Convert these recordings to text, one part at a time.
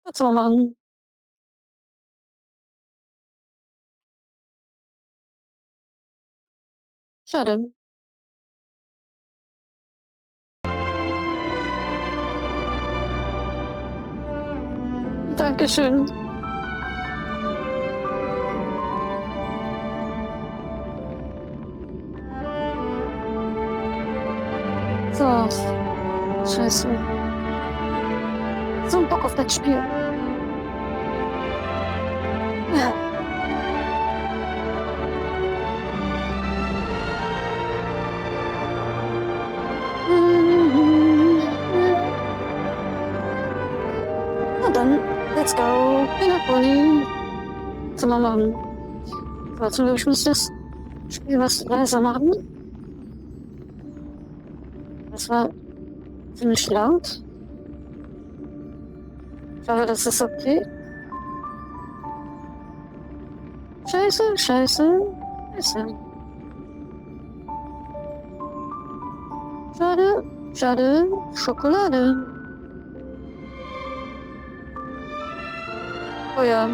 Was soll man machen? Schade. Dankeschön. So, scheiße. So ein Bock auf das Spiel. Ja. Na dann, let's go. Penacony. Was soll man machen? So, ich muss das Spiel was leiser machen. Das war ziemlich laut. Ich hoffe, das ist okay. Scheiße, scheiße, scheiße. Schade, schade, Schokolade. Oh ja,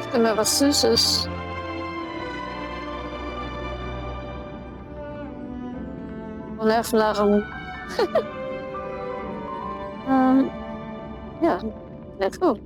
ich gönn mir was Süßes. Und Nervennahrung. Ja, let's go.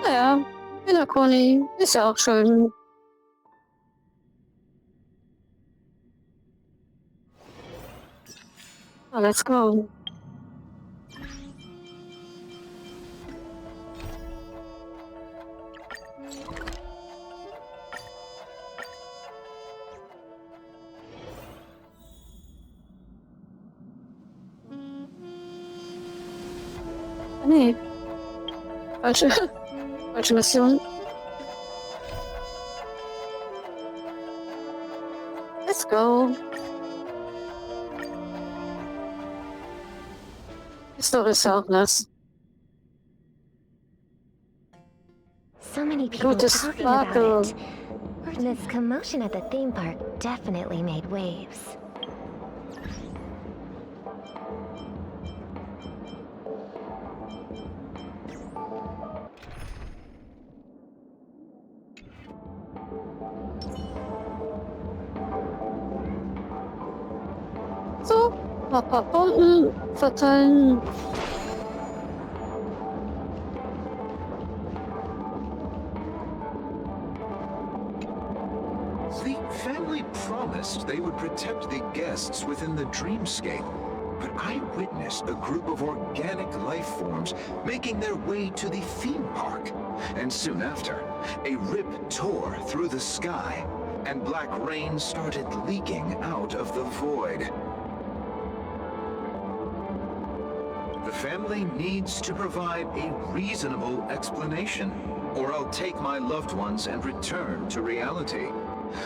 Naja, Penacony ist ja auch schön. Oh, let's go. Nee, falsche Mission. Let's go. Die Story ist ja auch nass. So many people Gutes talking about Sparkle. it. This commotion at the theme park definitely made waves. So, ein paar Bomben verteilen. The family promised they would protect the guests within the dreamscape, but I witnessed a group of organic life forms making their way to the theme park. And soon after, a rip tore through the sky, and black rain started leaking out of the void. The family needs to provide a reasonable explanation, or I'll take my loved ones and return to reality.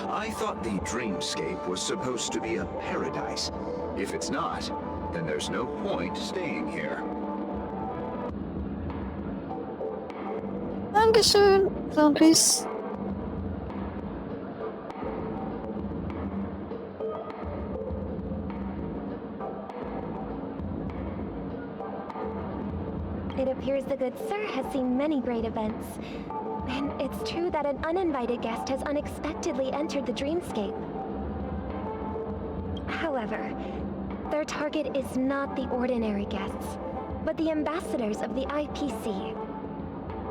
I thought the dreamscape was supposed to be a paradise. If it's not, then there's no point staying here. Dankeschön, Zombies. It appears the good sir has seen many great events. And it's true that an uninvited guest has unexpectedly entered the dreamscape. However, their target is not the ordinary guests, but the ambassadors of the IPC.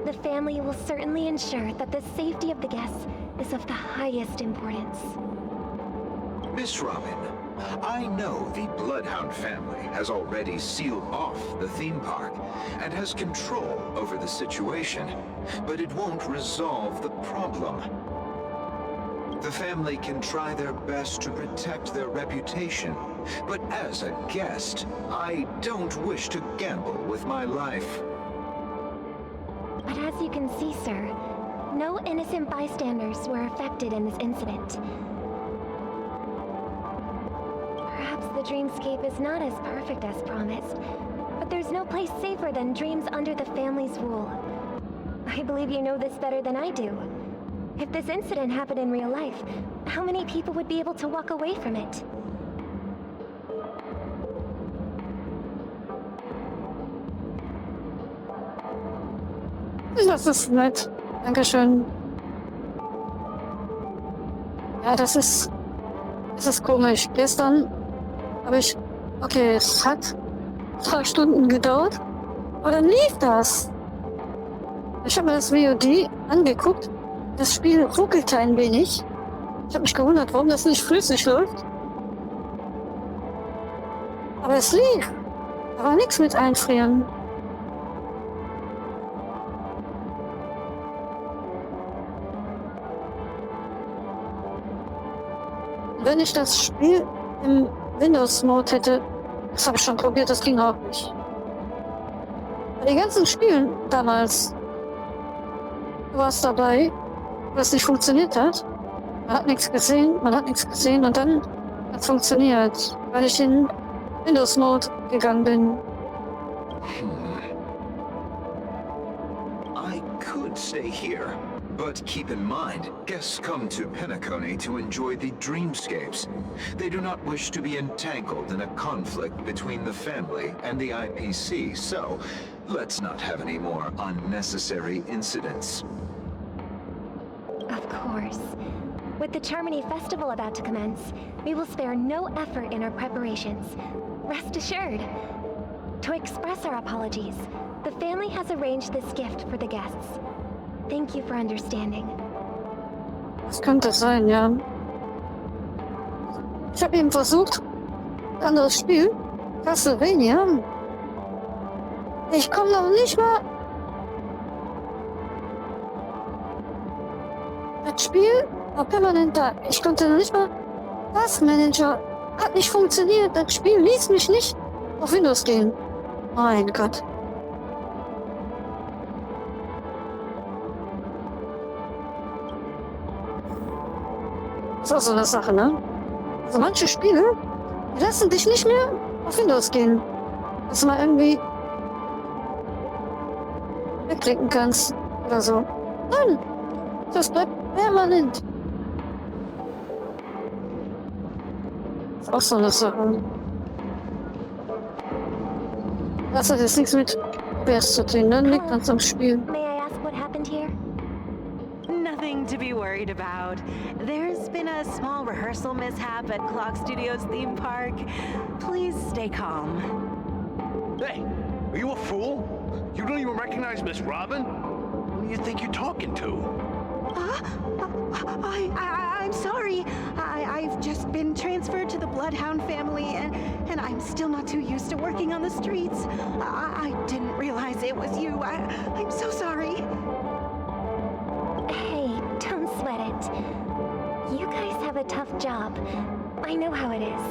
The family will certainly ensure that the safety of the guests is of the highest importance. Miss Robin, I know the Bloodhound family has already sealed off the theme park and has control over the situation, but it won't resolve the problem. The family can try their best to protect their reputation, but as a guest, I don't wish to gamble with my life. But as you can see, sir, no innocent bystanders were affected in this incident. Perhaps the dreamscape is not as perfect as promised, but there's no place safer than dreams under the family's rule. I believe you know this better than I do. If this incident happened in real life, how many people would be able to walk away from it? Das ist nett. Dankeschön. Ja, das ist komisch. Gestern habe ich, okay, es hat 2 Stunden gedauert, aber dann lief das. Ich habe mir das VOD angeguckt. Das Spiel ruckelte ein wenig. Ich habe mich gewundert, warum das nicht flüssig läuft. Aber es lief. Da war nichts mit Einfrieren. Wenn ich das Spiel im Windows-Mode hätte, das habe ich schon probiert, das ging auch nicht. Bei den ganzen Spielen damals, du warst dabei, wo es nicht funktioniert hat. Man hat nichts gesehen und dann hat es funktioniert, weil ich in Windows-Mode gegangen bin. I could stay here, but keep in mind, guests come to Penacony to enjoy the dreamscapes. They do not wish to be entangled in a conflict between the family and the IPC, so let's not have any more unnecessary incidents. Of course. With the Charmony Festival about to commence, we will spare no effort in our preparations. Rest assured. To express our apologies, the family has arranged this gift for the guests. Thank you for understanding. Das könnte sein, ja. Ich habe eben versucht, ein anderes Spiel, Castlevania. Ich komme noch nicht mal. Das Spiel war permanent da. Ich konnte noch nicht mal. Das Manager hat nicht funktioniert. Das Spiel ließ mich nicht auf Windows gehen. Mein Gott. Das ist auch so eine Sache, ne? Also manche Spiele, die lassen dich nicht mehr auf Windows gehen. Dass du mal irgendwie wegklicken kannst oder so. Nein, das bleibt permanent. Das ist auch so eine Sache. Das hat jetzt nichts mit OBS zu tun, ne? Liegt ganz am Spiel. May I ask what happened here? Nothing to be worried about. There's been a small rehearsal mishap at Clock Studios theme park. Please stay calm. Hey, are you a fool? You don't even recognize Miss Robin? Who do you think you're talking to? I'm sorry. I've just been transferred to the Bloodhound family, and I'm still not too used to working on the streets. I didn't realize it was you. I'm so sorry. Hey, don't sweat it. You guys have a tough job. I know how it is.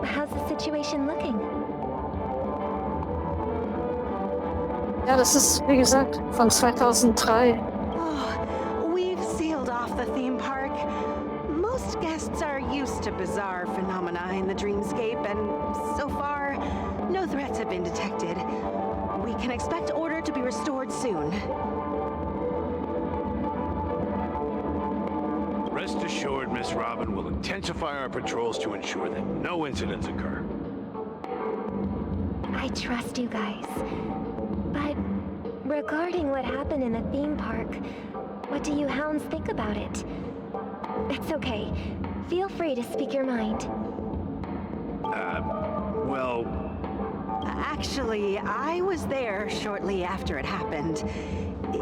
How's the situation looking? Ja, das ist, wie gesagt, von 2003. Oh, we've sealed off the theme park. Most guests are used to bizarre phenomena in the dreamscape, and so far, no threats have been detected. We can expect order to be restored soon. Rest assured, Miss Robin will intensify our patrols to ensure that no incidents occur. I trust you guys. But regarding what happened in the theme park, what do you hounds think about it? It's okay. Feel free to speak your mind. Well, Actually, I was there shortly after it happened.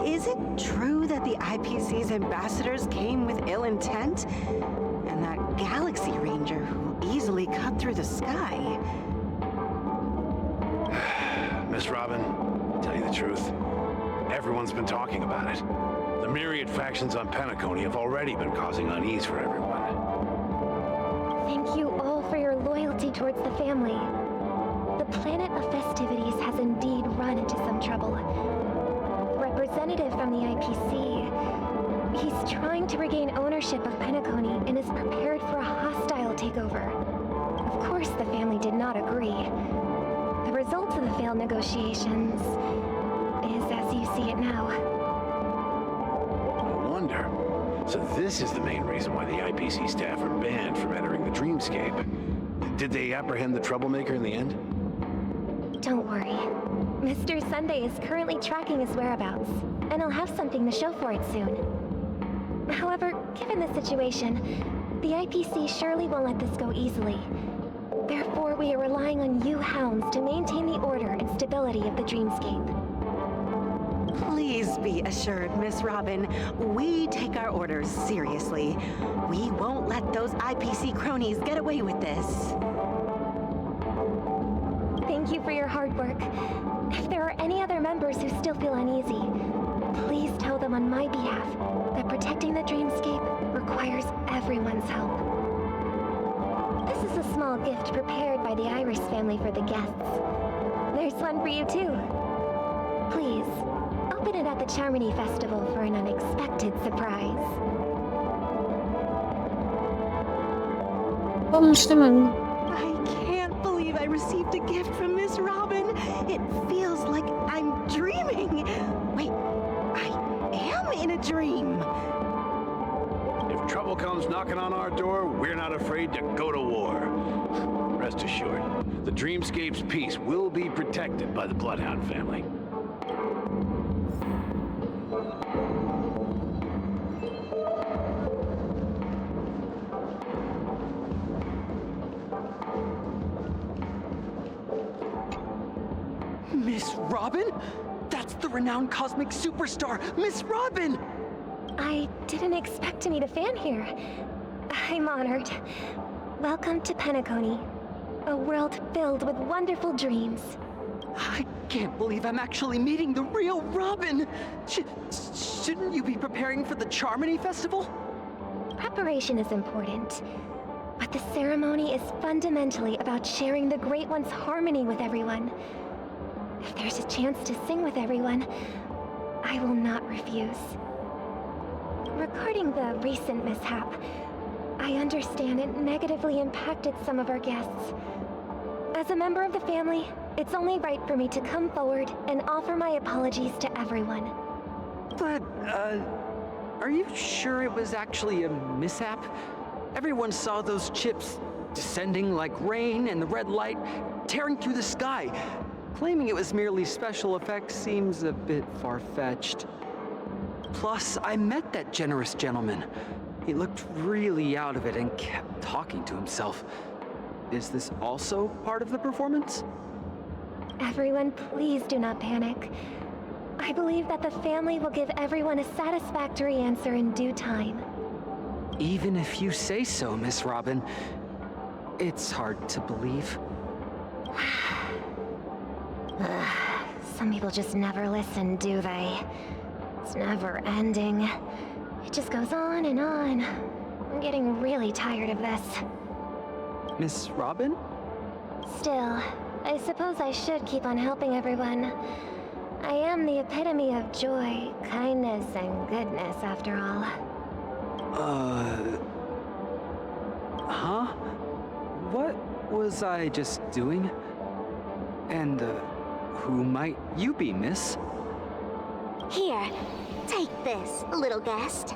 Is it true that the IPC's ambassadors came with ill intent? And that Galaxy Ranger who easily cut through the sky? Miss Robin, to tell you the truth, everyone's been talking about it. The myriad factions on Penacony have already been causing unease for everyone. Thank you all for your loyalty towards the family. The planet of festivities has indeed run into some trouble. The representative from the IPC, he's trying to regain ownership of Penacony and is prepared for a hostile takeover. Of course, negotiations is as you see it now. No wonder. So this is the main reason why the IPC staff are banned from entering the dreamscape. Did they apprehend the troublemaker in the end? Don't worry. Mr. Sunday is currently tracking his whereabouts, and I'll have something to show for it soon. However, given the situation, the IPC surely won't let this go easily. Therefore, we are relying on you hounds to maintain the order and stability of the dreamscape. Please be assured, Miss Robin, we take our orders seriously. We won't let those IPC cronies get away with this. Thank you for your hard work. If there are any other members who still feel uneasy, please tell them on my behalf that protecting the dreamscape requires everyone's help. This is a small gift prepared by the Iris family for the guests. There's one for you too. Please, open it at the Charmony Festival for an unexpected surprise. Stimmen. I can't believe I received a gift from Miss Robin. It feels like I'm dreaming. Wait, I am in a dream. If trouble comes knocking on our door, we're not afraid to go to war. Rest assured, the dreamscape's peace will be protected by the Bloodhound family. Miss Robin? That's the renowned cosmic superstar, Miss Robin! I didn't expect to meet a fan here. I'm honored. Welcome to Penacony, a world filled with wonderful dreams. I can't believe I'm actually meeting the real Robin! Shouldn't you be preparing for the Charmony Festival? Preparation is important, but the ceremony is fundamentally about sharing the Great One's harmony with everyone. If there's a chance to sing with everyone, I will not refuse. Regarding the recent mishap, I understand it negatively impacted some of our guests. As a member of the family, it's only right for me to come forward and offer my apologies to everyone. But, are you sure it was actually a mishap? Everyone saw those chips descending like rain and the red light tearing through the sky. Claiming it was merely special effects seems a bit far-fetched. Plus, I met that generous gentleman. He looked really out of it and kept talking to himself. Is this also part of the performance? Everyone, please do not panic. I believe that the family will give everyone a satisfactory answer in due time. Even if you say so, Miss Robin, it's hard to believe. Some people just never listen, do they? It's never ending. It just goes on and on. I'm getting really tired of this. Miss Robin? Still, I suppose I should keep on helping everyone. I am the epitome of joy, kindness, and goodness, after all. Huh? What was I just doing? And, who might you be, miss? Here, take this, little guest.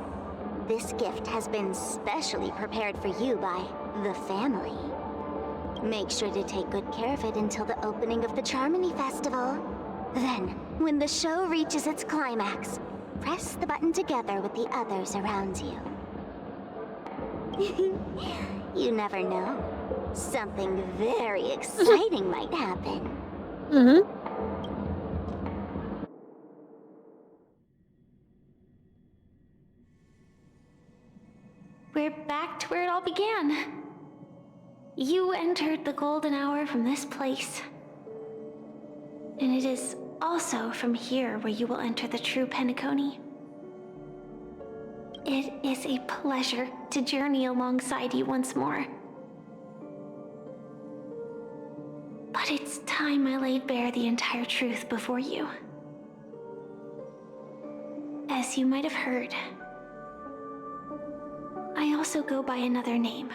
This gift has been specially prepared for you by the family. Make sure to take good care of it until the opening of the Charmony Festival. Then, when the show reaches its climax, press the button together with the others around you. You never know. Something very exciting might happen. Mhm. We're back to where it all began. You entered the golden hour from this place. And it is also from here where you will enter the true Penacony. It is a pleasure to journey alongside you once more. But it's time I laid bare the entire truth before you. As you might have heard, I also go by another name.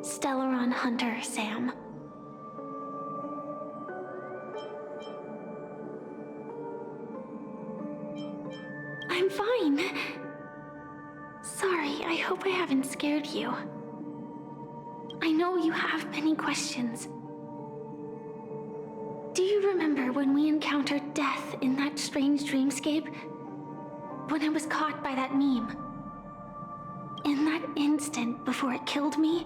Stellaron Hunter Sam. hope I haven't scared you. I know you have many questions. Do you remember when we encountered death in that strange dreamscape? When I was caught by that meme? In that instant before it killed me,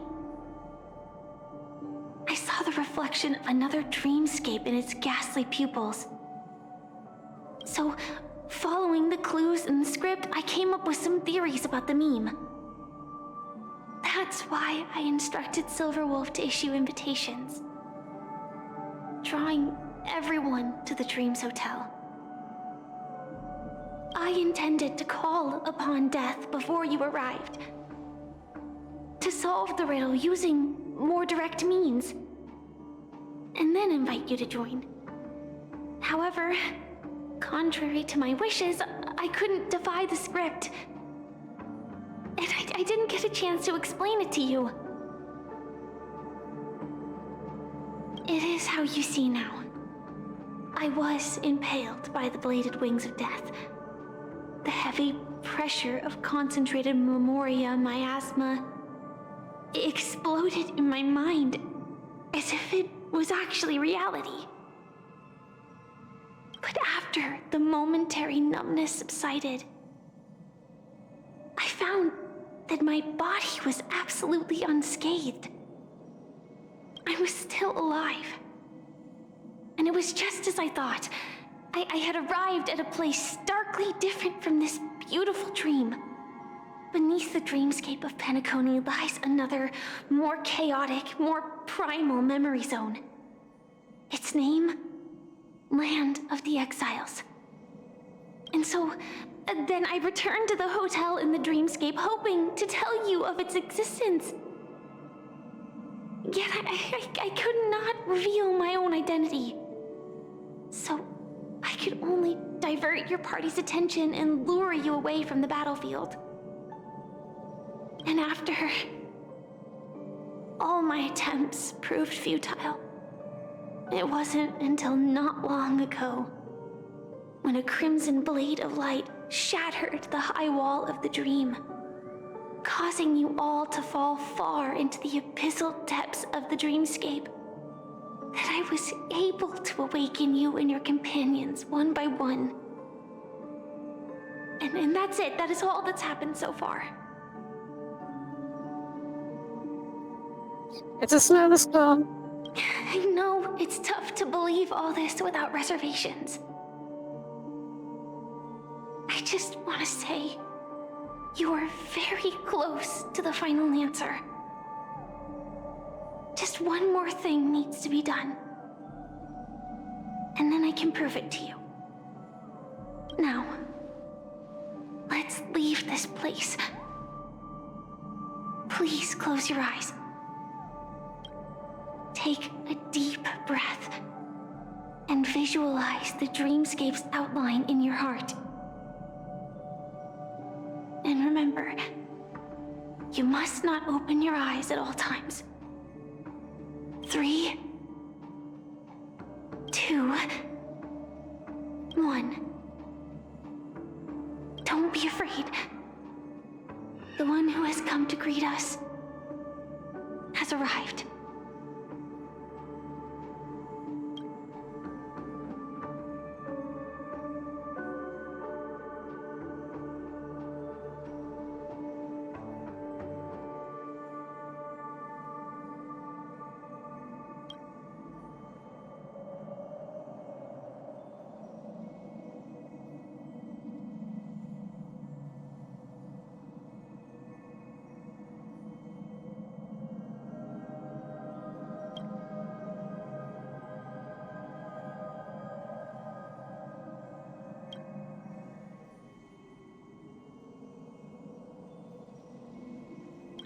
I saw the reflection of another dreamscape in its ghastly pupils. So, following the clues in the script, I came up with some theories about the meme. That's why I instructed Silverwolf to issue invitations, drawing everyone to the Dreams Hotel. I intended to call upon death before you arrived, to solve the riddle using more direct means, and then invite you to join. However, contrary to my wishes, I couldn't defy the script, and I didn't get a chance to explain it to you. It is how you see now. I was impaled by the bladed wings of death. The heavy pressure of concentrated memoria miasma exploded in my mind as if it was actually reality. But after the momentary numbness subsided, I found that my body was absolutely unscathed. I was still alive. And it was just as I thought. I had arrived at a place starkly different from this beautiful dream. Beneath the dreamscape of Penacony lies another, more chaotic, more primal memory zone. Its name? Land of the Exiles. And so, then I returned to the hotel in the dreamscape, hoping to tell you of its existence. Yet I could not reveal my own identity. So, I could only divert your party's attention and lure you away from the battlefield. And after all my attempts proved futile, it wasn't until not long ago when a crimson blade of light shattered the high wall of the dream, causing you all to fall far into the abyssal depths of the dreamscape, that I was able to awaken you and your companions one by one. And that's it. That is all that's happened so far. Jetzt ist mir alles klar. I know it's tough to believe all this without reservations. I just want to say, you are very close to the final answer. Just one more thing needs to be done. And then I can prove it to you. Now, let's leave this place. Please close your eyes. Take a deep breath and visualize the dreamscape's outline in your heart. And remember, you must not open your eyes at all times. 3, 2, 1. Don't be afraid. The one who has come to greet us has arrived.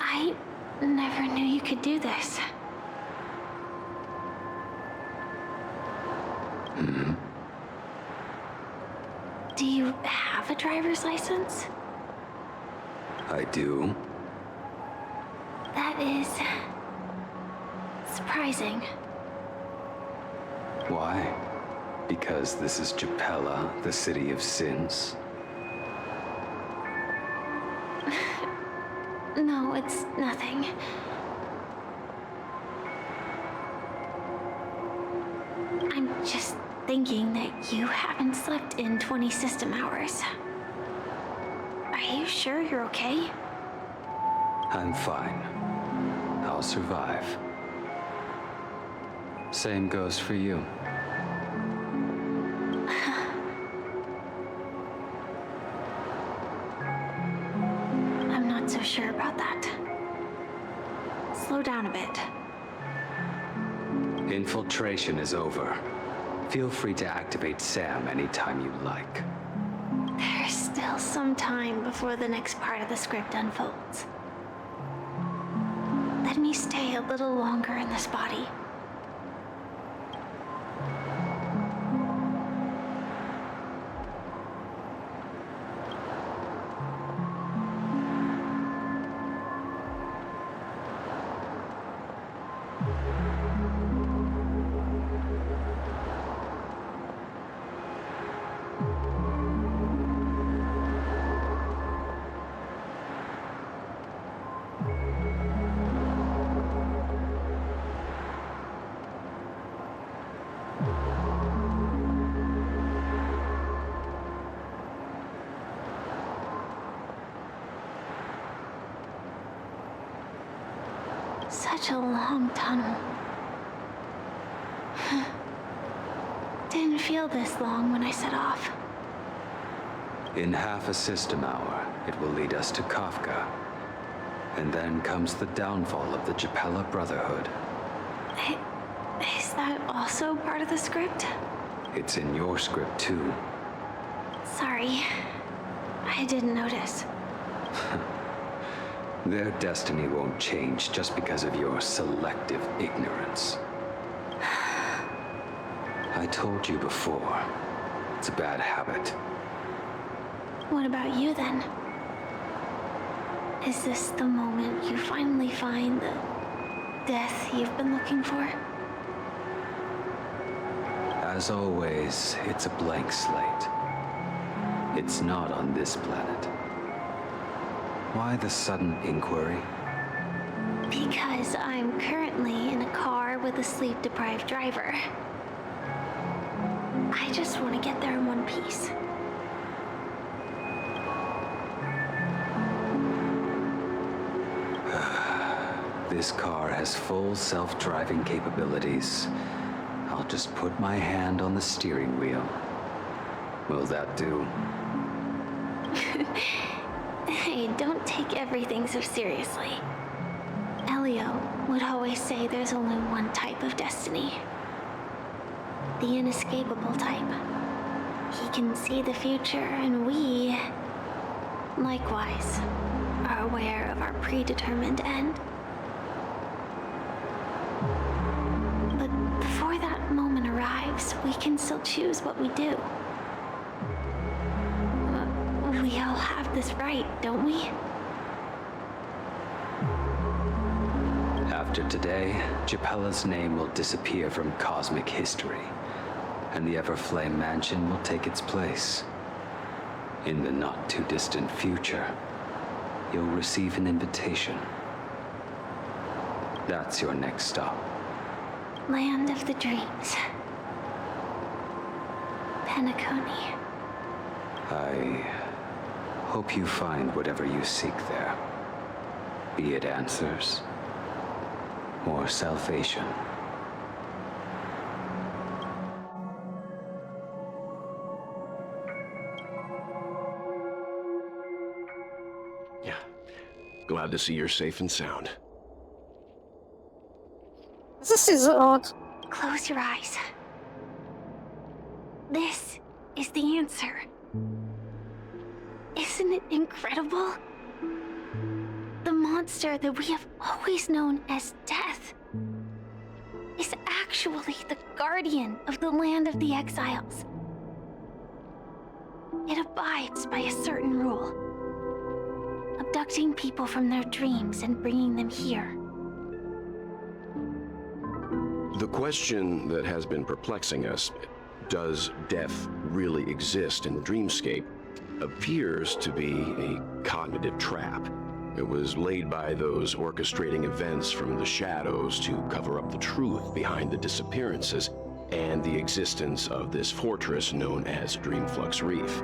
I never knew you could do this. Do you have a driver's license? I do. That is surprising. Why? Because this is Japella, the city of sins? No, it's nothing. I'm just thinking that you haven't slept in 20 system hours. Are you sure you're okay? I'm fine. I'll survive. Same goes for you. I'm not so sure about that. Slow down a bit. Infiltration is over. Feel free to activate Sam anytime you like. There's still some time before the next part of the script unfolds. Let me stay a little longer in this body. Such a long tunnel. Didn't feel this long when I set off. In half a system hour, it will lead us to Kafka. And then comes the downfall of the Japella Brotherhood. Is that also part of the script? It's in your script too. Sorry. I didn't notice. Their destiny won't change just because of your selective ignorance. I told you before, it's a bad habit. What about you then? Is this the moment you finally find the death you've been looking for? As always, it's a blank slate. It's not on this planet. Why the sudden inquiry? Because I'm currently in a car with a sleep-deprived driver. I just want to get there in one piece. This car has full self-driving capabilities. I'll just put my hand on the steering wheel. Will that do? Hey, don't take everything so seriously. Elio would always say there's only one type of destiny. The inescapable type. He can see the future, and we, likewise, are aware of our predetermined end. But before that moment arrives, we can still choose what we do. We all have this right, don't we? After today, Japella's name will disappear from cosmic history, and the Everflame Mansion will take its place. In the not-too-distant future, you'll receive an invitation. That's your next stop. Land of the Dreams. Penacony. I hope you find whatever you seek there. Be it answers or salvation. Yeah. Glad to see you're safe and sound. Was ist diese Ort? Close your eyes. This is the answer. Isn't it incredible? The monster that we have always known as Death is actually the guardian of the land of the exiles. It abides by a certain rule, abducting people from their dreams and bringing them here. The question that has been perplexing us, does death really exist in the dreamscape, appears to be a cognitive trap. It was laid by those orchestrating events from the shadows to cover up the truth behind the disappearances and the existence of this fortress known as Dreamflux Reef.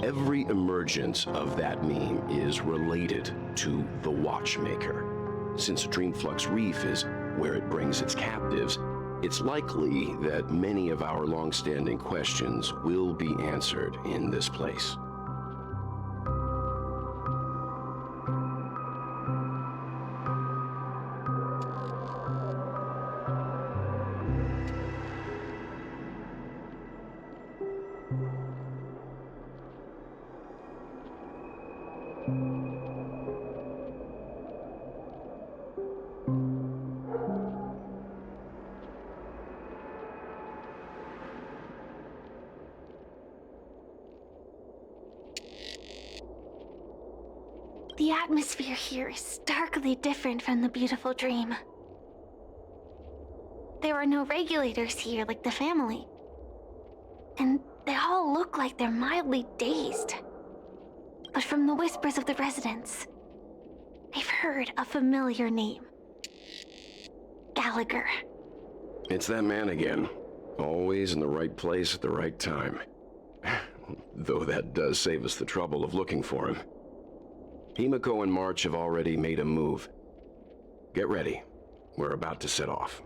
Every emergence of that meme is related to the Watchmaker. Since Dreamflux Reef is where it brings its captives, it's likely that many of our long-standing questions will be answered in this place. The atmosphere here is starkly different from the beautiful dream. There are no regulators here like the family. And they all look like they're mildly dazed. But from the whispers of the residents, I've heard a familiar name. Gallagher. It's that man again. Always in the right place at the right time. Though that does save us the trouble of looking for him. Himiko and March have already made a move. Get ready. We're about to set off.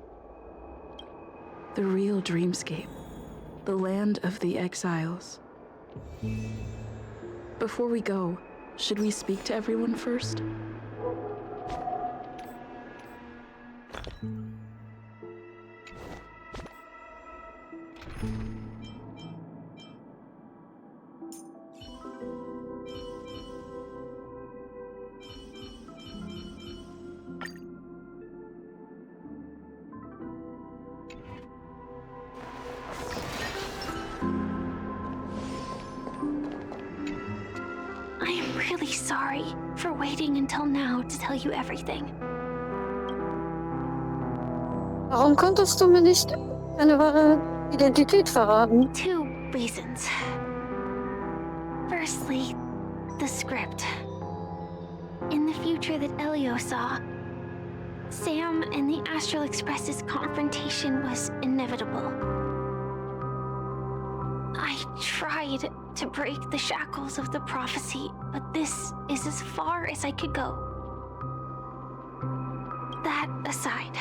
The real dreamscape. The land of the exiles. Before we go, should we speak to everyone first? I am really sorry for waiting until now to tell you everything. Warum konntest du mir nicht deine wahre Identität verraten? 2 reasons. Firstly, the script. In the future that Elio saw, Sam and the Astral Express's confrontation was inevitable. I tried to break the shackles of the prophecy, but this is as far as I could go. That aside,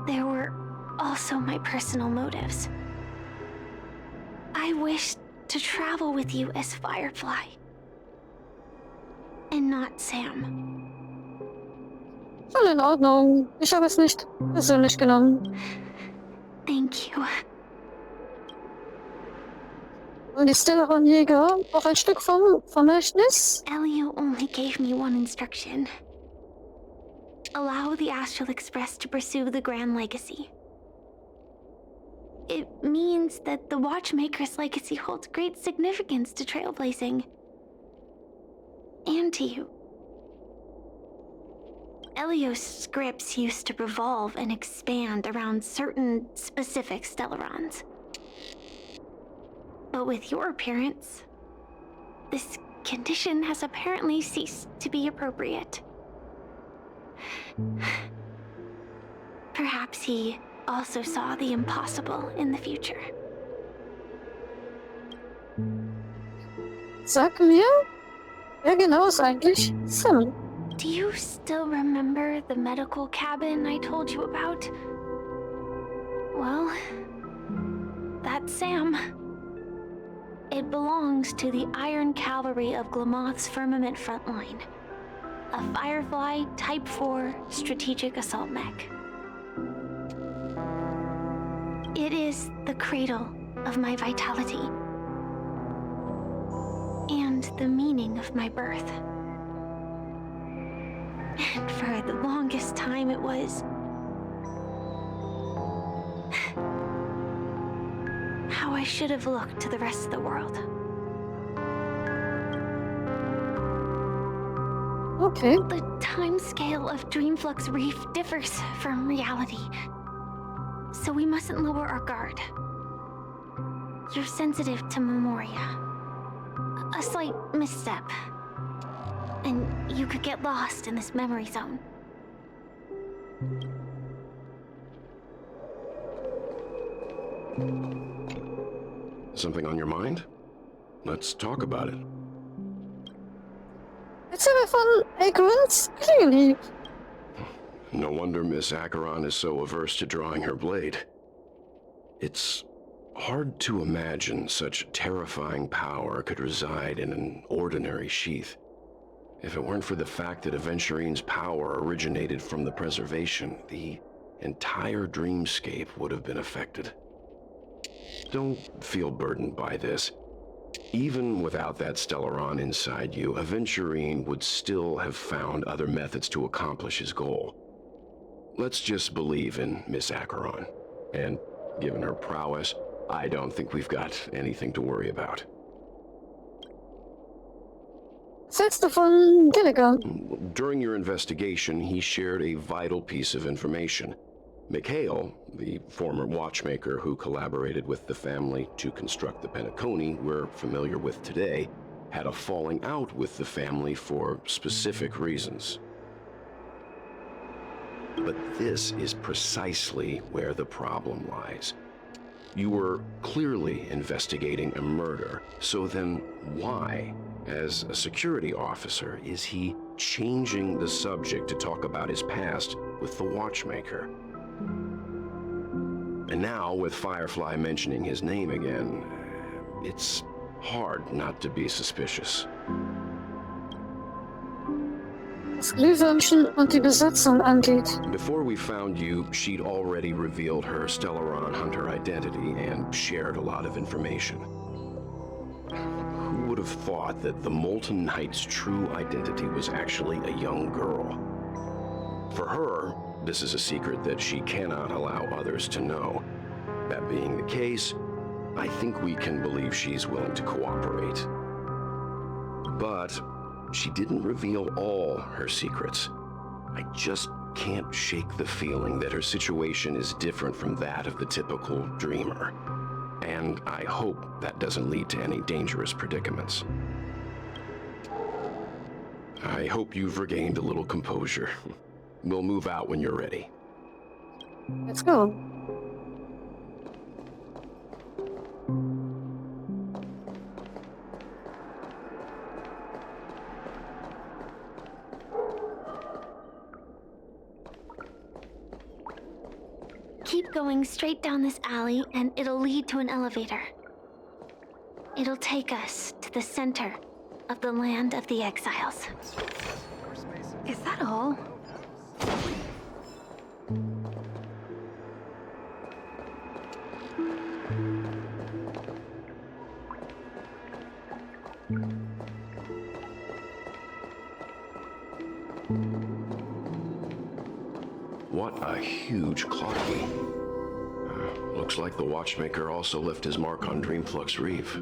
there were also my personal motives. I wished to travel with you as Firefly, and not Sam. Voll in Ordnung. Ich habe es nicht persönlich genommen. Thank you. Und die stilleren Jäger auch ein Stück vom Vermächtnis? Elio only gave me one instruction. Allow the Astral Express to pursue the Grand Legacy. It means that the Watchmaker's legacy holds great significance to trailblazing. And to you. Elio's scripts used to revolve and expand around certain specific Stellarons. But with your appearance, this condition has apparently ceased to be appropriate. Perhaps he also saw the impossible in the future. Sag mir, wer genau ist eigentlich Sam? Do you still remember the medical cabin I told you about? Well, that's Sam. It belongs to the Iron Cavalry of Glamoth's Firmament Frontline, a Firefly Type 4 strategic assault mech. It is the cradle of my vitality and the meaning of my birth. And for the longest time it was how I should have looked to the rest of the world. Okay. The timescale of Dreamflux Reef differs from reality, so we mustn't lower our guard. You're sensitive to Memoria, a slight misstep. And you could get lost in this memory zone. Something on your mind? Let's talk about it. Let's have a fun ignorance, clearly. No wonder Miss Acheron is so averse to drawing her blade. It's hard to imagine such terrifying power could reside in an ordinary sheath. If it weren't for the fact that Aventurine's power originated from the preservation, the entire dreamscape would have been affected. Don't feel burdened by this. Even without that Stellaron inside you, Aventurine would still have found other methods to accomplish his goal. Let's just believe in Miss Acheron. And given her prowess, I don't think we've got anything to worry about. That's the fun Gilligan. During your investigation, he shared a vital piece of information. Mikhail, the former watchmaker who collaborated with the family to construct the Penacony we're familiar with today, had a falling out with the family for specific reasons. But this is precisely where the problem lies. You were clearly investigating a murder, so then why, as a security officer, is he changing the subject to talk about his past with the watchmaker? And now, with Firefly mentioning his name again, it's hard not to be suspicious. Was Glühwürmchen und die Besatzung angeht. Before we found you, she'd already revealed her Stellaron Hunter identity and shared a lot of information. Who would have thought that the Molten Knight's true identity was actually a young girl? For her, this is a secret that she cannot allow others to know. That being the case, I think we can believe she's willing to cooperate. But she didn't reveal all her secrets. I just can't shake the feeling that her situation is different from that of the typical dreamer. And I hope that doesn't lead to any dangerous predicaments. I hope you've regained a little composure. We'll move out when you're ready. Let's go. Keep going straight down this alley and it'll lead to an elevator. It'll take us to the center of the land of the exiles. Is that all? What a huge clock key. Looks like the watchmaker also left his mark on Dreamflux Reef.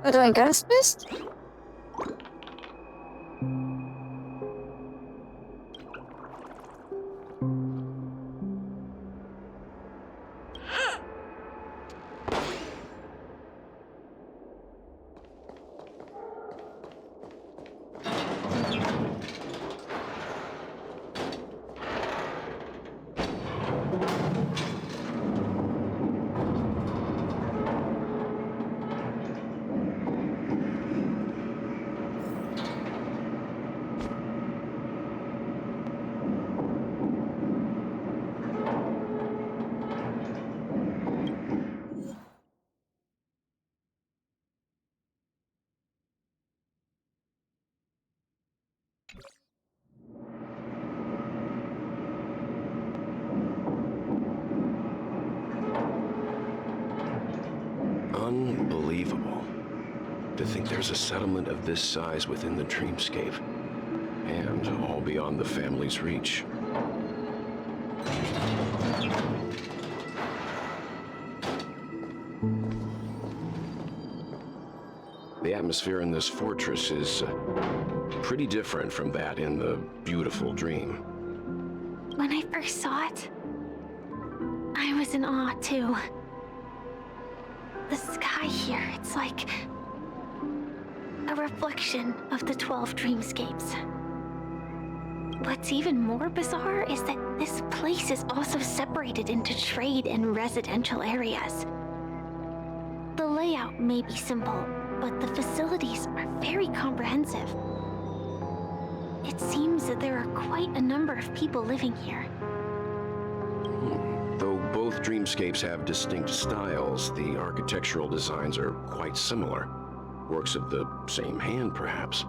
Weil du ein Geist bist? Unbelievable. To think there's a settlement of this size within the dreamscape, and all beyond the family's reach. The atmosphere in this fortress is pretty different from that in the beautiful dream. When I first saw it, I was in awe too. The sky here, it's like a reflection of the 12 dreamscapes. What's even more bizarre is that this place is also separated into trade and residential areas. The layout may be simple, but the facilities are very comprehensive. It seems that there are quite a number of people living here. Though both dreamscapes have distinct styles, the architectural designs are quite similar. Works of the same hand, perhaps.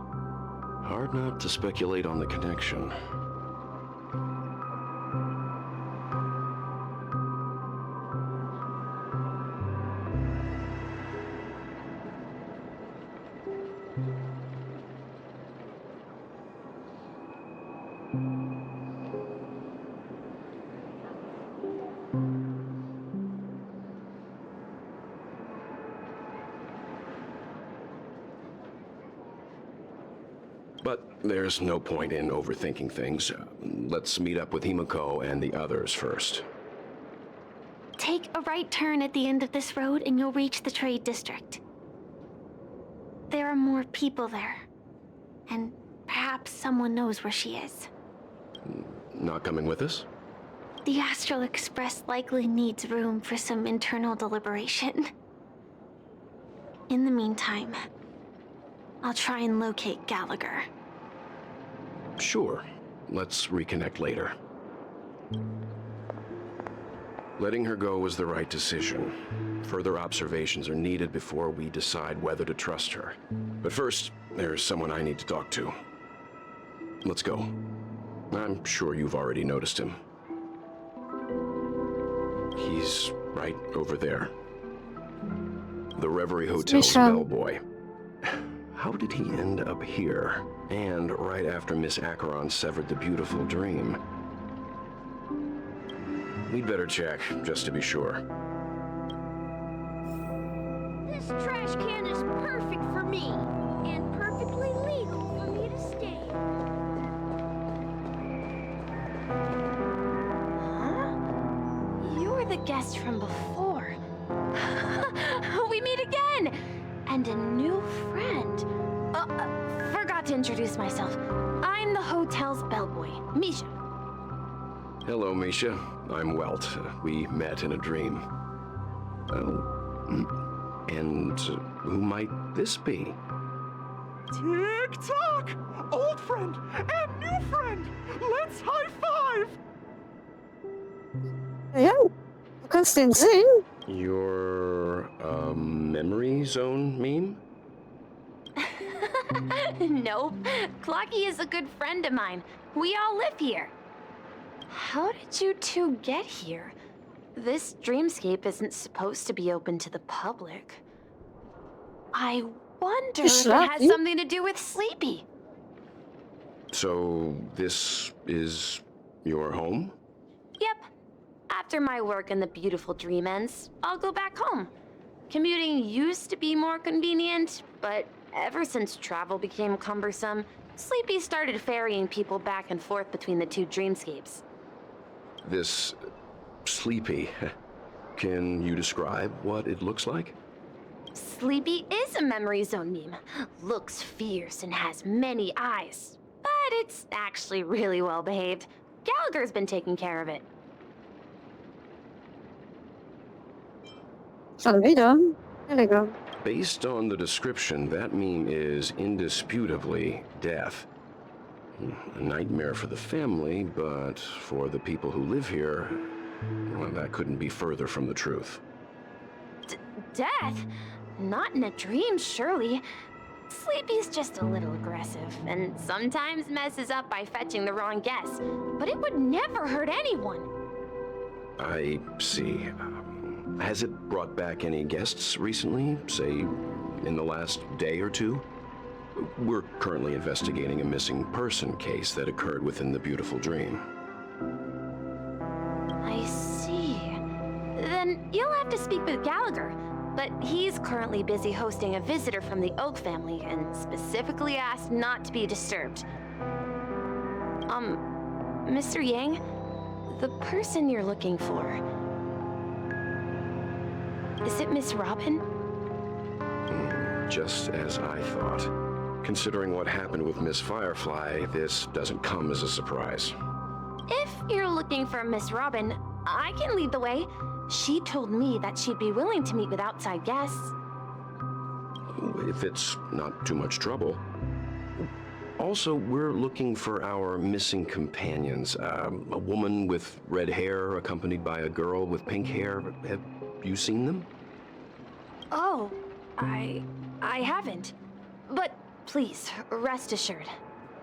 Hard not to speculate on the connection. But there's no point in overthinking things. Let's meet up with Himiko and the others first. Take a right turn at the end of this road and you'll reach the trade district. There are more people there. And perhaps someone knows where she is. Not coming with us? The Astral Express likely needs room for some internal deliberation. In the meantime, I'll try and locate Gallagher. Sure. Let's reconnect later. Letting her go was the right decision. Further observations are needed before we decide whether to trust her. But first, there's someone I need to talk to. Let's go. I'm sure you've already noticed him. He's right over there. The Reverie Hotel's bellboy. How did he end up here? And right after Miss Acheron severed the beautiful dream. We'd better check, just to be sure. This trash can is perfect for me, and perfectly legal for me to stay. Huh? You're the guest from before. We meet again! And a new friend. Forgot to introduce myself. I'm the hotel's bellboy, Misha. Hello, Misha. I'm Welt. We met in a dream. Oh, and who might this be? Tick-tock! Old friend and new friend! Let's high-five! Ja, du kannst den sehen. You're a memory zone meme? Nope. Clocky is a good friend of mine. We all live here. How did you two get here? This dreamscape isn't supposed to be open to the public. I wonder if it has something to do with Sleepy. So, this is your home? Yep. After my work in the beautiful dream ends, I'll go back home. Commuting used to be more convenient, but ever since travel became cumbersome, Sleepy started ferrying people back and forth between the two dreamscapes. This Sleepy. Can you describe what it looks like? Sleepy is a memory zone meme. Looks fierce and has many eyes. But it's actually really well behaved. Gallagher's been taking care of it. Schon wieder. Gallagher. Based on the description, that meme is indisputably death. A nightmare for the family, but for the people who live here, well, that couldn't be further from the truth. Death? Not in a dream, surely. Sleepy's just a little aggressive, and sometimes messes up by fetching the wrong guess. But it would never hurt anyone. I see. Has it brought back any guests recently, say, in the last day or two? We're currently investigating a missing person case that occurred within the beautiful dream. I see. Then you'll have to speak with Gallagher. But he's currently busy hosting a visitor from the Oak family and specifically asked not to be disturbed. Mr. Yang, the person you're looking for, is it Miss Robin? Just as I thought. Considering what happened with Miss Firefly, this doesn't come as a surprise. If you're looking for Miss Robin, I can lead the way. She told me that she'd be willing to meet with outside guests. If it's not too much trouble. Also, we're looking for our missing companions. A woman with red hair accompanied by a girl with pink hair. Have you seen them? Oh, I haven't. But please, rest assured.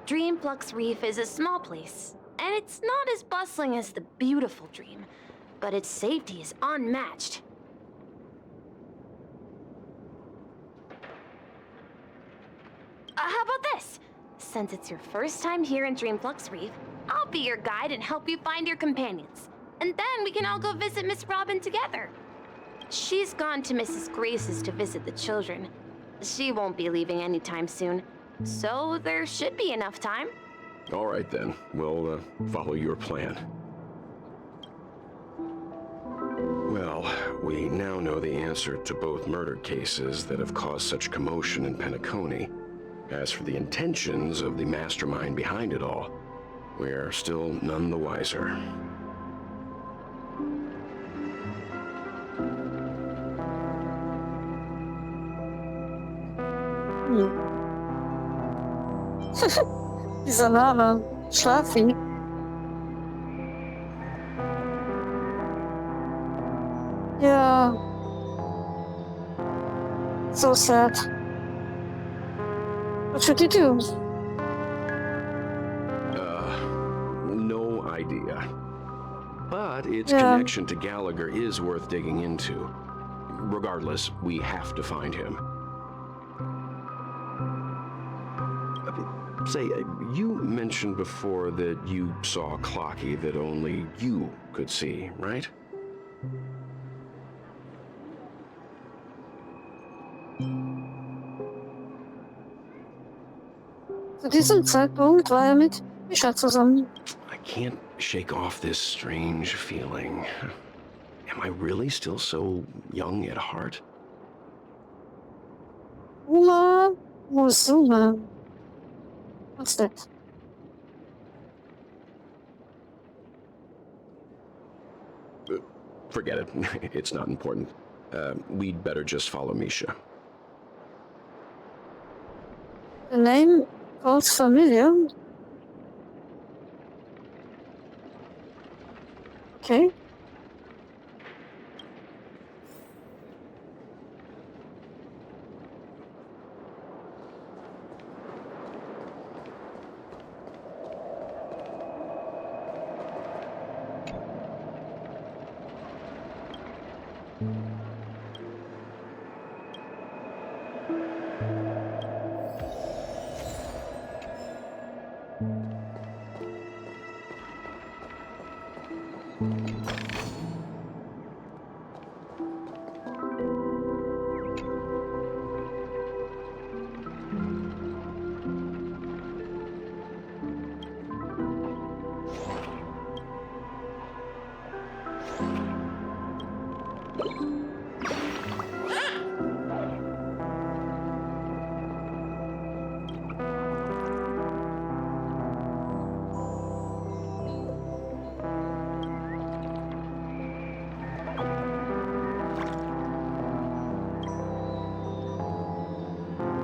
Dreamflux Reef is a small place, and it's not as bustling as the beautiful Dream, but its safety is unmatched. How about this? Since it's your first time here in Dreamflux Reef, I'll be your guide and help you find your companions. And then we can all go visit Miss Robin together. She's gone to Mrs. Grace's to visit the children. She won't be leaving anytime soon, so there should be enough time. All right then, we'll follow your plan. Well, we now know the answer to both murder cases that have caused such commotion in Penacony. As for the intentions of the mastermind behind it all, we're still none the wiser. Dieser Name. Schlafi. Yeah. So sad. What should you do? No idea. But its Yeah. connection to Gallagher is worth digging into. Regardless, we have to find him. Say, you mentioned before that you saw a Clocky that only you could see, right? Zu diesem Zeitpunkt war mit Mischa zusammen. I can't shake off this strange feeling. Am I really still so young at heart? Uma Muzuma. What's that? Forget it. It's not important. We'd better just follow Misha. The name calls familiar. Okay.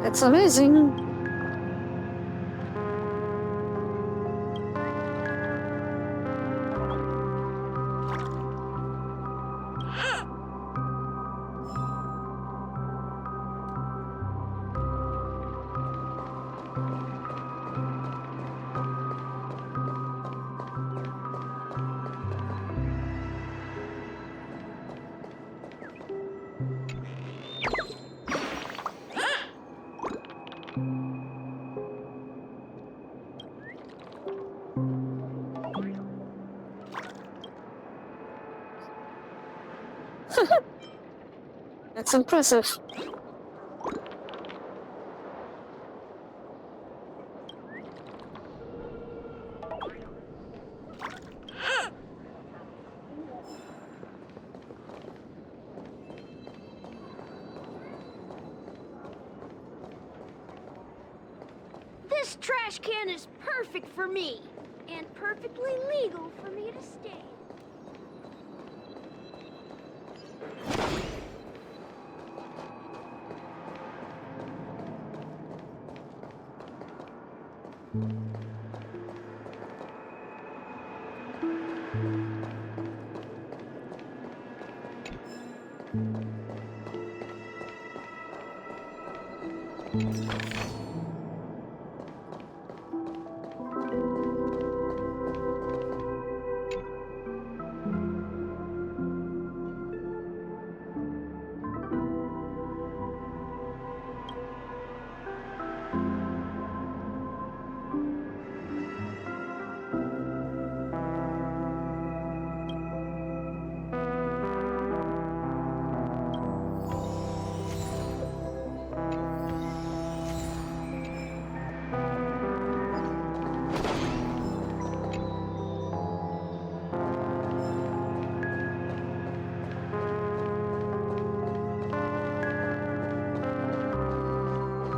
That's amazing. That's impressive. This trash can is perfect for me, and perfectly legal for me to stay.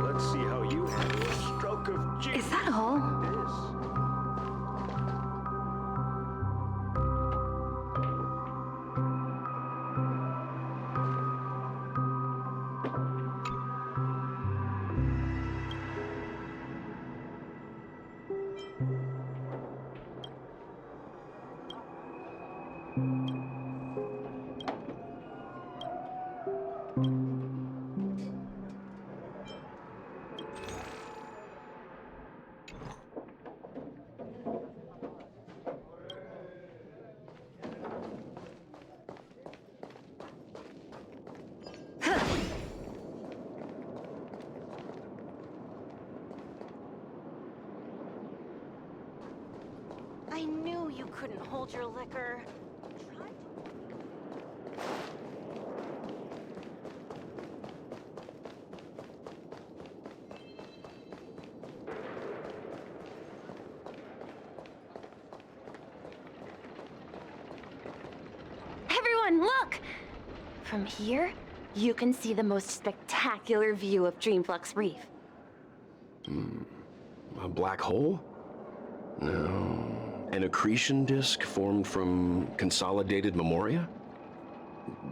Let's see how you handle a stroke of genius. Is that all? It is. I knew you couldn't hold your liquor. Everyone, look! From here, you can see the most spectacular view of Dreamflux Reef. A black hole? No. An accretion disk formed from consolidated memoria?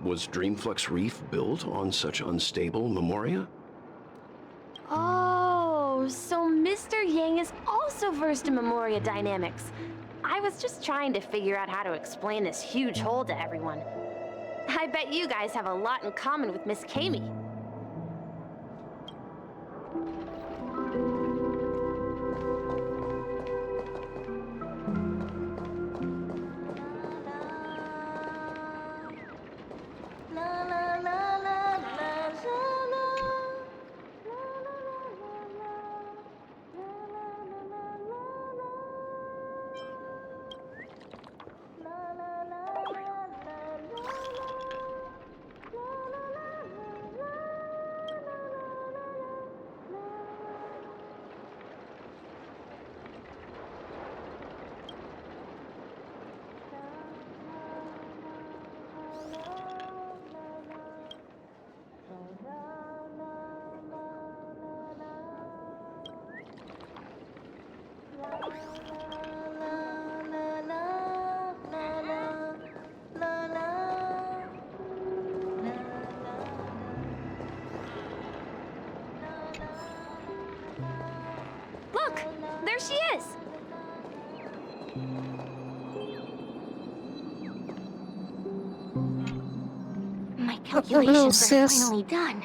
Was Dreamflux Reef built on such unstable memoria? Oh, so Mr. Yang is also versed in memoria dynamics. I was just trying to figure out how to explain this huge hole to everyone. I bet you guys have a lot in common with Miss Kami. Look! There she is! My calculations are finally done.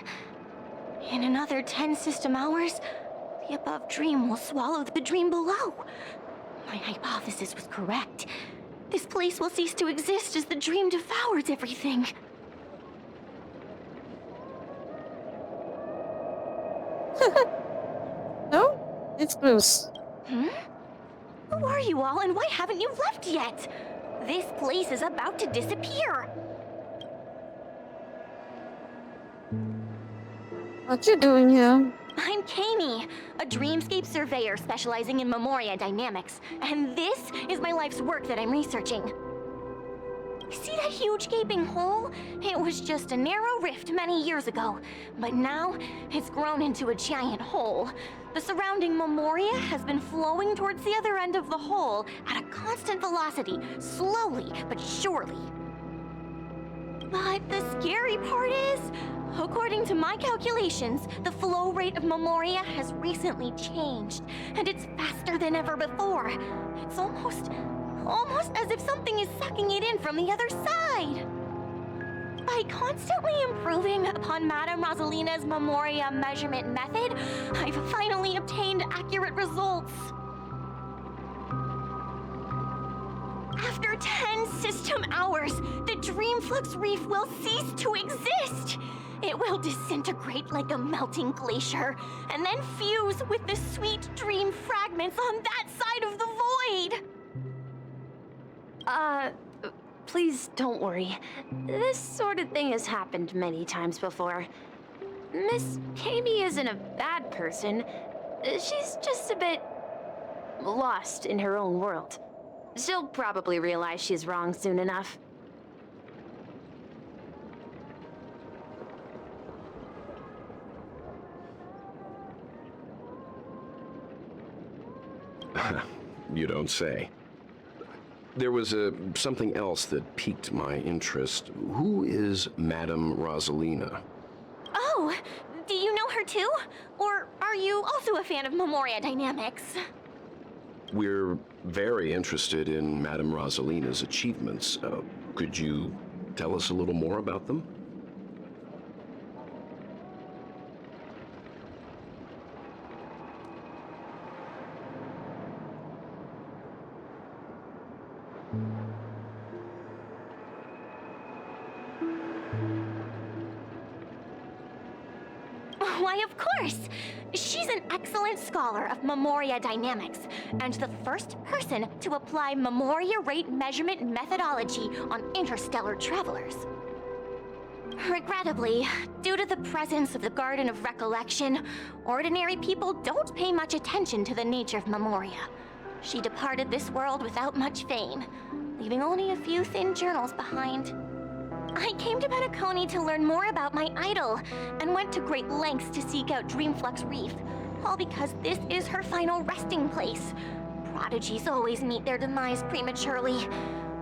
In another 10 system hours, the above dream will swallow the dream below. My hypothesis was correct. This place will cease to exist as the dream devours everything. No? It's Bruce. Hmm? Who are you all, and why haven't you left yet? This place is about to disappear. What you doing here? I'm Kami, a dreamscape surveyor specializing in Memoria dynamics, and this is my life's work that I'm researching. See that huge gaping hole? It was just a narrow rift many years ago, but now it's grown into a giant hole. The surrounding Memoria has been flowing towards the other end of the hole at a constant velocity, slowly but surely. But the scary part is, according to my calculations, the flow rate of Memoria has recently changed, and it's faster than ever before. It's almost as if something is sucking it in from the other side. By constantly improving upon Madame Rosalina's Memoria measurement method, I've finally obtained accurate results. After 10 system hours, the Dreamflux Reef will cease to exist. It will disintegrate like a melting glacier, and then fuse with the sweet dream fragments on that side of the void. Please don't worry. This sort of thing has happened many times before. Miss Kami isn't a bad person. She's just a bit lost in her own world. She'll probably realize she's wrong soon enough. You don't say. There was something else that piqued my interest. Who is Madame Rosalina? Oh, do you know her too? Or are you also a fan of Memoria dynamics? We're very interested in Madame Rosalina's achievements. Could you tell us a little more about them? Why, of course! She's an excellent scholar of Memoria dynamics, and the first person to apply Memoria rate measurement methodology on interstellar travelers. Regrettably, due to the presence of the Garden of Recollection, ordinary people don't pay much attention to the nature of Memoria. She departed this world without much fame, leaving only a few thin journals behind. I came to Penacony to learn more about my idol, and went to great lengths to seek out Dreamflux Reef, all because this is her final resting place. Prodigies always meet their demise prematurely.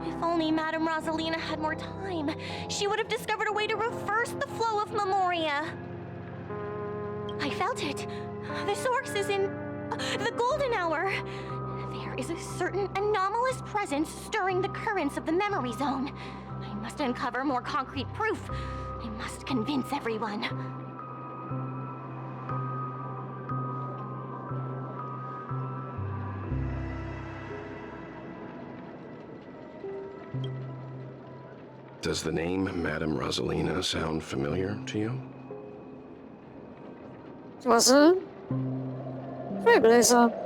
If only Madame Rosalina had more time, she would have discovered a way to reverse the flow of Memoria. I felt it. The source is in the golden hour. There is a certain anomalous presence stirring the currents of the memory zone. I must uncover more concrete proof. I must convince everyone. Does the name Madame Rosalina sound familiar to you? Was a trailblazer.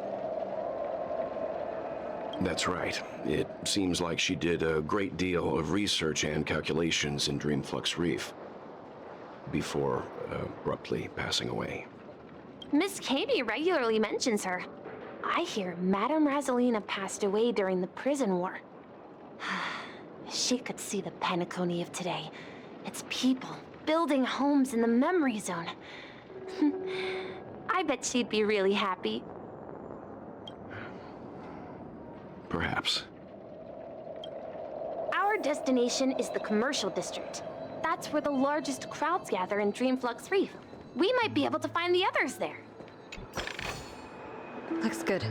That's right. It seems like she did a great deal of research and calculations in Dreamflux Reef before abruptly passing away. Miss Kami regularly mentions her. I hear Madame Rosalina passed away during the prison war. She could see the Penacony of today. Its people building homes in the memory zone. I bet she'd be really happy. Perhaps. Our destination is the commercial district. That's where the largest crowds gather in Dreamflux Reef. We might be able to find the others there. Looks good.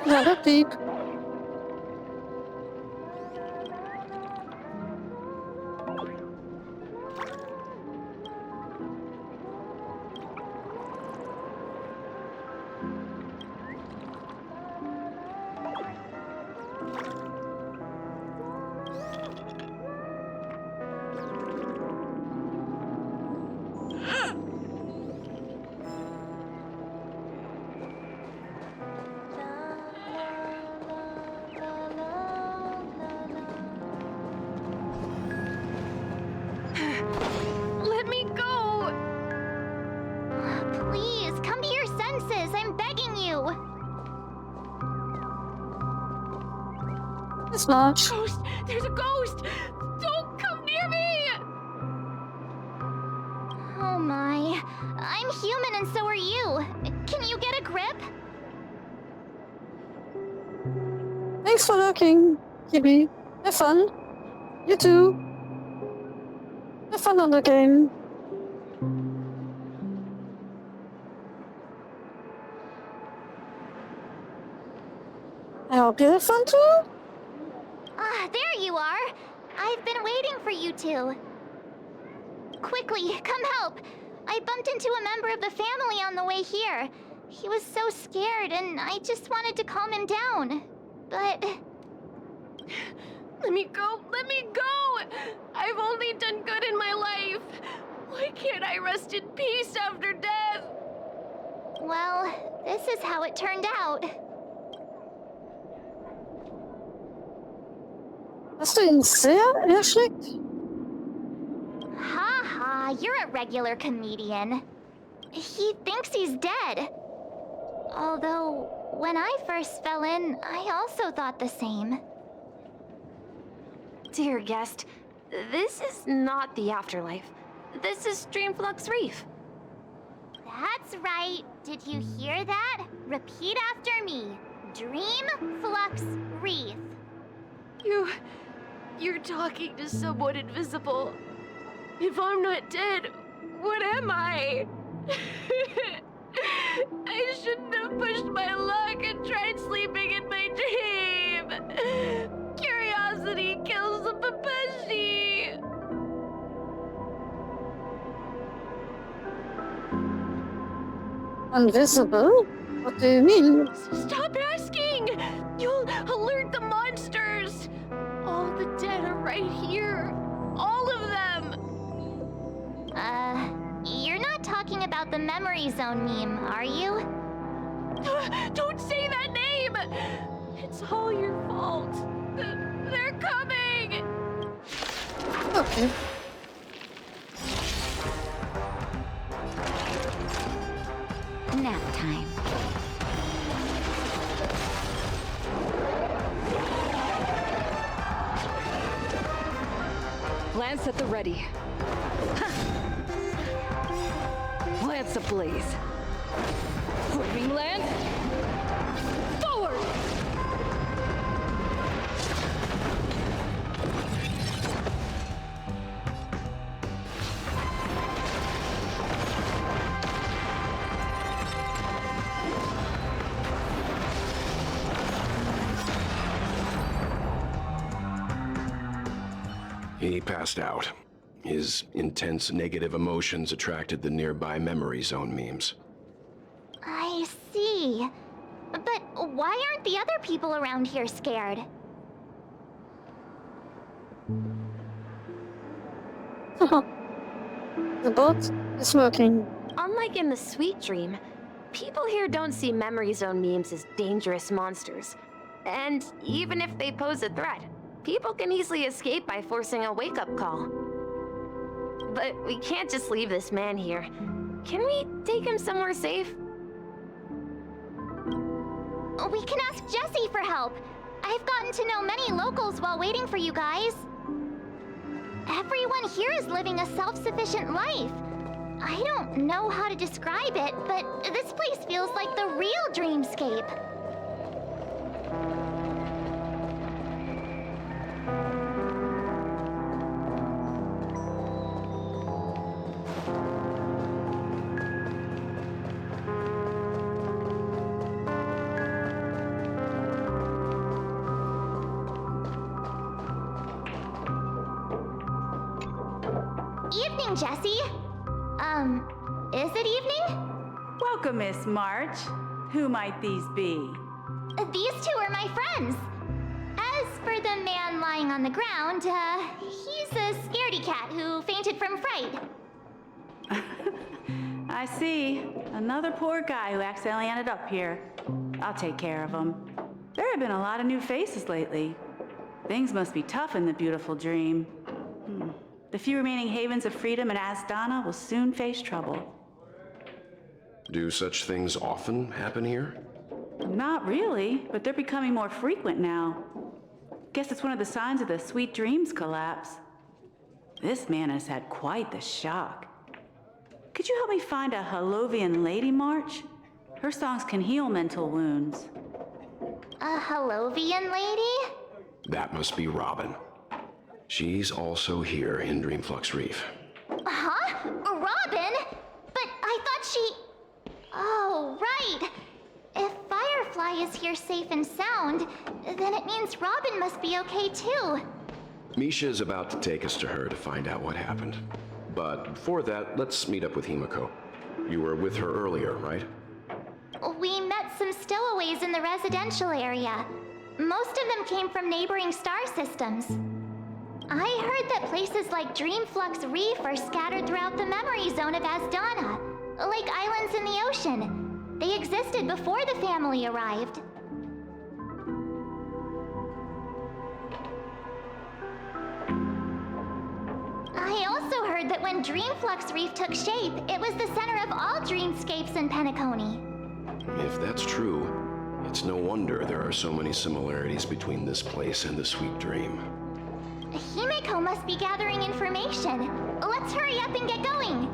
Ja, dat deep. Thanks, Marge. Ghost! There's a ghost! Don't come near me! Oh my. I'm human and so are you. Can you get a grip? Thanks for lurking, Kibi. Have fun. You too. Have fun on the game. I hope you have fun too. Ah, there you are. I've been waiting for you two. Quickly, come help. I bumped into a member of the family on the way here. He was so scared and I just wanted to calm him down. But... Let me go! Let me go! I've only done good in my life. Why can't I rest in peace after death? well, this is how it turned out. Hast du ihn sehr erschreckt? Ha ha, you're a regular comedian. He thinks he's dead. Although, when I first fell in, I also thought the same. Dear guest, this is not the afterlife. This is Dreamflux Reef. That's right. Did you hear that? Repeat after me. Dreamflux Reef. You're talking to someone invisible. If I'm not dead, what am I? I shouldn't have pushed my luck and tried sleeping in my dream. Curiosity kills the Papashi. Invisible? What do you mean? Stop asking! You'll alert the monsters! All the dead are right here. All of them! You're not talking about the memory zone meme, are you? Don't say that name! It's all your fault. They're coming! Okay. Nap time. Lance at the ready. Lance ablaze. Flaming lance. Forward! He passed out. His intense negative emotions attracted the nearby memory zone memes. I see. But why aren't the other people around here scared? The bot is working. Unlike in the Sweet Dream, people here don't see memory zone memes as dangerous monsters. And even if they pose a threat, people can easily escape by forcing a wake-up call. But we can't just leave this man here. Can we take him somewhere safe? We can ask Jessie for help. I've gotten to know many locals while waiting for you guys. Everyone here is living a self-sufficient life. I don't know how to describe it, but this place feels like the real dreamscape. Evening, Jessie. Is it evening? Welcome, Miss March. Who might these be? These two are my friends. As for the man lying on the ground, he's a scaredy cat who fainted from fright. I see. Another poor guy who accidentally ended up here. I'll take care of him. There have been a lot of new faces lately. Things must be tough in the beautiful dream. The few remaining havens of freedom in Asdana will soon face trouble. Do such things often happen here? Not really, but they're becoming more frequent now. Guess it's one of the signs of the Sweet Dreams collapse. This man has had quite the shock. Could you help me find a Halovian lady march? Her songs can heal mental wounds. A Halovian lady? That must be Robin. She's also here in Dreamflux Reef. Huh? Robin? But I thought she... Oh, right. If Firefly is here safe and sound, then it means Robin must be okay too. Misha is about to take us to her to find out what happened. But before that, let's meet up with Himiko. You were with her earlier, right? We met some stowaways in the residential area. Most of them came from neighboring star systems. I heard that places like Dreamflux Reef are scattered throughout the memory zone of Asdana, like islands in the ocean. They existed before the family arrived. I also heard that when Dreamflux Reef took shape, it was the center of all dreamscapes in Penacony. If that's true, it's no wonder there are so many similarities between this place and the Sweet Dream. Himiko must be gathering information. Let's hurry up and get going.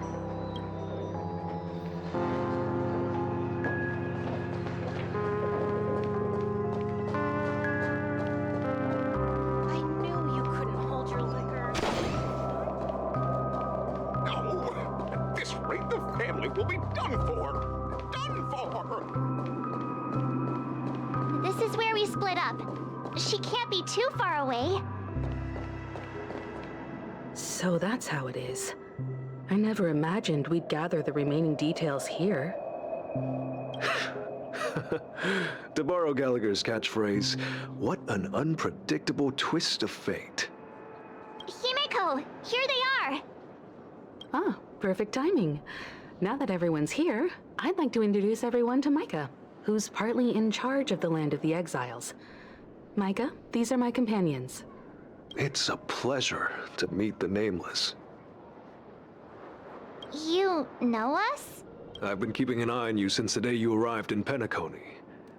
I knew you couldn't hold your liquor. No! At this rate, the family will be done for! Done for! This is where we split up. She can't be too far away. So that's how it is. I never imagined we'd gather the remaining details here. To borrow Gallagher's catchphrase, what an unpredictable twist of fate. Himiko, here they are. Ah, perfect timing. Now that everyone's here, I'd like to introduce everyone to Micah, who's partly in charge of the Land of the Exiles. Micah, these are my companions. It's a pleasure to meet the Nameless. You know us? I've been keeping an eye on you since the day you arrived in Penacony.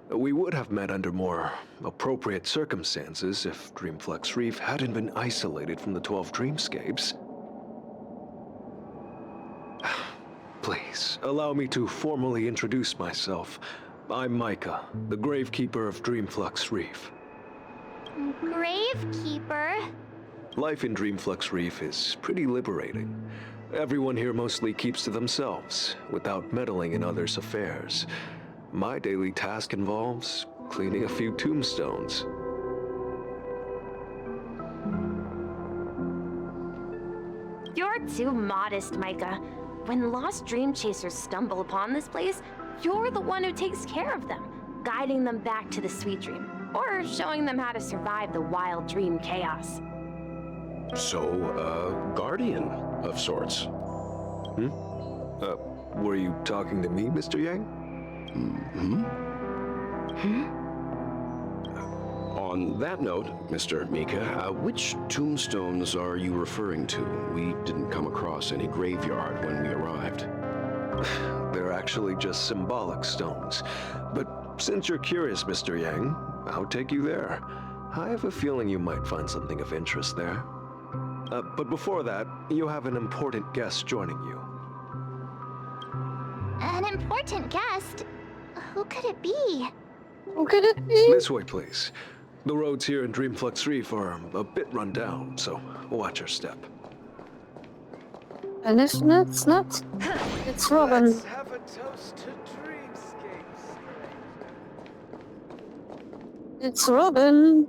We would have met under more appropriate circumstances if Dreamflux Reef hadn't been isolated from the 12 dreamscapes. Please, allow me to formally introduce myself. I'm Micah, the Gravekeeper of Dreamflux Reef. Gravekeeper? Life in Dreamflux Reef is pretty liberating. Everyone here mostly keeps to themselves, without meddling in others' affairs. My daily task involves cleaning a few tombstones. You're too modest, Micah. When lost dream chasers stumble upon this place, you're the one who takes care of them, guiding them back to the Sweet Dream, or showing them how to survive the wild dream chaos. So, guardian of sorts. Were you talking to me, Mr. Yang? On that note, Mr. Mika, which tombstones are you referring to? We didn't come across any graveyard when we arrived. They're actually just symbolic stones. But since you're curious, Mr. Yang, I'll take you there. I have a feeling you might find something of interest there. But before that, you have an important guest joining you. An important guest? Who could it be? Who could it be? This way, please. The roads here in Dreamflux Reef are a bit run down, so watch your step. And if it's not, it's Robin. Let's have a toast to dreamscapes. It's Robin.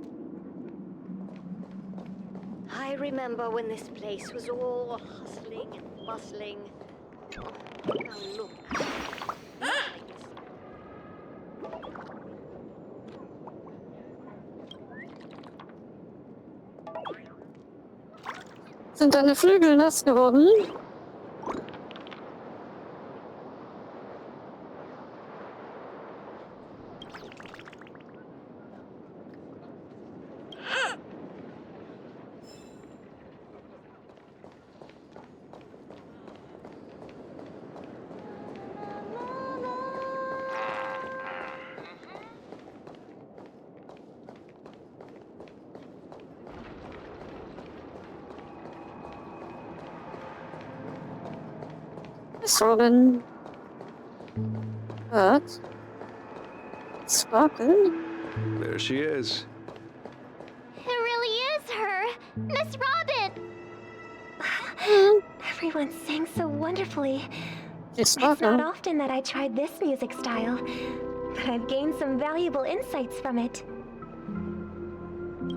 I remember when this place was all hustling and bustling. Now look. Sind deine Flügel nass geworden? Miss Robin. But Sparkle. There she is. It really is her! Miss Robin! Everyone sang so wonderfully. It's not often that I tried this music style, but I've gained some valuable insights from it.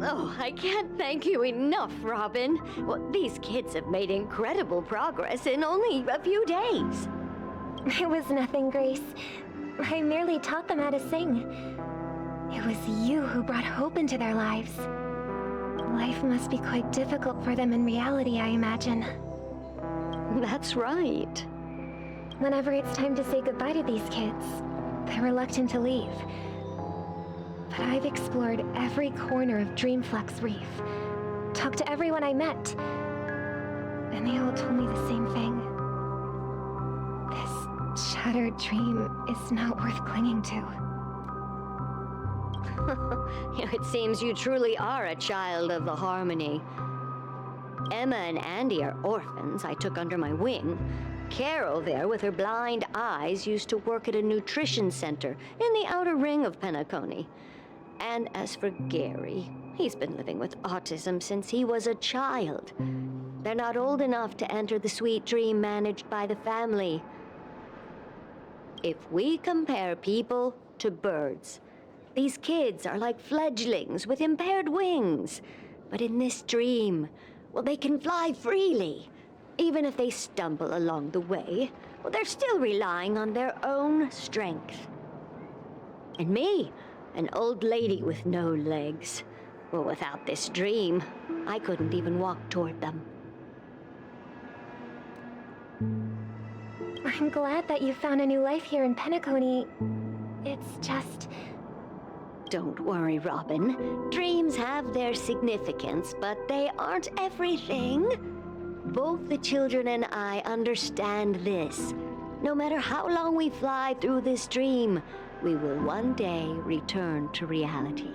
Oh, I can't thank you enough, Robin. Well, these kids have made incredible progress in only a few days. It was nothing, Grace. I merely taught them how to sing. It was you who brought hope into their lives. Life must be quite difficult for them in reality, I imagine. That's right. Whenever it's time to say goodbye to these kids, they're reluctant to leave. But I've explored every corner of Dreamflux Reef, talked to everyone I met, and they all told me the same thing. This shattered dream is not worth clinging to. It seems you truly are a child of the Harmony. Emma and Andy are orphans I took under my wing. Carol there, with her blind eyes, used to work at a nutrition center in the outer ring of Penacony. And as for Gary, he's been living with autism since he was a child. They're not old enough to enter the sweet dream managed by the family. If we compare people to birds, these kids are like fledglings with impaired wings. But in this dream, well, they can fly freely. Even if they stumble along the way, well, they're still relying on their own strength. And me, an old lady with no legs. Well, without this dream, I couldn't even walk toward them. I'm glad that you found a new life here in Penacony. It's just... Don't worry, Robin. Dreams have their significance, but they aren't everything. Both the children and I understand this. No matter how long we fly through this dream, we will one day return to reality.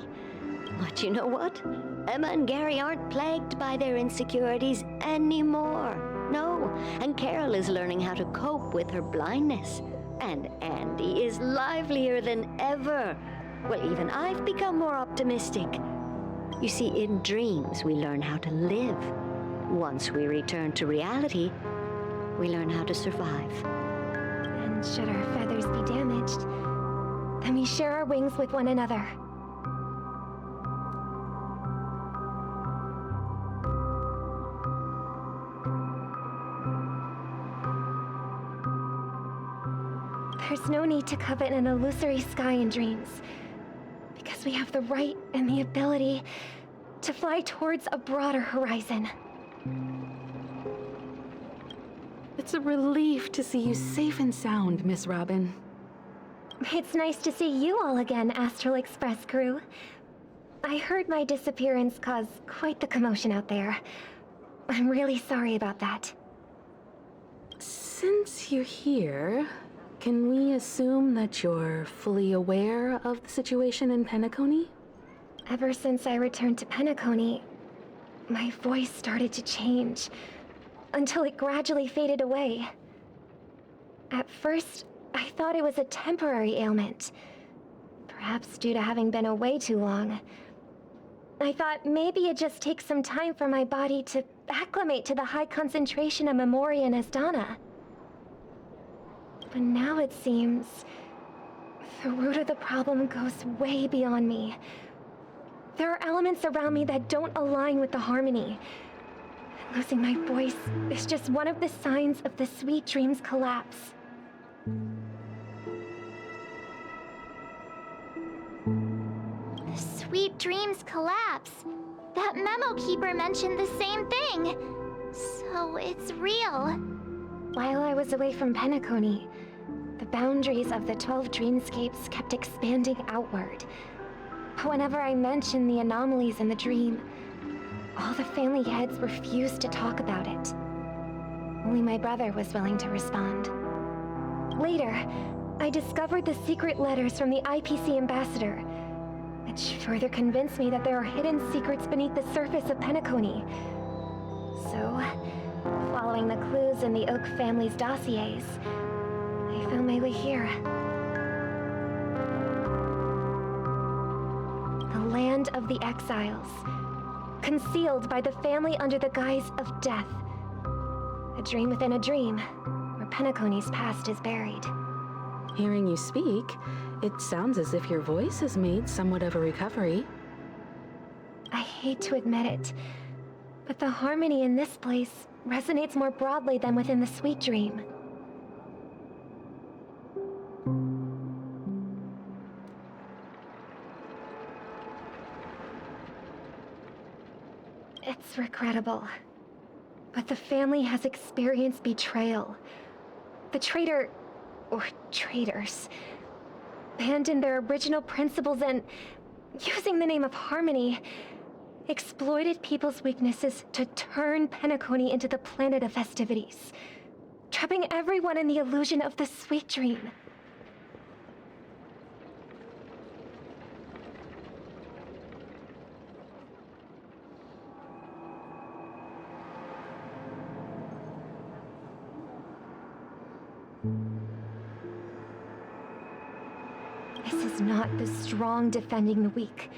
But you know what? Emma and Gary aren't plagued by their insecurities anymore. No, and Carol is learning how to cope with her blindness. And Andy is livelier than ever. Well, even I've become more optimistic. You see, in dreams, we learn how to live. Once we return to reality, we learn how to survive. And should our feathers be damaged, then we share our wings with one another. There's no need to covet an illusory sky in dreams, because we have the right and the ability to fly towards a broader horizon. It's a relief to see you safe and sound, Miss Robin. It's nice to see you all again, Astral Express crew. I heard my disappearance caused quite the commotion out there. I'm really sorry about that. Since you're here, can we assume that you're fully aware of the situation in Penacony? Ever since I returned to Penacony, my voice started to change, until it gradually faded away. At first, I thought it was a temporary ailment, perhaps due to having been away too long. I thought maybe it just takes some time for my body to acclimate to the high concentration of Memoria and Asdana. But now it seems the root of the problem goes way beyond me. There are elements around me that don't align with the Harmony. Losing my voice is just one of the signs of the Sweet Dream's collapse. The Sweet Dream's collapse. That memo keeper mentioned the same thing. So it's real. While I was away from Penacony, the boundaries of the 12 dreamscapes kept expanding outward. Whenever I mentioned the anomalies in the dream, all the family heads refused to talk about it. Only my brother was willing to respond. Later, I discovered the secret letters from the IPC ambassador, which further convinced me that there are hidden secrets beneath the surface of Penacony. So, Following the clues in the Oak family's dossiers, I found my way here. The land of the exiles, concealed by the family under the guise of death. A dream within a dream, where Penacony's past is buried. Hearing you speak, it sounds as if your voice has made somewhat of a recovery. I hate to admit it, but the harmony in this place resonates more broadly than within the sweet dream. It's regrettable, but the family has experienced betrayal. The traitor, or traitors, abandoned their original principles and, using the name of harmony, exploited people's weaknesses to turn Penacony into the planet of festivities, trapping everyone in the illusion of the sweet dream. This is not the strong defending the weak,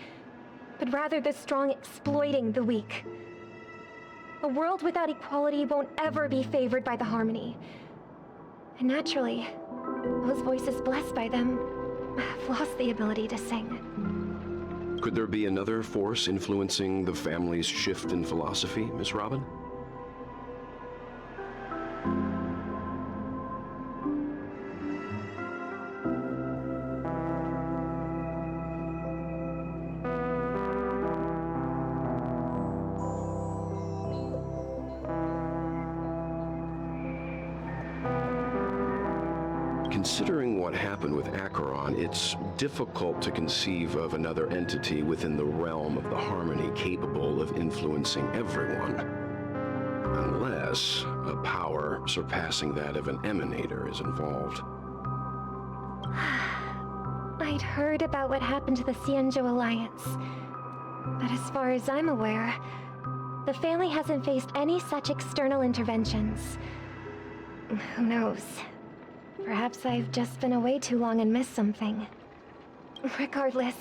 but rather the strong exploiting the weak. A world without equality won't ever be favored by the harmony. And naturally, those voices blessed by them have lost the ability to sing. Could there be another force influencing the family's shift in philosophy, Miss Robin? Considering what happened with Acheron, it's difficult to conceive of another entity within the realm of the harmony capable of influencing everyone. Unless a power surpassing that of an emanator is involved. I'd heard about what happened to the Xianzhou Alliance, but as far as I'm aware, the family hasn't faced any such external interventions. Who knows? Perhaps I've just been away too long and missed something. Regardless,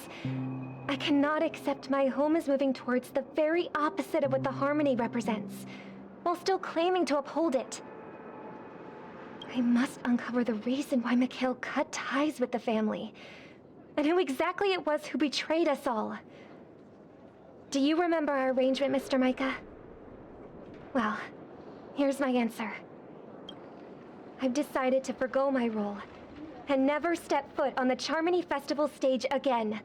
I cannot accept my home is moving towards the very opposite of what the harmony represents, while still claiming to uphold it. I must uncover the reason why Mikhail cut ties with the family, and who exactly it was who betrayed us all. Do you remember our arrangement, Mr. Micah? Well, here's my answer. I've decided to forgo my role and never step foot on the Charmony Festival stage again.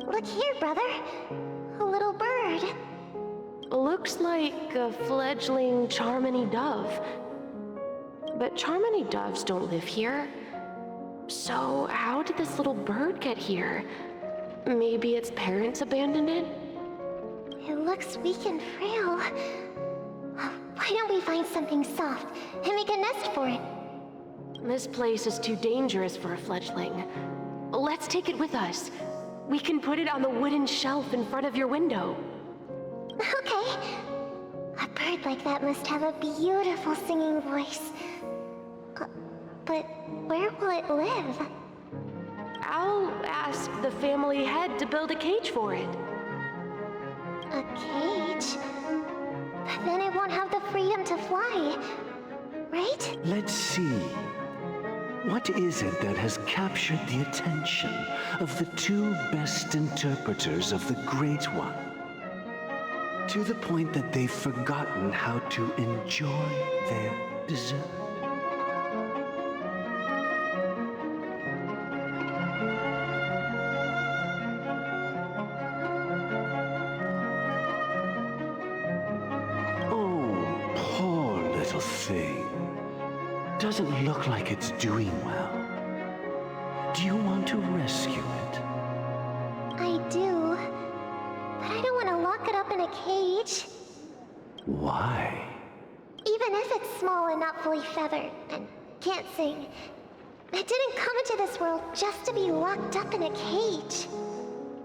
Look here, brother. A little bird. Looks like a fledgling Charmony dove. But Charmony doves don't live here. So how did this little bird get here? Maybe its parents abandoned it? It looks weak and frail. Why don't we find something soft and make a nest for it? This place is too dangerous for a fledgling. Let's take it with us. We can put it on the wooden shelf in front of your window. Okay. A bird like that must have a beautiful singing voice. But where will it live? I'll ask the family head to build a cage for it. A cage? But then it won't have the freedom to fly, right? Let's see. What is it that has captured the attention of the two best interpreters of the Great One? To the point that they've forgotten how to enjoy their dessert. Thing doesn't look like it's doing well. Do you want to rescue it? I do, but I don't want to lock it up in a cage. Why? Even if it's small and not fully feathered and can't sing, I didn't come into this world just to be locked up in a cage.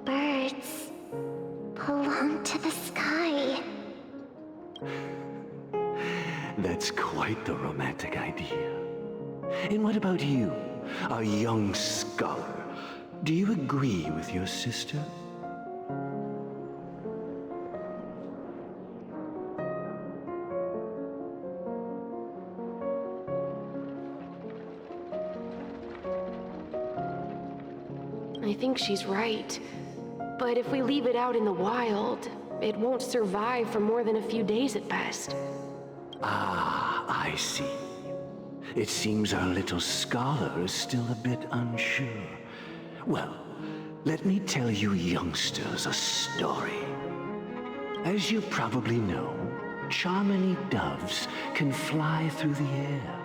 Birds belong to the sky. That's quite the romantic idea. And what about you, a young scholar? Do you agree with your sister? I think she's right. But if we leave it out in the wild, it won't survive for more than a few days at best. Ah, I see. It seems our little scholar is still a bit unsure. Well, let me tell you youngsters a story. As you probably know, Charmony doves can fly through the air.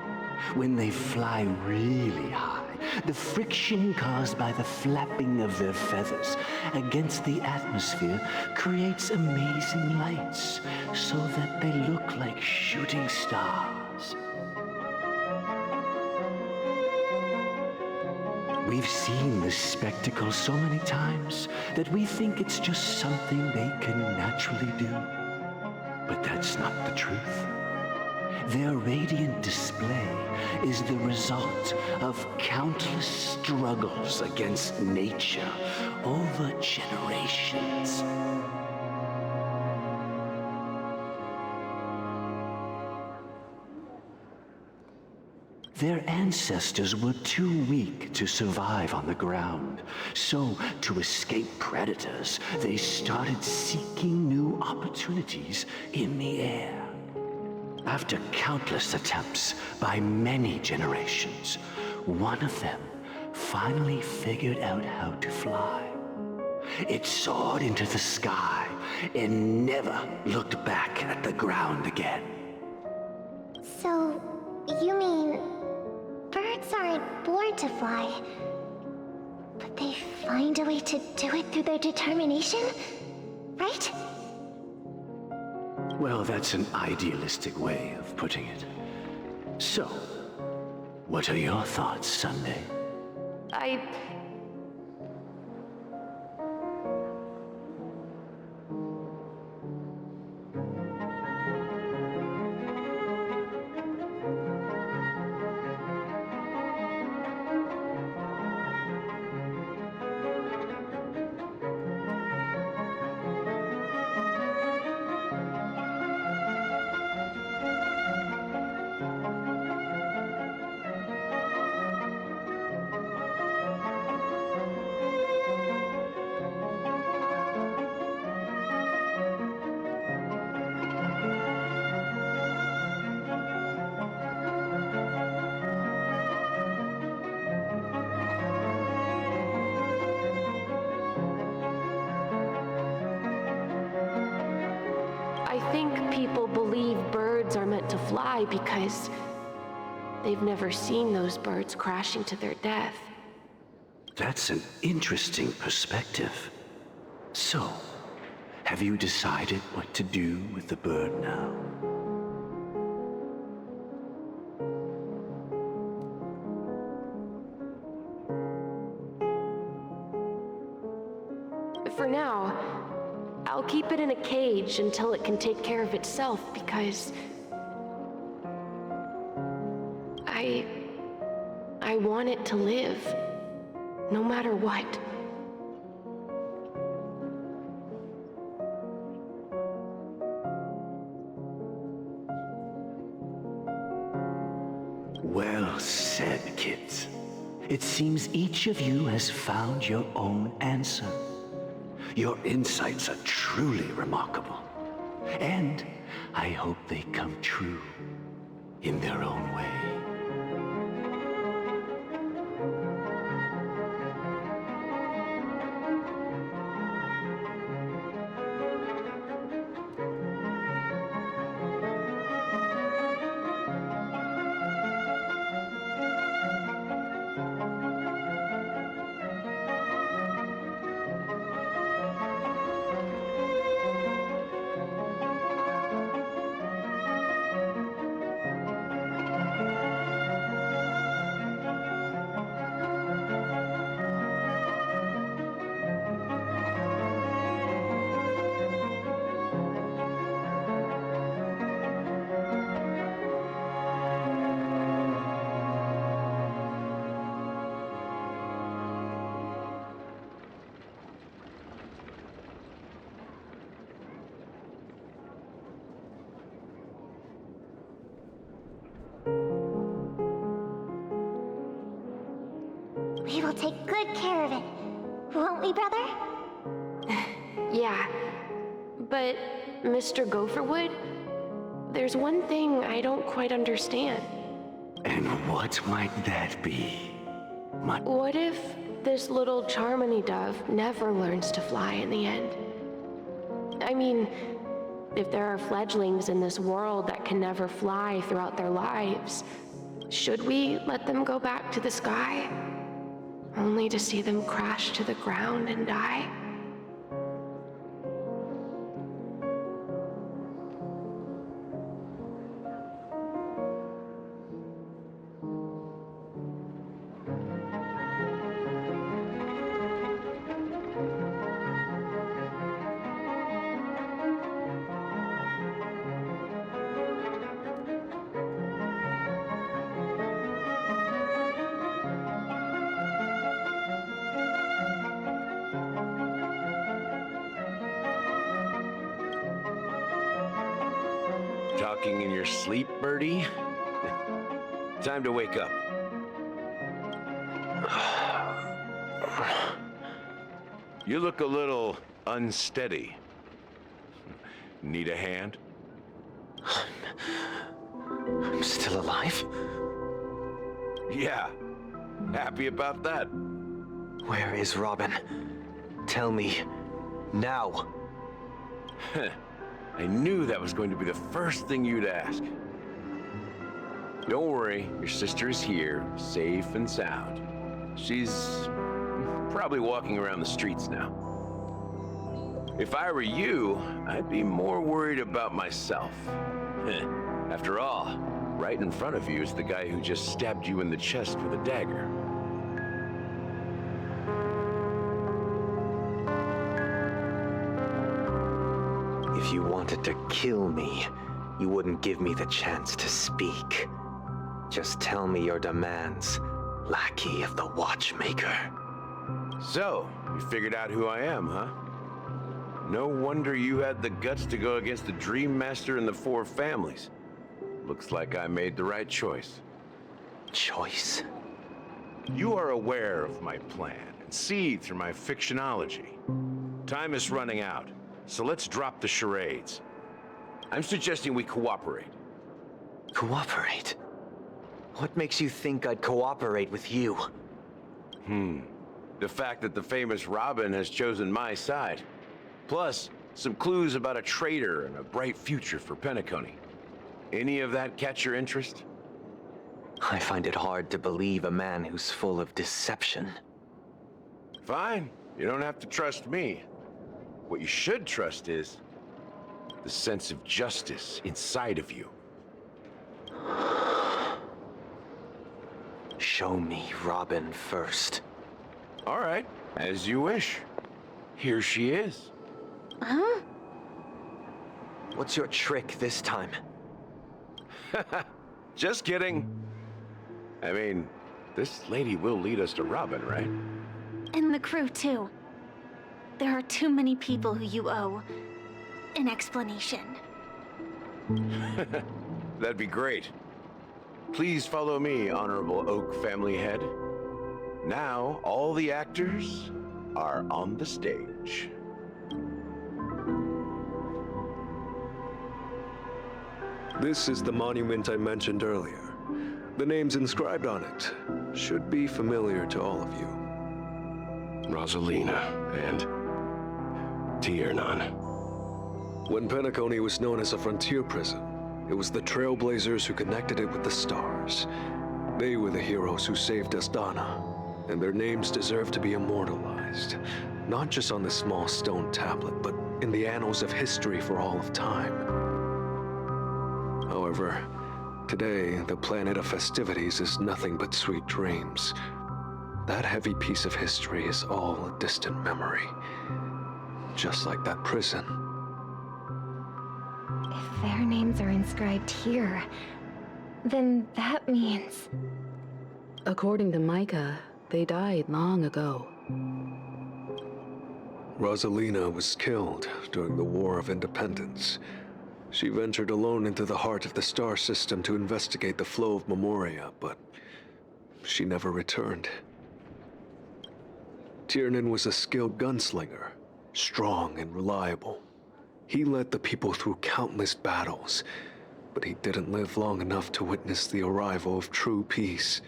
When they fly really high, the friction caused by the flapping of their feathers against the atmosphere creates amazing lights, so that they look like shooting stars. We've seen this spectacle so many times that we think it's just something they can naturally do. But that's not the truth. Their radiant display is the result of countless struggles against nature over generations. Their ancestors were too weak to survive on the ground, so to escape predators, they started seeking new opportunities in the air. After countless attempts by many generations, one of them finally figured out how to fly. It soared into the sky and never looked back at the ground again. So, you mean birds aren't born to fly, but they find a way to do it through their determination, right? Well, that's an idealistic way of putting it. So, what are your thoughts, Sunday? I think people believe birds are meant to fly because they've never seen those birds crashing to their death. That's an interesting perspective. So, have you decided what to do with the bird now? For now, I'll keep it in a cage until it can take care of itself because I want it to live, no matter what. Well said, kids. It seems each of you has found your own answer. Your insights are truly remarkable. And I hope they come true in their own way. We'll take good care of it. Won't we, brother? Yeah. But, Mr. Gopherwood, there's one thing I don't quite understand. And what might that be? What if this little Charmony dove never learns to fly in the end? I mean, if there are fledglings in this world that can never fly throughout their lives, should we let them go back to the sky? Only to see them crash to the ground and die? Talking in your sleep, Birdie? Time to wake up. You look a little unsteady. Need a hand? I'm still alive? Yeah. Happy about that? Where is Robin? Tell me. Now. I knew that was going to be the first thing you'd ask. Don't worry, your sister is here, safe and sound. She's probably walking around the streets now. If I were you, I'd be more worried about myself. After all, right in front of you is the guy who just stabbed you in the chest with a dagger. If you wanted to kill me, you wouldn't give me the chance to speak. Just tell me your demands, lackey of the Watchmaker. So, you figured out who I am, huh? No wonder you had the guts to go against the Dream Master and the Four Families. Looks like I made the right choice. Choice? You are aware of my plan and see through my fictionology. Time is running out, so let's drop the charades. I'm suggesting we cooperate. Cooperate? What makes you think I'd cooperate with you? The fact that the famous Robin has chosen my side. Plus, some clues about a traitor and a bright future for Penacony. Any of that catch your interest? I find it hard to believe a man who's full of deception. Fine. You don't have to trust me. What you should trust is the sense of justice inside of you. Show me Robin first. All right, as you wish. Here she is. Huh? What's your trick this time? Just kidding. I mean, this lady will lead us to Robin, right? And the crew, too. There are too many people who you owe an explanation. That'd be great. Please follow me, Honorable Oak Family Head. Now, all the actors are on the stage. This is the monument I mentioned earlier. The names inscribed on it should be familiar to all of you. Rosalina and Tiernan. When Penacony was known as a frontier prison, it was the Trailblazers who connected it with the stars. They were the heroes who saved Astana, and their names deserve to be immortalized, not just on this small stone tablet, but in the annals of history for all of time. However, today, the planet of festivities is nothing but sweet dreams. That heavy piece of history is all a distant memory, just like that prison. If their names are inscribed here, then that means... According to Micah, they died long ago. Rosalina was killed during the War of Independence. She ventured alone into the heart of the star system to investigate the flow of Memoria, but she never returned. Tiernan was a skilled gunslinger, strong and reliable. He led the people through countless battles, but he didn't live long enough to witness the arrival of true peace.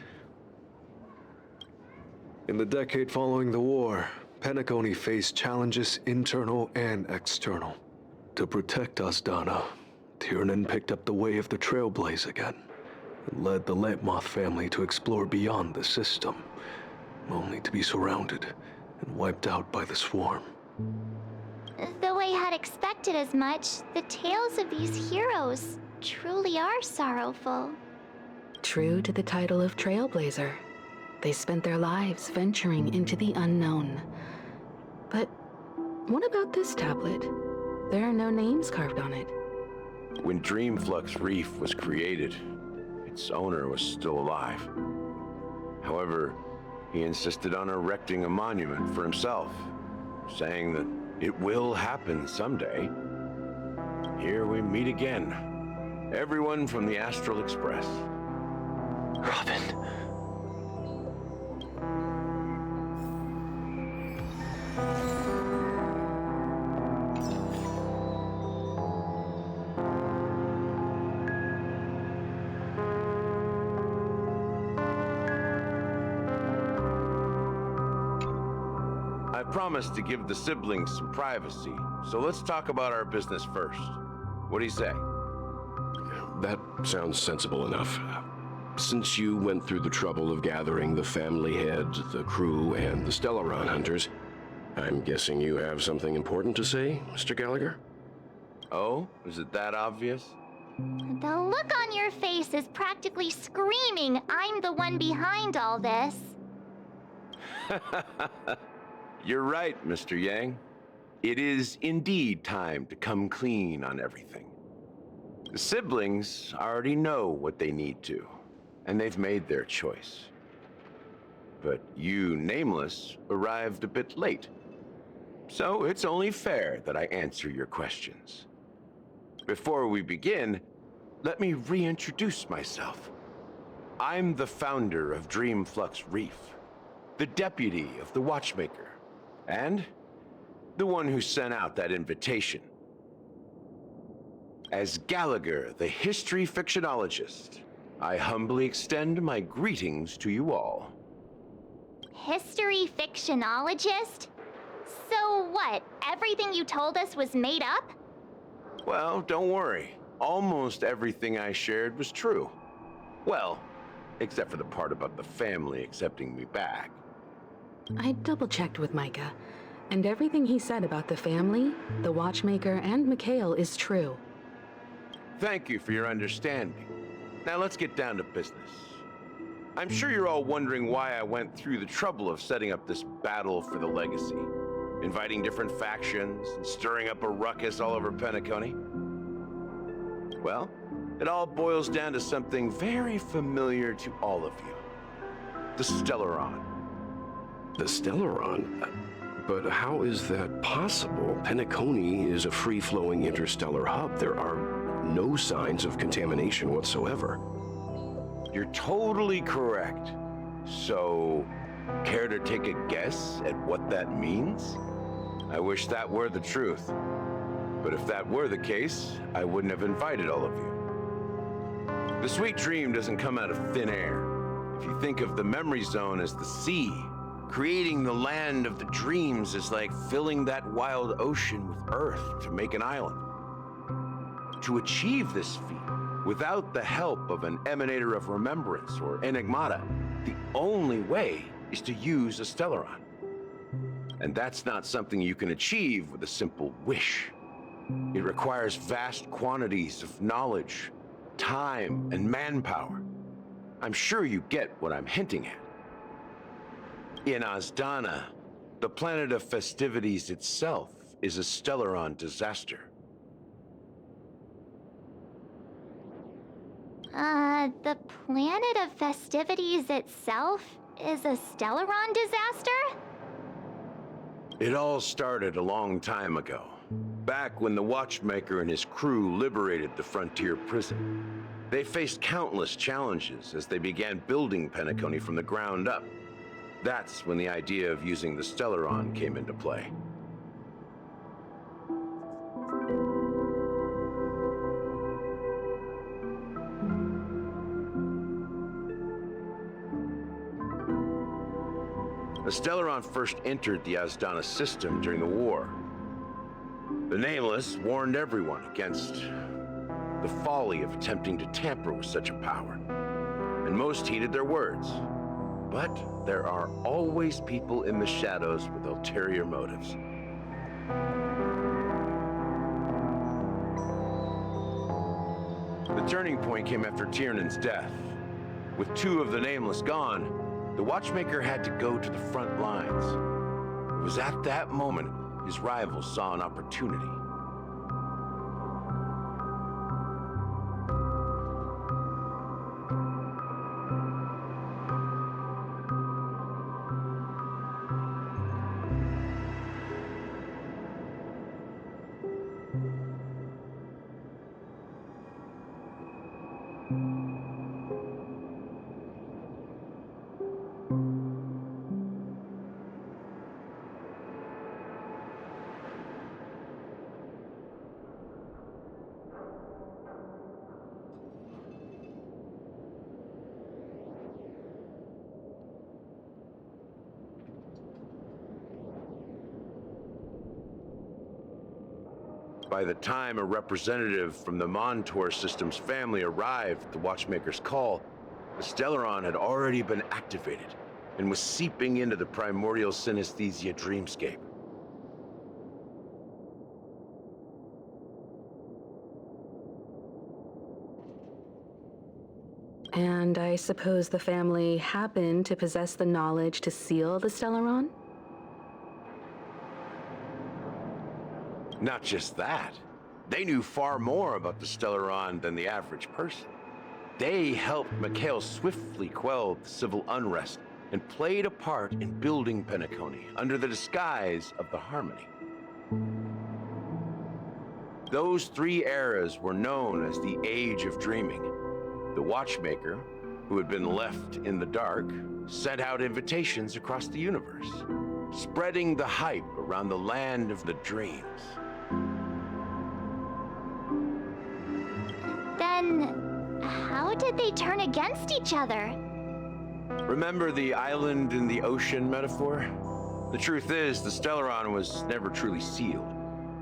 In the decade following the war, Penacony faced challenges internal and external. To protect Asdana, Tiernan picked up the way of the Trailblaze again, and led the Leitmoth family to explore beyond the system, only to be surrounded and wiped out by the Swarm. Though I had expected as much, the tales of these heroes truly are sorrowful. True to the title of Trailblazer, they spent their lives venturing into the unknown. But what about this tablet? There are no names carved on it. When Dreamflux Reef was created, its owner was still alive. However, he insisted on erecting a monument for himself, saying that it will happen someday. Here we meet again. Everyone from the Astral Express. Robin. I promised to give the siblings some privacy, so let's talk about our business first. What do you say? That sounds sensible enough. Since you went through the trouble of gathering the family head, the crew, and the Stellaron hunters, I'm guessing you have something important to say, Mr. Gallagher? Oh? Is it that obvious? The look on your face is practically screaming, I'm the one behind all this. You're right, Mr. Yang. It is indeed time to come clean on everything. The siblings already know what they need to, and they've made their choice. But you, Nameless, arrived a bit late. So it's only fair that I answer your questions. Before we begin, let me reintroduce myself. I'm the founder of Dreamflux Reef, the deputy of the Watchmaker, and the one who sent out that invitation. As Gallagher, the history fictionologist, I humbly extend my greetings to you all. History fictionologist? So what, everything you told us was made up? Well, don't worry. Almost everything I shared was true. Well, except for the part about the family accepting me back. I double-checked with Micah, and everything he said about the family, the Watchmaker, and Mikhail is true. Thank you for your understanding. Now let's get down to business. I'm sure you're all wondering why I went through the trouble of setting up this battle for the legacy, inviting different factions and stirring up a ruckus all over Penacony. Well, it all boils down to something very familiar to all of you. The Stellaron. The Stellaron? But how is that possible? Penacony is a free-flowing interstellar hub. There are no signs of contamination whatsoever. You're totally correct. So, care to take a guess at what that means? I wish that were the truth. But if that were the case, I wouldn't have invited all of you. The sweet dream doesn't come out of thin air. If you think of the memory zone as the sea, creating the land of the dreams is like filling that wild ocean with earth to make an island. To achieve this feat, without the help of an emanator of remembrance or enigmata, the only way is to use a Stellaron. And that's not something you can achieve with a simple wish. It requires vast quantities of knowledge, time, and manpower. I'm sure you get what I'm hinting at. In Asdana, the planet of festivities itself is a Stellaron disaster. The planet of festivities itself is a Stellaron disaster? It all started a long time ago, back when the Watchmaker and his crew liberated the frontier prison. They faced countless challenges as they began building Penacony from the ground up. That's when the idea of using the Stellaron came into play. The Stellaron first entered the Asdana system during the war. The Nameless warned everyone against the folly of attempting to tamper with such a power, and most heeded their words. But there are always people in the shadows with ulterior motives. The turning point came after Tiernan's death. With two of the Nameless gone, the Watchmaker had to go to the front lines. It was at that moment his rivals saw an opportunity. By the time a representative from the Montour Systems family arrived at the Watchmaker's call, the Stellaron had already been activated and was seeping into the primordial synesthesia dreamscape. And I suppose the family happened to possess the knowledge to seal the Stellaron? Not just that. They knew far more about the Stellaron than the average person. They helped Mikhail swiftly quell the civil unrest and played a part in building Penacony under the disguise of the Harmony. Those three eras were known as the Age of Dreaming. The Watchmaker, who had been left in the dark, sent out invitations across the universe, spreading the hype around the land of the dreams. Then, how did they turn against each other? Remember the island in the ocean metaphor? The truth is, the Stellaron was never truly sealed.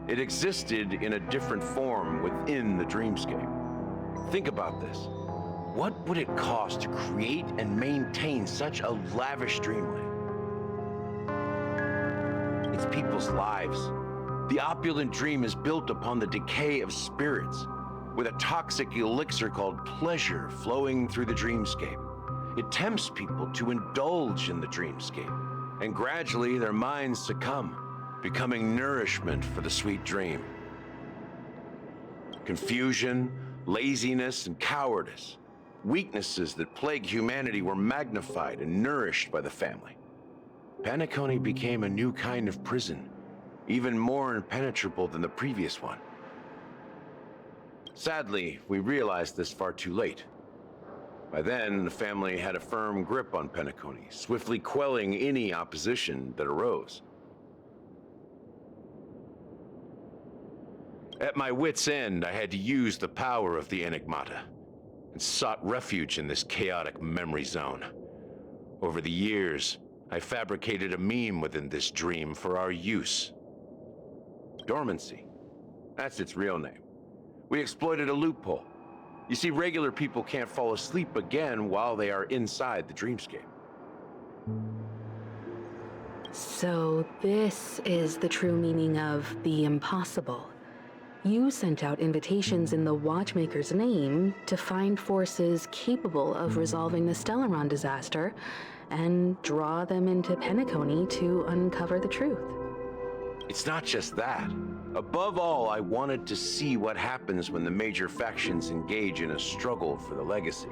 It existed in a different form within the dreamscape. Think about this. What would it cost to create and maintain such a lavish dreamland? It's people's lives. The opulent dream is built upon the decay of spirits, with a toxic elixir called pleasure flowing through the dreamscape. It tempts people to indulge in the dreamscape, and gradually their minds succumb, becoming nourishment for the sweet dream. Confusion, laziness, and cowardice, weaknesses that plague humanity, were magnified and nourished by the family. Penacony became a new kind of prison, even more impenetrable than the previous one. Sadly, we realized this far too late. By then, the family had a firm grip on Penacony, swiftly quelling any opposition that arose. At my wit's end, I had to use the power of the Enigmata, and sought refuge in this chaotic memory zone. Over the years, I fabricated a meme within this dream for our use. Dormancy. That's its real name. We exploited a loophole. You see, regular people can't fall asleep again while they are inside the dreamscape. So this is the true meaning of the impossible. You sent out invitations in the Watchmaker's name to find forces capable of resolving the Stellaron disaster and draw them into Penacony to uncover the truth. It's not just that. Above all, I wanted to see what happens when the major factions engage in a struggle for the legacy.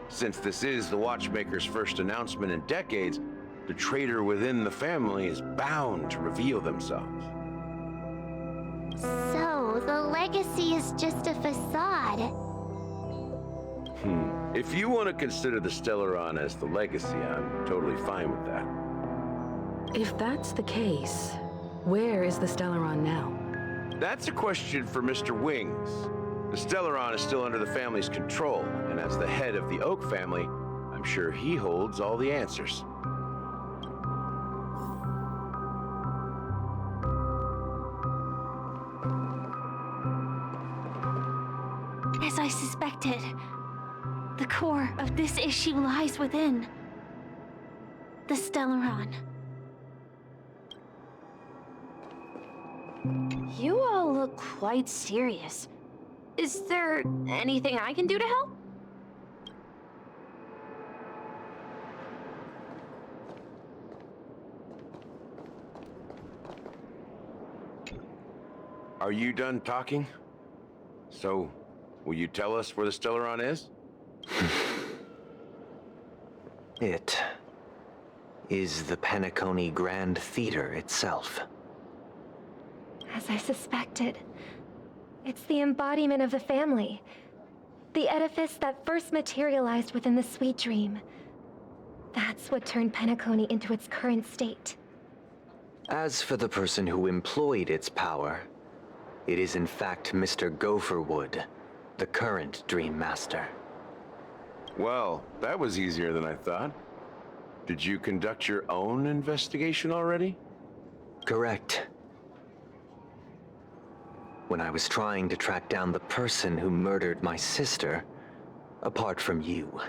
Since this is the Watchmaker's first announcement in decades, the traitor within the family is bound to reveal themselves. So, the legacy is just a facade. If you want to consider the Stellaron as the legacy, I'm totally fine with that. If that's the case, where is the Stellaron now? That's a question for Mr. Wings. The Stellaron is still under the family's control, and as the head of the Oak family, I'm sure he holds all the answers. As I suspected, the core of this issue lies within the Stellaron. You all look quite serious. Is there anything I can do to help? Are you done talking? So, will you tell us where the Stellaron is? It is the Penacony Grand Theater itself. As I suspected, it's the embodiment of the family. The edifice that first materialized within the Sweet Dream. That's what turned Penacony into its current state. As for the person who employed its power, it is in fact Mr. Gopherwood, the current Dream Master. Well, that was easier than I thought. Did you conduct your own investigation already? Correct. When I was trying to track down the person who murdered my sister, apart from you,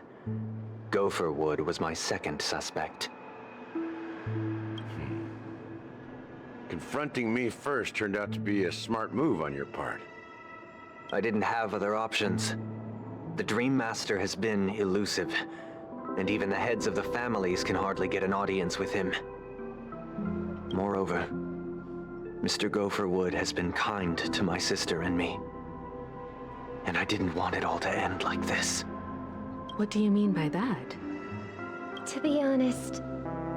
Gopherwood was my second suspect. Confronting me first turned out to be a smart move on your part. I didn't have other options. The Dream Master has been elusive, and even the heads of the families can hardly get an audience with him. Moreover, Mr. Gopherwood has been kind to my sister and me. And I didn't want it all to end like this. What do you mean by that? To be honest,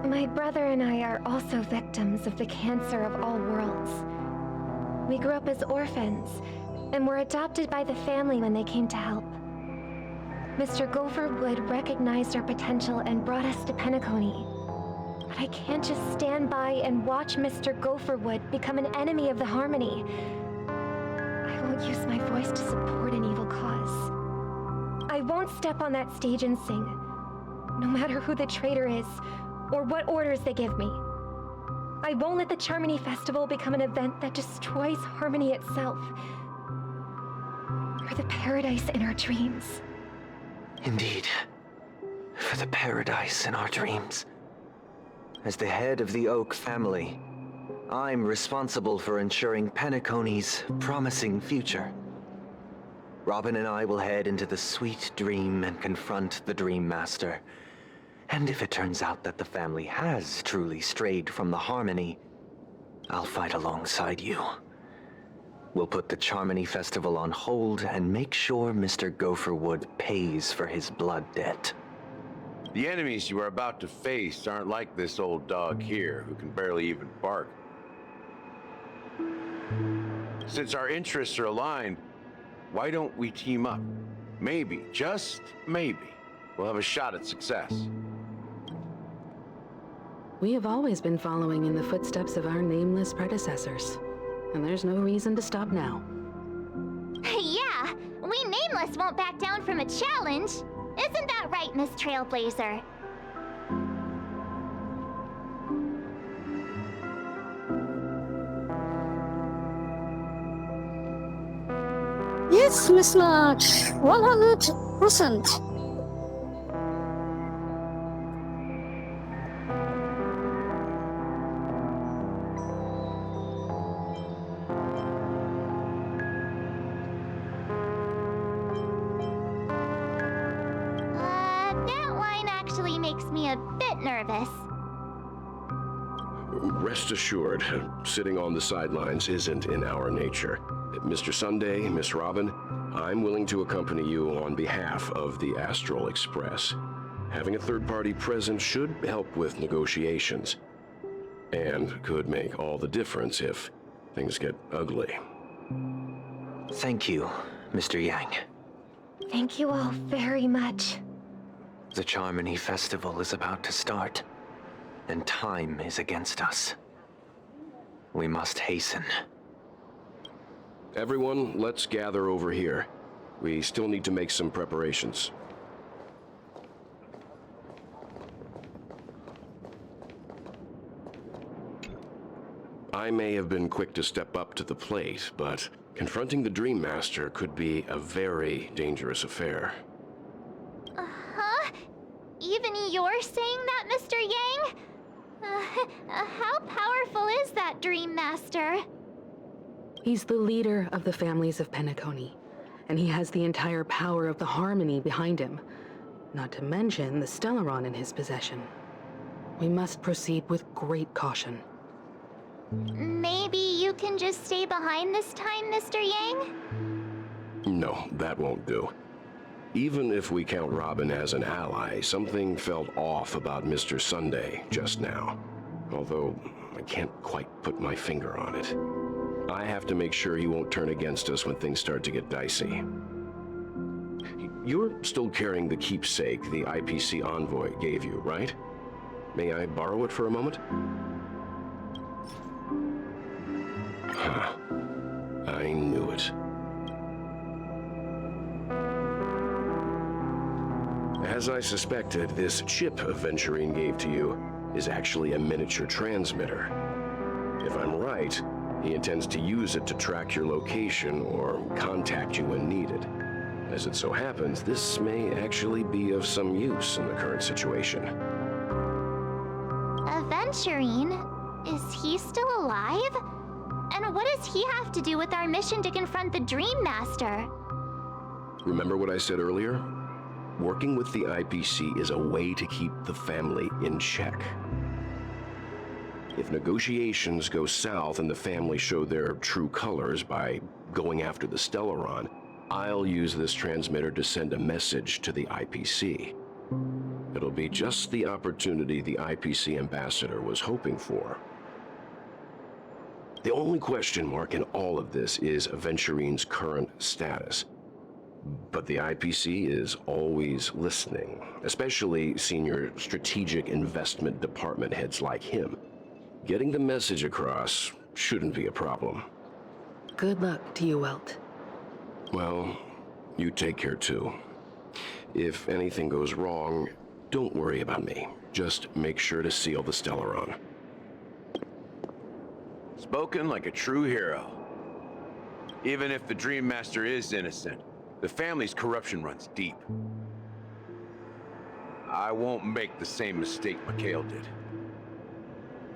my brother and I are also victims of the cancer of all worlds. We grew up as orphans, and were adopted by the family when they came to help. Mr. Gopherwood recognized our potential and brought us to Penacony. But I can't just stand by and watch Mr. Gopherwood become an enemy of the Harmony. I won't use my voice to support an evil cause. I won't step on that stage and sing, no matter who the traitor is, or what orders they give me. I won't let the Charmony Festival become an event that destroys Harmony itself, or the paradise in our dreams. Indeed, for the paradise in our dreams. As the head of the Oak family, I'm responsible for ensuring Penacony's promising future. Robin and I will head into the Sweet Dream and confront the Dream Master. And if it turns out that the family has truly strayed from the Harmony, I'll fight alongside you. We'll put the Charmony Festival on hold and make sure Mr. Gopherwood pays for his blood debt. The enemies you are about to face aren't like this old dog here, who can barely even bark. Since our interests are aligned, why don't we team up? Maybe, just maybe, we'll have a shot at success. We have always been following in the footsteps of our nameless predecessors, and there's no reason to stop now. Yeah, we Nameless won't back down from a challenge. Isn't that right, Miss Trailblazer? Yes, Miss March, 100%. That line actually makes me a bit nervous. Rest assured, sitting on the sidelines isn't in our nature. Mr. Sunday, Miss Robin, I'm willing to accompany you on behalf of the Astral Express. Having a third party present should help with negotiations, and could make all the difference if things get ugly. Thank you, Mr. Yang. Thank you all very much. The Charmony Festival is about to start, and time is against us. We must hasten. Everyone, let's gather over here. We still need to make some preparations. I may have been quick to step up to the plate, but confronting the Dream Master could be a very dangerous affair. Uh-huh? Even you're saying that, Mr. Yang? How powerful is that Dream Master? He's the leader of the families of Penacony, and he has the entire power of the Harmony behind him, not to mention the Stellaron in his possession. We must proceed with great caution. Maybe you can just stay behind this time, Mr. Yang? No, that won't do. Even if we count Robin as an ally, something felt off about Mr. Sunday just now. Although, I can't quite put my finger on it. I have to make sure he won't turn against us when things start to get dicey. You're still carrying the keepsake the IPC envoy gave you, right? May I borrow it for a moment? Huh. I knew it. As I suspected, this chip Aventurine gave to you is actually a miniature transmitter. If I'm right, he intends to use it to track your location or contact you when needed. As it so happens, this may actually be of some use in the current situation. Aventurine? Is he still alive? And what does he have to do with our mission to confront the Dream Master? Remember what I said earlier? Working with the IPC is a way to keep the family in check. If negotiations go south and the family show their true colors by going after the Stellaron, I'll use this transmitter to send a message to the IPC. It'll be just the opportunity the IPC ambassador was hoping for. The only question mark in all of this is Aventurine's current status. But the IPC is always listening, especially senior strategic investment department heads like him. Getting the message across shouldn't be a problem. Good luck to you, Welt. Well, you take care too. If anything goes wrong, don't worry about me. Just make sure to seal the Stellaron. Spoken like a true hero. Even if the Dream Master is innocent, the family's corruption runs deep. I won't make the same mistake Mikhail did.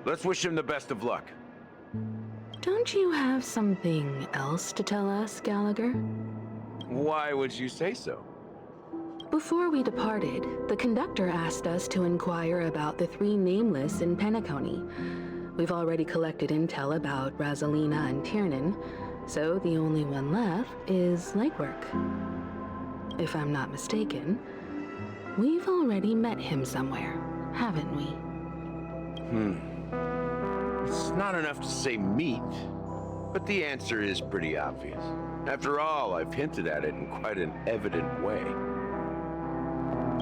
Let's wish him the best of luck. Don't you have something else to tell us, Gallagher? Why would you say so? Before we departed, the conductor asked us to inquire about the 3 nameless in Penacony. We've already collected intel about Rosalina and Tiernan, so the only one left is Legwork. If I'm not mistaken, we've already met him somewhere, haven't we? It's not enough to say meet, but the answer is pretty obvious. After all, I've hinted at it in quite an evident way.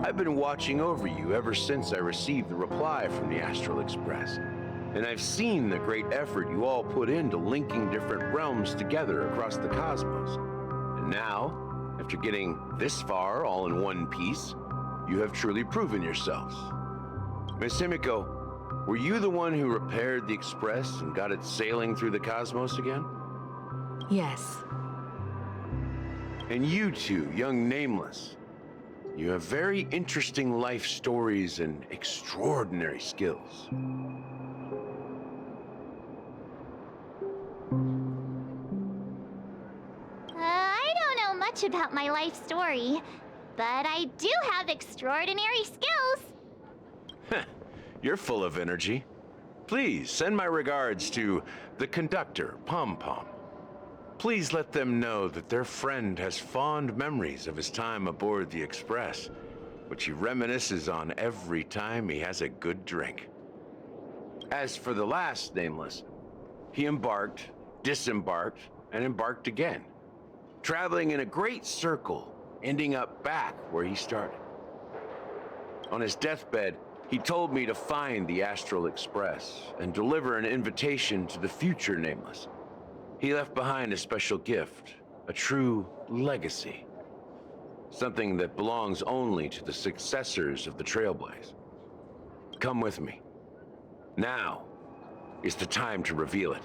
I've been watching over you ever since I received the reply from the Astral Express. And I've seen the great effort you all put into linking different realms together across the cosmos. And now, after getting this far all in one piece, you have truly proven yourselves. Miss Himiko, were you the one who repaired the Express and got it sailing through the cosmos again? Yes. And you two, young Nameless, you have very interesting life stories and extraordinary skills. I don't know much about my life story, but I do have extraordinary skills. You're full of energy. Please send my regards to the conductor, Pom Pom. Please let them know that their friend has fond memories of his time aboard the Express, which he reminisces on every time he has a good drink. As for the last Nameless, he embarked, disembarked, and embarked again, traveling in a great circle, ending up back where he started. On his deathbed, he told me to find the Astral Express and deliver an invitation to the future Nameless. He left behind a special gift, a true legacy. Something that belongs only to the successors of the Trailblaze. Come with me. Now is the time to reveal it.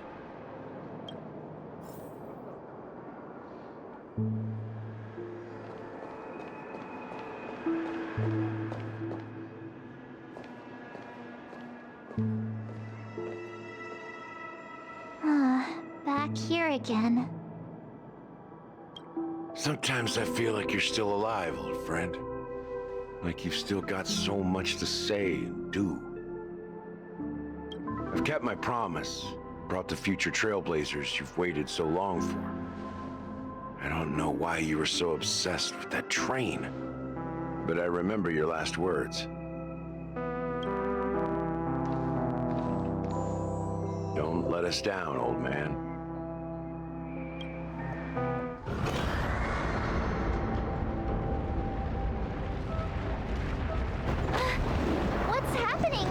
Back here again. Sometimes I feel like you're still alive, old friend. Like you've still got so much to say and do. I've kept my promise, brought the future Trailblazers you've waited so long for. I don't know why you were so obsessed with that train, but I remember your last words. Don't let us down, old man. What's happening?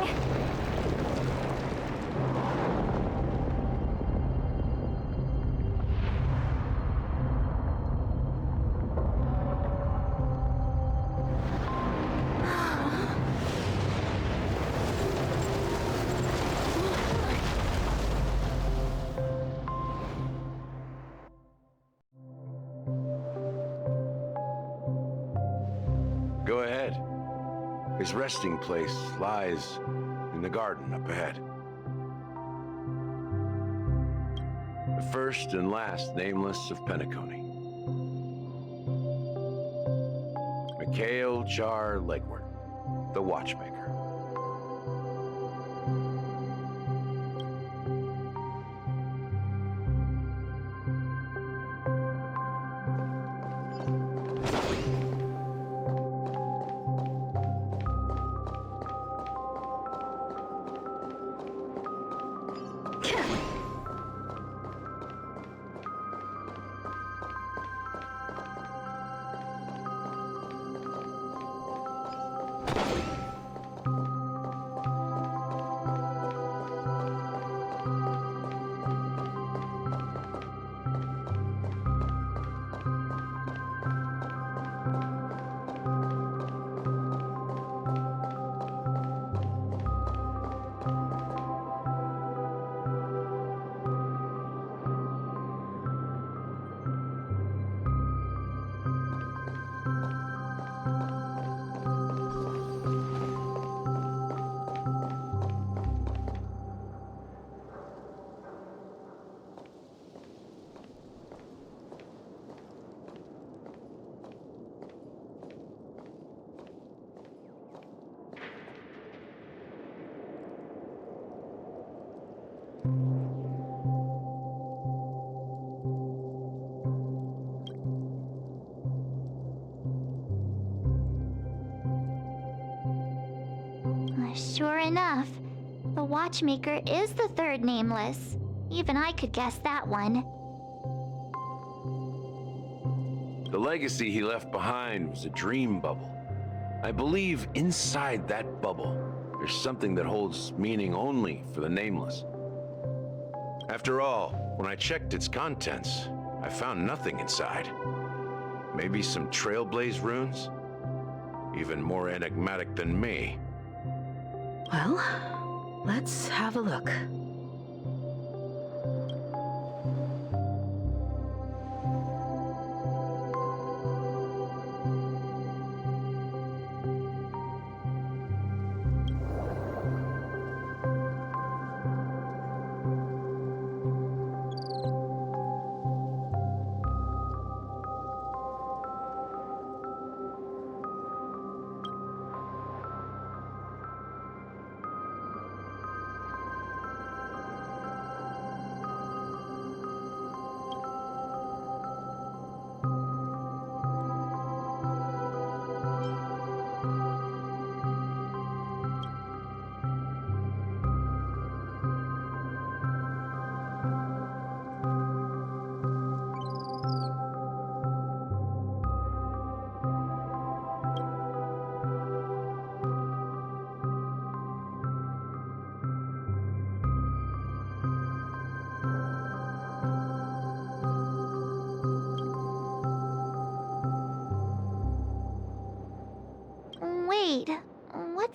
Go ahead. His resting place lies in the garden up ahead. The first and last Nameless of Penacony. Mikhail Char Legward, the Watchmaker. Sure enough, the Watchmaker is the third Nameless. Even I could guess that one. The legacy he left behind was a dream bubble. I believe inside that bubble, there's something that holds meaning only for the Nameless. After all, when I checked its contents, I found nothing inside. Maybe some Trailblaze runes? Even more enigmatic than me. Well, let's have a look.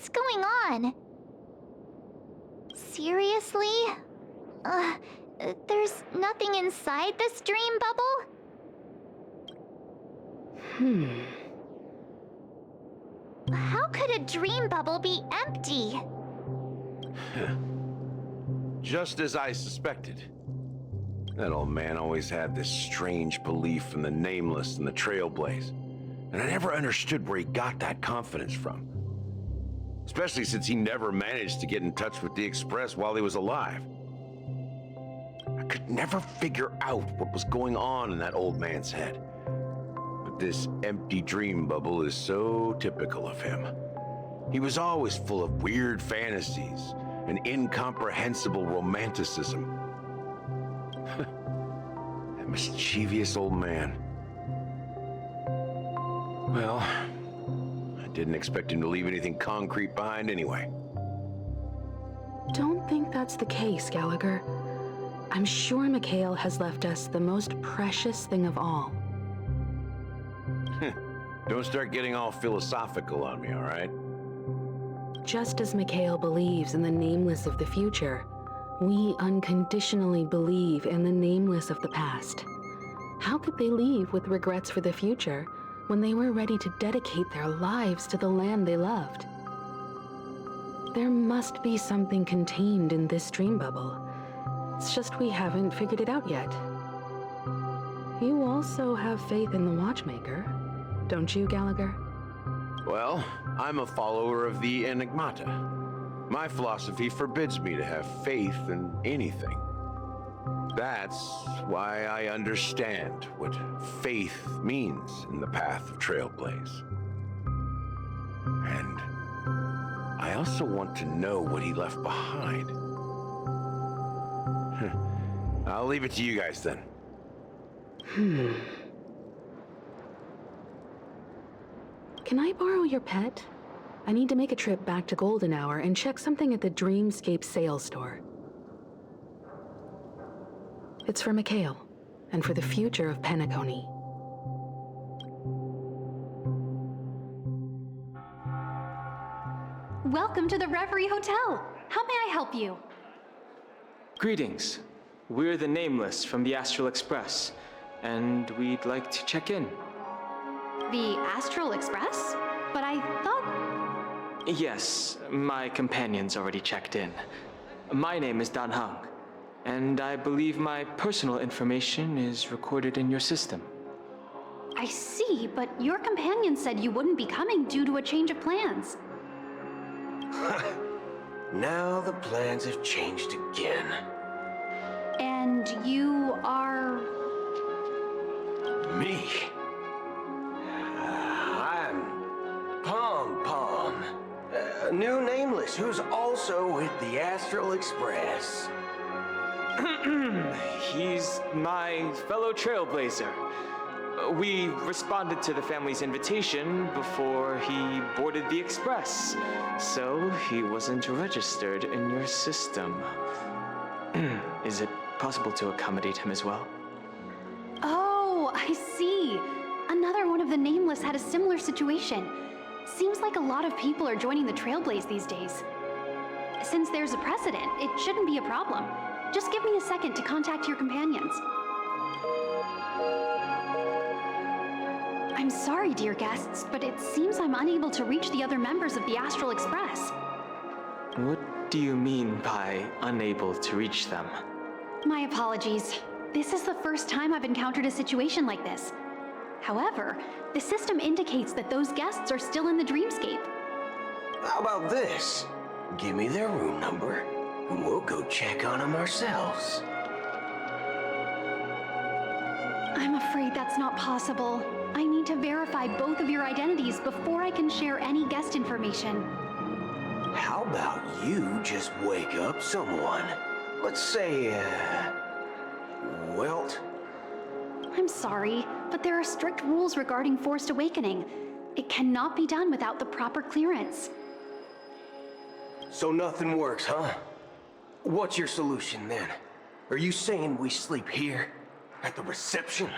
What's going on? Seriously? There's nothing inside this dream bubble? How could a dream bubble be empty? Just as I suspected. That old man always had this strange belief in the nameless and the trailblaze. And I never understood where he got that confidence from. Especially since he never managed to get in touch with the Express while he was alive. I could never figure out what was going on in that old man's head. But this empty dream bubble is so typical of him. He was always full of weird fantasies and incomprehensible romanticism. That mischievous old man. Well, I didn't expect him to leave anything concrete behind anyway. Don't think that's the case, Gallagher. I'm sure Mikhail has left us the most precious thing of all. Don't start getting all philosophical on me, all right? Just as Mikhail believes in the nameless of the future, we unconditionally believe in the nameless of the past. How could they leave with regrets for the future when they were ready to dedicate their lives to the land they loved? There must be something contained in this dream bubble. It's just we haven't figured it out yet. You also have faith in the Watchmaker, don't you, Gallagher? Well, I'm a follower of the Enigmata. My philosophy forbids me to have faith in anything. That's why I understand what faith means in the path of Trailblaze. And I also want to know what he left behind. I'll leave it to you guys then. Can I borrow your pet? I need to make a trip back to Golden Hour and check something at the Dreamscape sales store. It's for Mikhail, and for the future of Penacony. Welcome to the Reverie Hotel. How may I help you? Greetings. We're the Nameless from the Astral Express, and we'd like to check in. The Astral Express? But I thought... Yes, my companion's already checked in. My name is Dan Hang, and I believe my personal information is recorded in your system. I see, but your companion said you wouldn't be coming due to a change of plans. Now the plans have changed again. And you are... Me? I'm Pom Pom, a new Nameless who's also with the Astral Express. He's my fellow trailblazer. We responded to the family's invitation before he boarded the express, so he wasn't registered in your system. Is it possible to accommodate him as well? Oh, I see. Another one of the Nameless had a similar situation. Seems like a lot of people are joining the Trailblaze these days. Since there's a precedent, it shouldn't be a problem. Just give me a second to contact your companions. I'm sorry, dear guests, but it seems I'm unable to reach the other members of the Astral Express. What do you mean by unable to reach them? My apologies. This is the first time I've encountered a situation like this. However, the system indicates that those guests are still in the dreamscape. How about this? Give me their room number, and we'll go check on them ourselves. I'm afraid that's not possible. I need to verify both of your identities before I can share any guest information. How about you just wake up someone? Let's say, Welt? I'm sorry, but there are strict rules regarding forced awakening. It cannot be done without the proper clearance. So nothing works, huh? What's your solution then? Are you saying we sleep here? At the reception?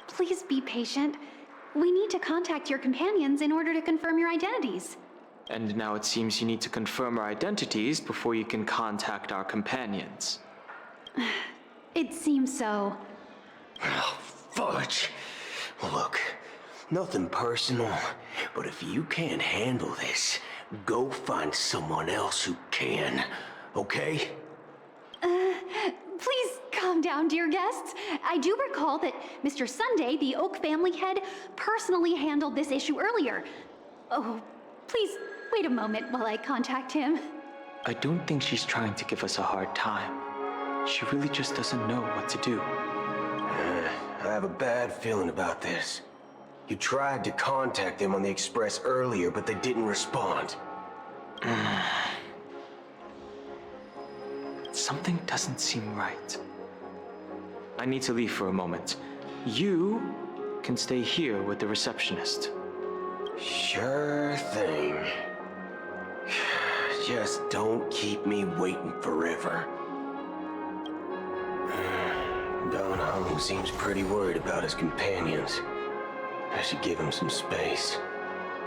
Please be patient. We need to contact your companions in order to confirm your identities. And now it seems you need to confirm our identities before you can contact our companions. It seems so. Oh, fudge. Look, nothing personal, but if you can't handle this, go find someone else who can, okay? Please calm down, dear guests. I do recall that Mr. Sunday, the Oak family head, personally handled this issue earlier. Oh, please wait a moment while I contact him. I don't think she's trying to give us a hard time. She really just doesn't know what to do. I have a bad feeling about this. You tried to contact them on the Express earlier, but they didn't respond. Something doesn't seem right. I need to leave for a moment. You can stay here with the receptionist. Sure thing. Just don't keep me waiting forever. Don Hung seems pretty worried about his companions. I should give him some space.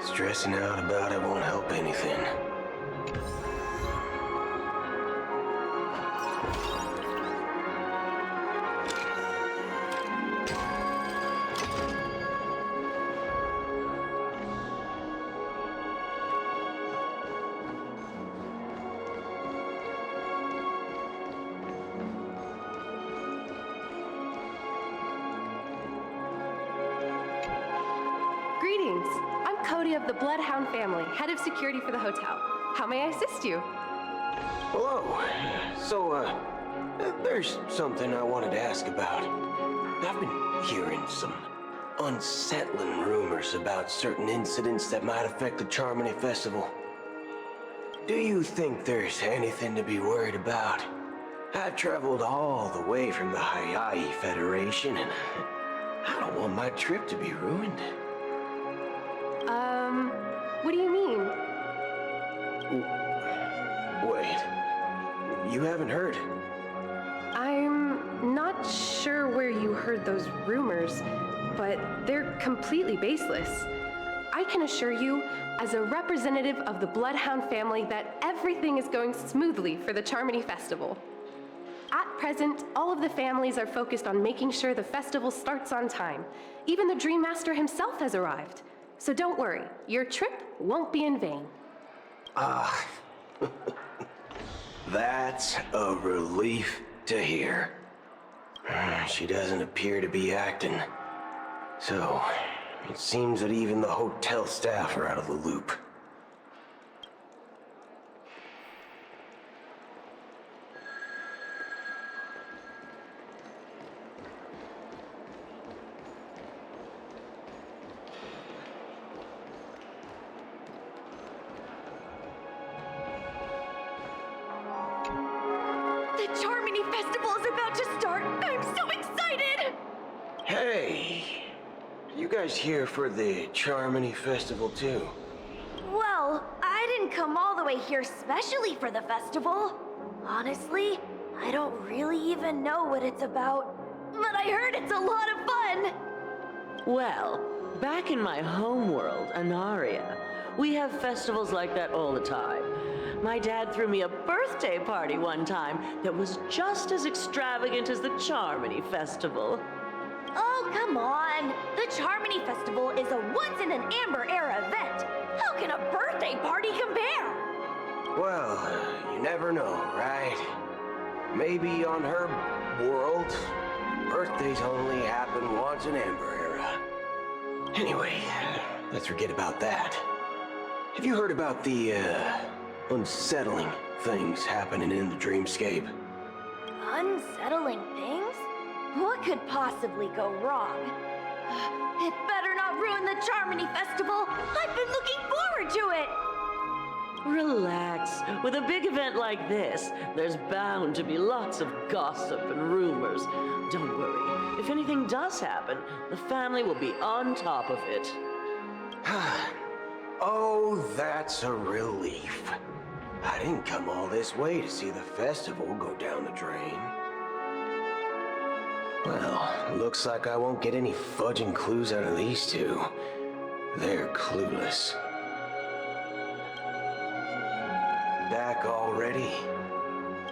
Stressing out about it won't help anything. Greetings. I'm Cody of the Bloodhound family, head of security for the hotel. How may I assist you? Hello. So, there's something I wanted to ask about. I've been hearing some unsettling rumors about certain incidents that might affect the Charmony Festival. Do you think there's anything to be worried about? I've traveled all the way from the Hayaii Federation, and I don't want my trip to be ruined. What do you mean? Wait, you haven't heard? I'm not sure where you heard those rumors, but they're completely baseless. I can assure you, as a representative of the Bloodhound family, that everything is going smoothly for the Charmony Festival. At present, all of the families are focused on making sure the festival starts on time. Even the Dream Master himself has arrived. So don't worry, your trip won't be in vain. Ah, that's a relief to hear. She doesn't appear to be acting. So, it seems that even the hotel staff are out of the loop. The Charmony Festival is about to start! I'm so excited! Hey, you guys here for the Charmony Festival too? Well, I didn't come all the way here specially for the festival. Honestly, I don't really even know what it's about. But I heard it's a lot of fun! Well, back in my home world, Anaria, we have festivals like that all the time. My dad threw me a birthday party one time that was just as extravagant as the Charmony Festival. Oh, come on! The Charmony Festival is a once-in-an-Amber-era event! How can a birthday party compare? Well, you never know, right? Maybe on her world, birthdays only happen once in Amber Era. Anyway, let's forget about that. Have you heard about the, unsettling things happening in the dreamscape? Unsettling things? What could possibly go wrong? It better not ruin the Charmony Festival! I've been looking forward to it! Relax. With a big event like this, there's bound to be lots of gossip and rumors. Don't worry. If anything does happen, the family will be on top of it. Oh, that's a relief. I didn't come all this way to see the festival go down the drain. Well, looks like I won't get any fudging clues out of these two. They're clueless. back already?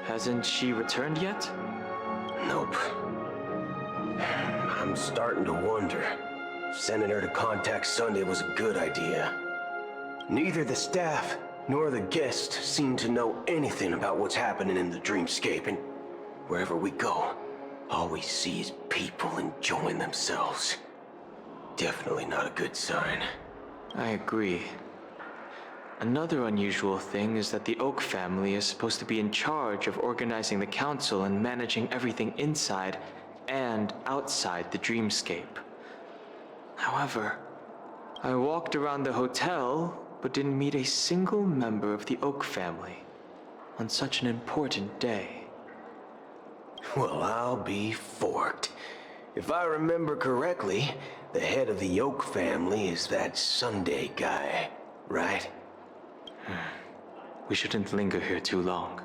Hasn't she returned yet? Nope. I'm starting to wonder. Sending her to contact Sunday was a good idea. Neither the staff nor the guests seem to know anything about what's happening in the dreamscape, and wherever we go, all we see is people enjoying themselves. Definitely not a good sign. I agree. Another unusual thing is that the Oak family is supposed to be in charge of organizing the council and managing everything inside and outside the dreamscape. However, I walked around the hotel but didn't meet a single member of the Oak family on such an important day. Well, I'll be forked. If I remember correctly, the head of the Oak family is that Sunday guy, right? We shouldn't linger here too long.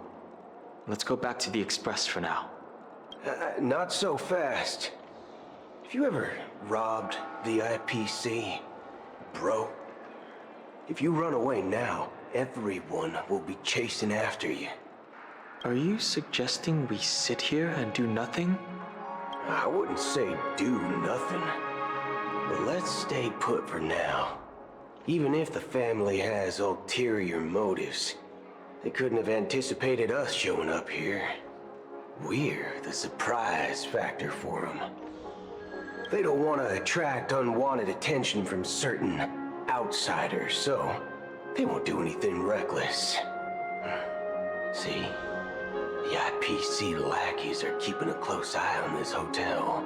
Let's go back to the Express for now. Not so fast. Have you ever robbed the IPC, bro? If you run away now, everyone will be chasing after you. Are you suggesting we sit here and do nothing? I wouldn't say do nothing, but let's stay put for now. Even if the family has ulterior motives, they couldn't have anticipated us showing up here. We're the surprise factor for them. They don't want to attract unwanted attention from certain outsiders, so they won't do anything reckless. See? The IPC lackeys are keeping a close eye on this hotel.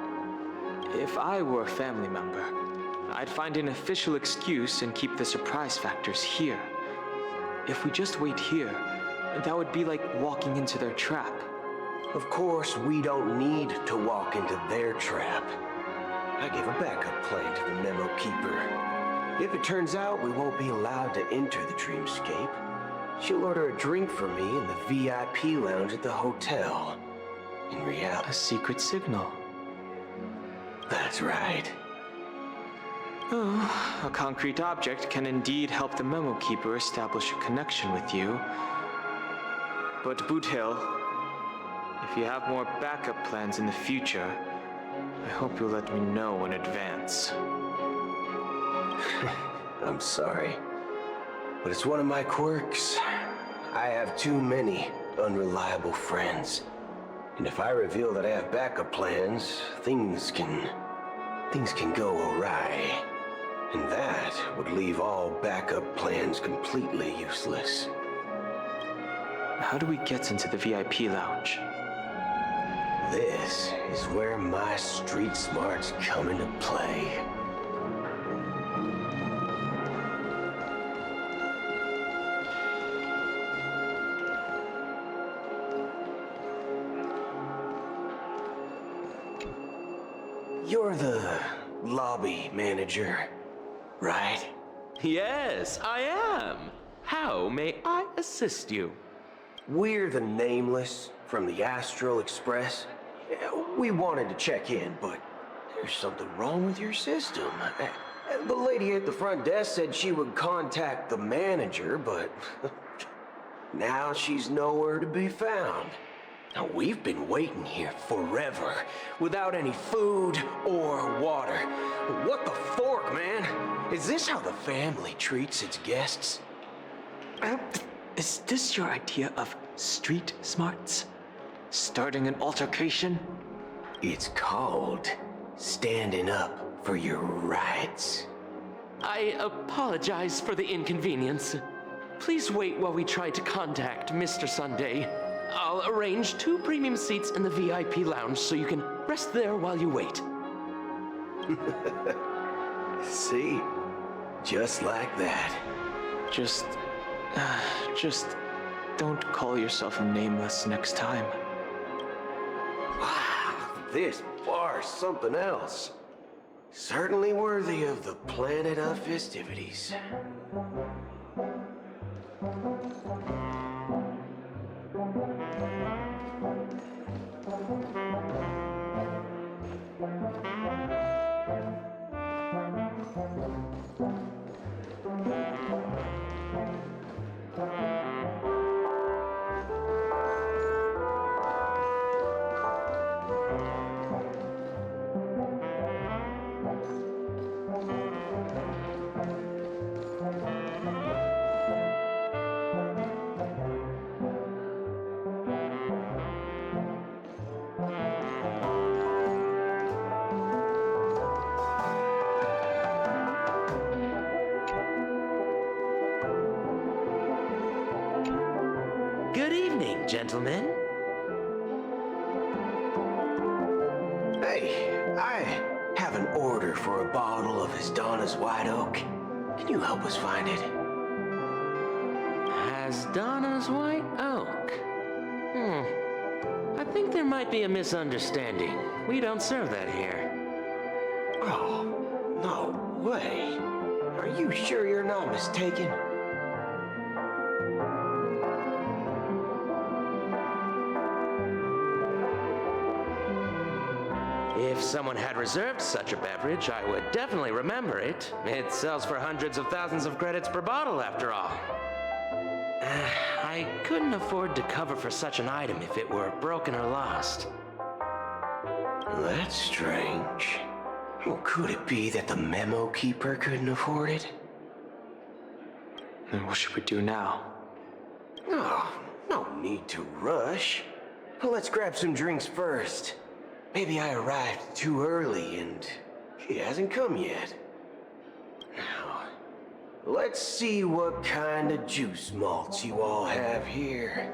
If I were a family member, I'd find an official excuse and keep the surprise factors here. If we just wait here, that would be like walking into their trap. Of course, we don't need to walk into their trap. I gave a backup plan to the memo keeper. If it turns out we won't be allowed to enter the dreamscape, she'll order a drink for me in the VIP lounge at the hotel. In reality, a secret signal. That's right. Oh, a concrete object can indeed help the memo keeper establish a connection with you. But Boot Hill, if you have more backup plans in the future, I hope you'll let me know in advance. I'm sorry, but it's one of my quirks. I have too many unreliable friends. And if I reveal that I have backup plans, things can go awry. And that would leave all backup plans completely useless. How do we get into the VIP lounge? This is where my street smarts come into play. You're the lobby manager, right? Yes, I am. How may I assist you? We're the Nameless from the Astral Express. We wanted to check in, but there's something wrong with your system. The lady at the front desk said she would contact the manager, but now she's nowhere to be found. Now, we've been waiting here forever, without any food or water. What the fork, man? Is this how the family treats its guests? Is this your idea of street smarts? Starting an altercation? It's called standing up for your rights. I apologize for the inconvenience. Please wait while we try to contact Mr. Sunday. I'll arrange 2 premium seats in the VIP lounge so you can rest there while you wait. See? Just like that. Just don't call yourself Nameless next time. Wow, this bar's something else. Certainly worthy of the planet of festivities. gentlemen. Hey, I have an order for a bottle of Hasdana's White Oak. Can you help us find it? Hasdana's White Oak? I think there might be a misunderstanding. We don't serve that here. Oh, no way. Are you sure you're not mistaken? If someone had reserved such a beverage, I would definitely remember it. It sells for hundreds of thousands of credits per bottle, after all. I couldn't afford to cover for such an item if it were broken or lost. That's strange. Well, could it be that the memo keeper couldn't afford it? Then what should we do now? Oh, no need to rush. Well, let's grab some drinks first. Maybe I arrived too early and she hasn't come yet. Now, let's see what kind of juice malts you all have here.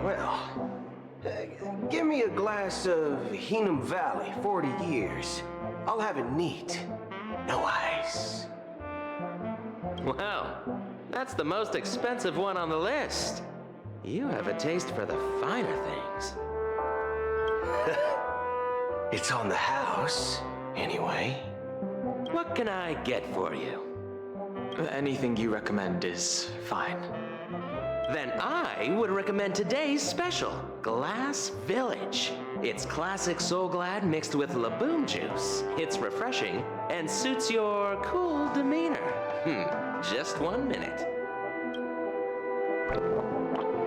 Well, give me a glass of Hingham Valley, 40 years. I'll have it neat. No ice. Wow, that's the most expensive one on the list. You have a taste for the finer things. It's on the house, anyway. What can I get for you? Anything you recommend is fine. Then I would recommend today's special, Glass Village. It's classic Soul Glad mixed with Laboon juice. It's refreshing and suits your cool demeanor. Just 1 minute.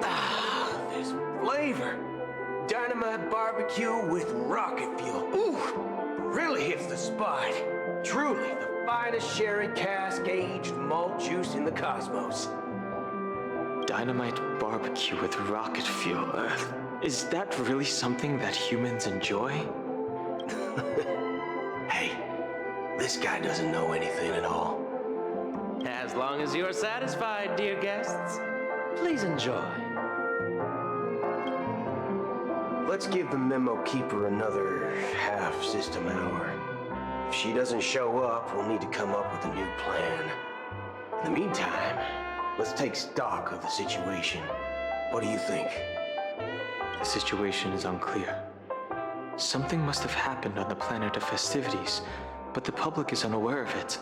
Ah, this flavor. Dynamite barbecue with rocket fuel. Ooh, really hits the spot. Truly the finest sherry cask aged malt juice in the cosmos. Dynamite barbecue with rocket fuel. Is that really something that humans enjoy? Hey, this guy doesn't know anything at all. As long as you're satisfied, dear guests, please enjoy. Let's give the memo keeper another half system hour. If she doesn't show up, we'll need to come up with a new plan. In the meantime, let's take stock of the situation. What do you think? The situation is unclear. Something must have happened on the planet of festivities, but the public is unaware of it.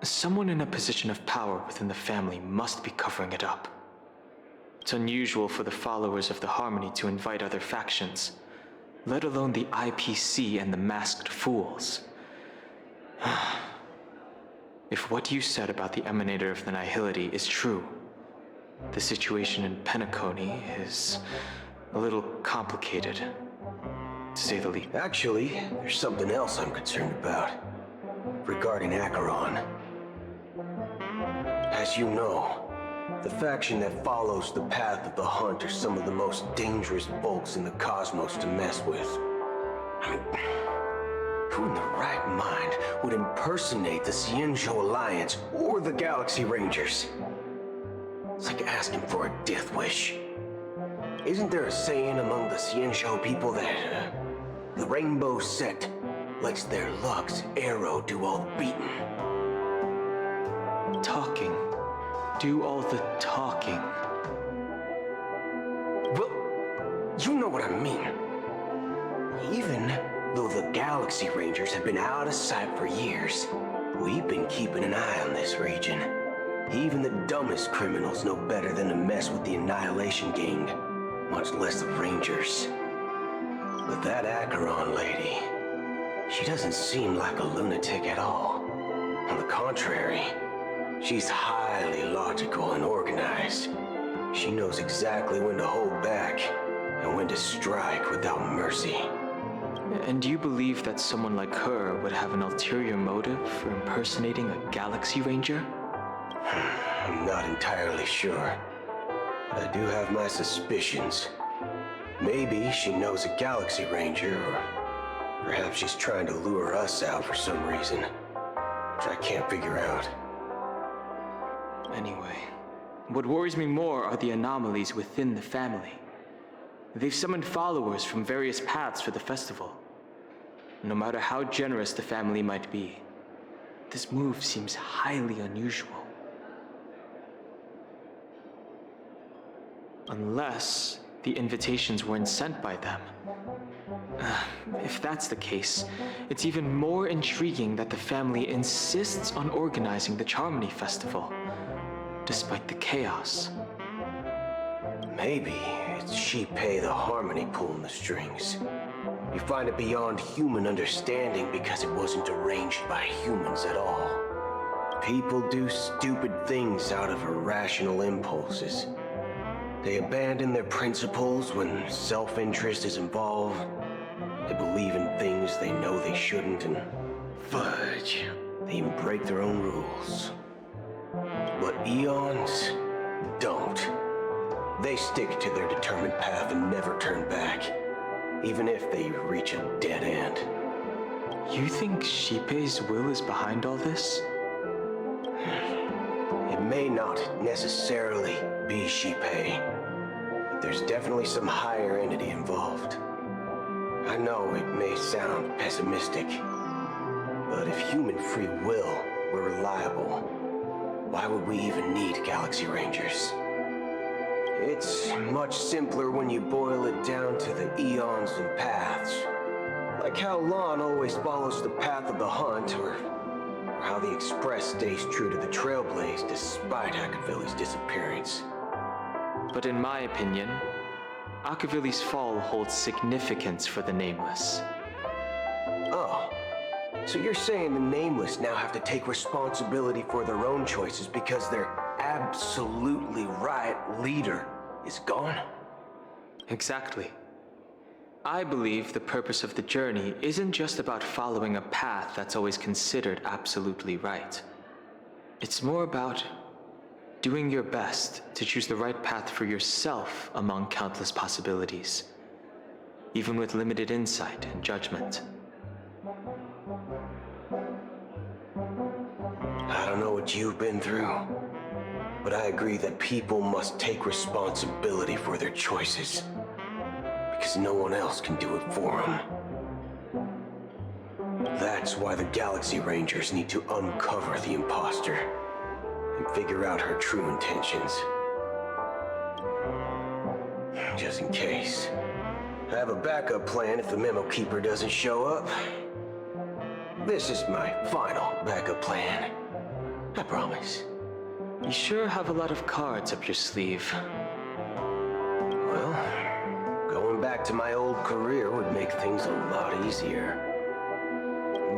Someone in a position of power within the family must be covering it up. It's unusual for the followers of the Harmony to invite other factions, let alone the IPC and the Masked Fools. If what you said about the Emanator of the Nihility is true, the situation in Penacony is a little complicated, to say the least. Actually, there's something else I'm concerned about. Regarding Acheron. As you know, the faction that follows the path of the Hunt are some of the most dangerous folks in the cosmos to mess with. I mean, who in the right mind would impersonate the Xianzhou Alliance or the Galaxy Rangers? It's like asking for a death wish. Isn't there a saying among the Xianzhou people that the Rainbow Sect lets their Lux arrow do all the beating? Talking. Do all the talking. Well, you know what I mean. Even though the Galaxy Rangers have been out of sight for years, we've been keeping an eye on this region. Even the dumbest criminals know better than to mess with the Annihilation Gang, much less the Rangers. But that Acheron lady, she doesn't seem like a lunatic at all. On the contrary, she's highly logical and organized. She knows exactly when to hold back and when to strike without mercy. And do you believe that someone like her would have an ulterior motive for impersonating a Galaxy Ranger? I'm not entirely sure. But I do have my suspicions. Maybe she knows a Galaxy Ranger, or perhaps she's trying to lure us out for some reason, which I can't figure out. Anyway, What worries me more are the anomalies within the family. They've summoned followers from various paths for the festival. No matter how generous the family might be, this move seems highly unusual. Unless the invitations weren't sent by them. If that's the case, it's even more intriguing that the family insists on organizing the Charmony Festival, despite the chaos. Maybe it's Shipei the Harmony pulling the strings. You find it beyond human understanding because it wasn't arranged by humans at all. People do stupid things out of irrational impulses. They abandon their principles when self-interest is involved. They believe in things they know they shouldn't, and fudge, they even break their own rules. But Eons don't. They stick to their determined path and never turn back, even if they reach a dead end. You think Shipei's will is behind all this? It may not necessarily be Shipei, but there's definitely some higher entity involved. I know it may sound pessimistic, but if human free will were reliable, why would we even need Galaxy Rangers? It's much simpler when you boil it down to the eons and paths. Like how Lon always follows the path of the hunt, or how the Express stays true to the Trailblaze despite Akavili's disappearance. But in my opinion, Akavili's fall holds significance for the Nameless. Oh, so you're saying the Nameless now have to take responsibility for their own choices because their absolutely right leader is gone? Exactly. I believe the purpose of the journey isn't just about following a path that's always considered absolutely right. It's more about doing your best to choose the right path for yourself among countless possibilities, even with limited insight and judgment. I don't know what you've been through, but I agree that people must take responsibility for their choices, because no one else can do it for them. That's why the Galaxy Rangers need to uncover the imposter and figure out her true intentions. Just in case, I have a backup plan if the Memo Keeper doesn't show up. This is my final backup plan. I promise. You sure have a lot of cards up your sleeve. Well, going back to my old career would make things a lot easier.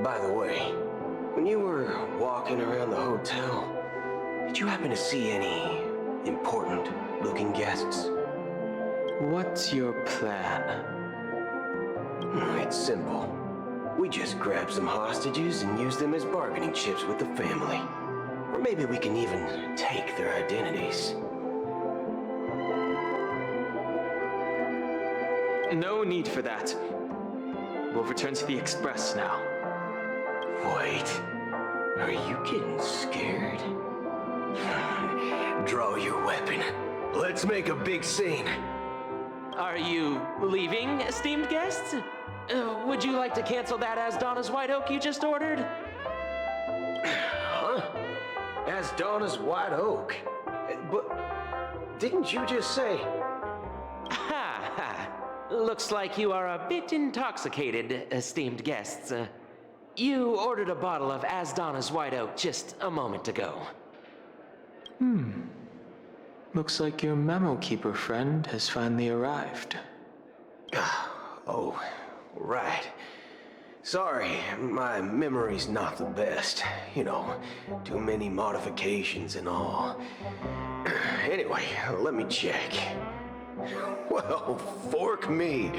By the way, when you were walking around the hotel, did you happen to see any important-looking guests? What's your plan? It's simple. We just grab some hostages and use them as bargaining chips with the family. Or maybe we can even take their identities. No need for that. We'll return to the Express now. Wait, are you getting scared? Draw your weapon. Let's make a big scene. Are you leaving, esteemed guests? Would you like to cancel that as Donna's White Oak you just ordered? Huh? As Donna's White Oak? But didn't you just say... Ha ha. Looks like you are a bit intoxicated, esteemed guests. You ordered a bottle of As Donna's White Oak just a moment ago. Looks like your Memo Keeper friend has finally arrived. Oh, right. Sorry, my memory's not the best. You know, too many modifications and all. Anyway, let me check. Well, fork me.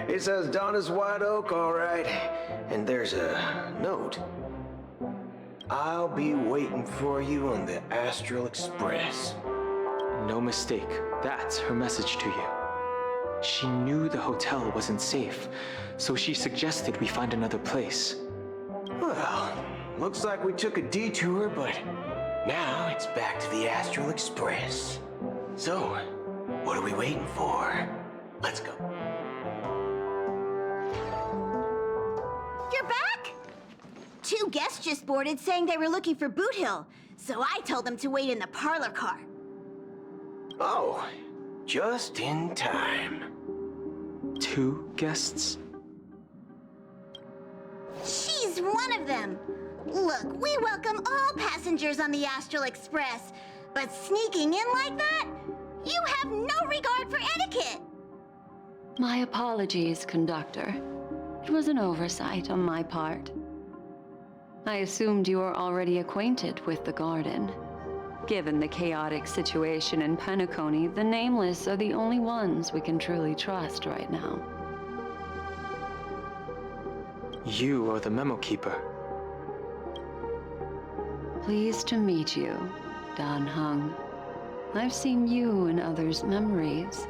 It says Donna's White Oak, all right. And there's a note. I'll be waiting for you on the Astral Express. No mistake. That's her message to you. She knew the hotel wasn't safe, so she suggested we find another place. Well, looks like we took a detour, but Now it's back to the Astral Express. So, what are we waiting for? Let's go. You're back? 2 guests just boarded saying they were looking for Boot Hill, so I told them to wait in the parlor car. Oh, just in time. 2 guests? She's one of them. Look, we welcome all passengers on the Astral Express, but sneaking in like that? You have no regard for etiquette! My apologies, conductor. It was an oversight on my part. I assumed you were already acquainted with the garden. Given the chaotic situation in Penacony, the Nameless are the only ones we can truly trust right now. You are the memo keeper. Pleased to meet you, Dan Hung. I've seen you in others' memories.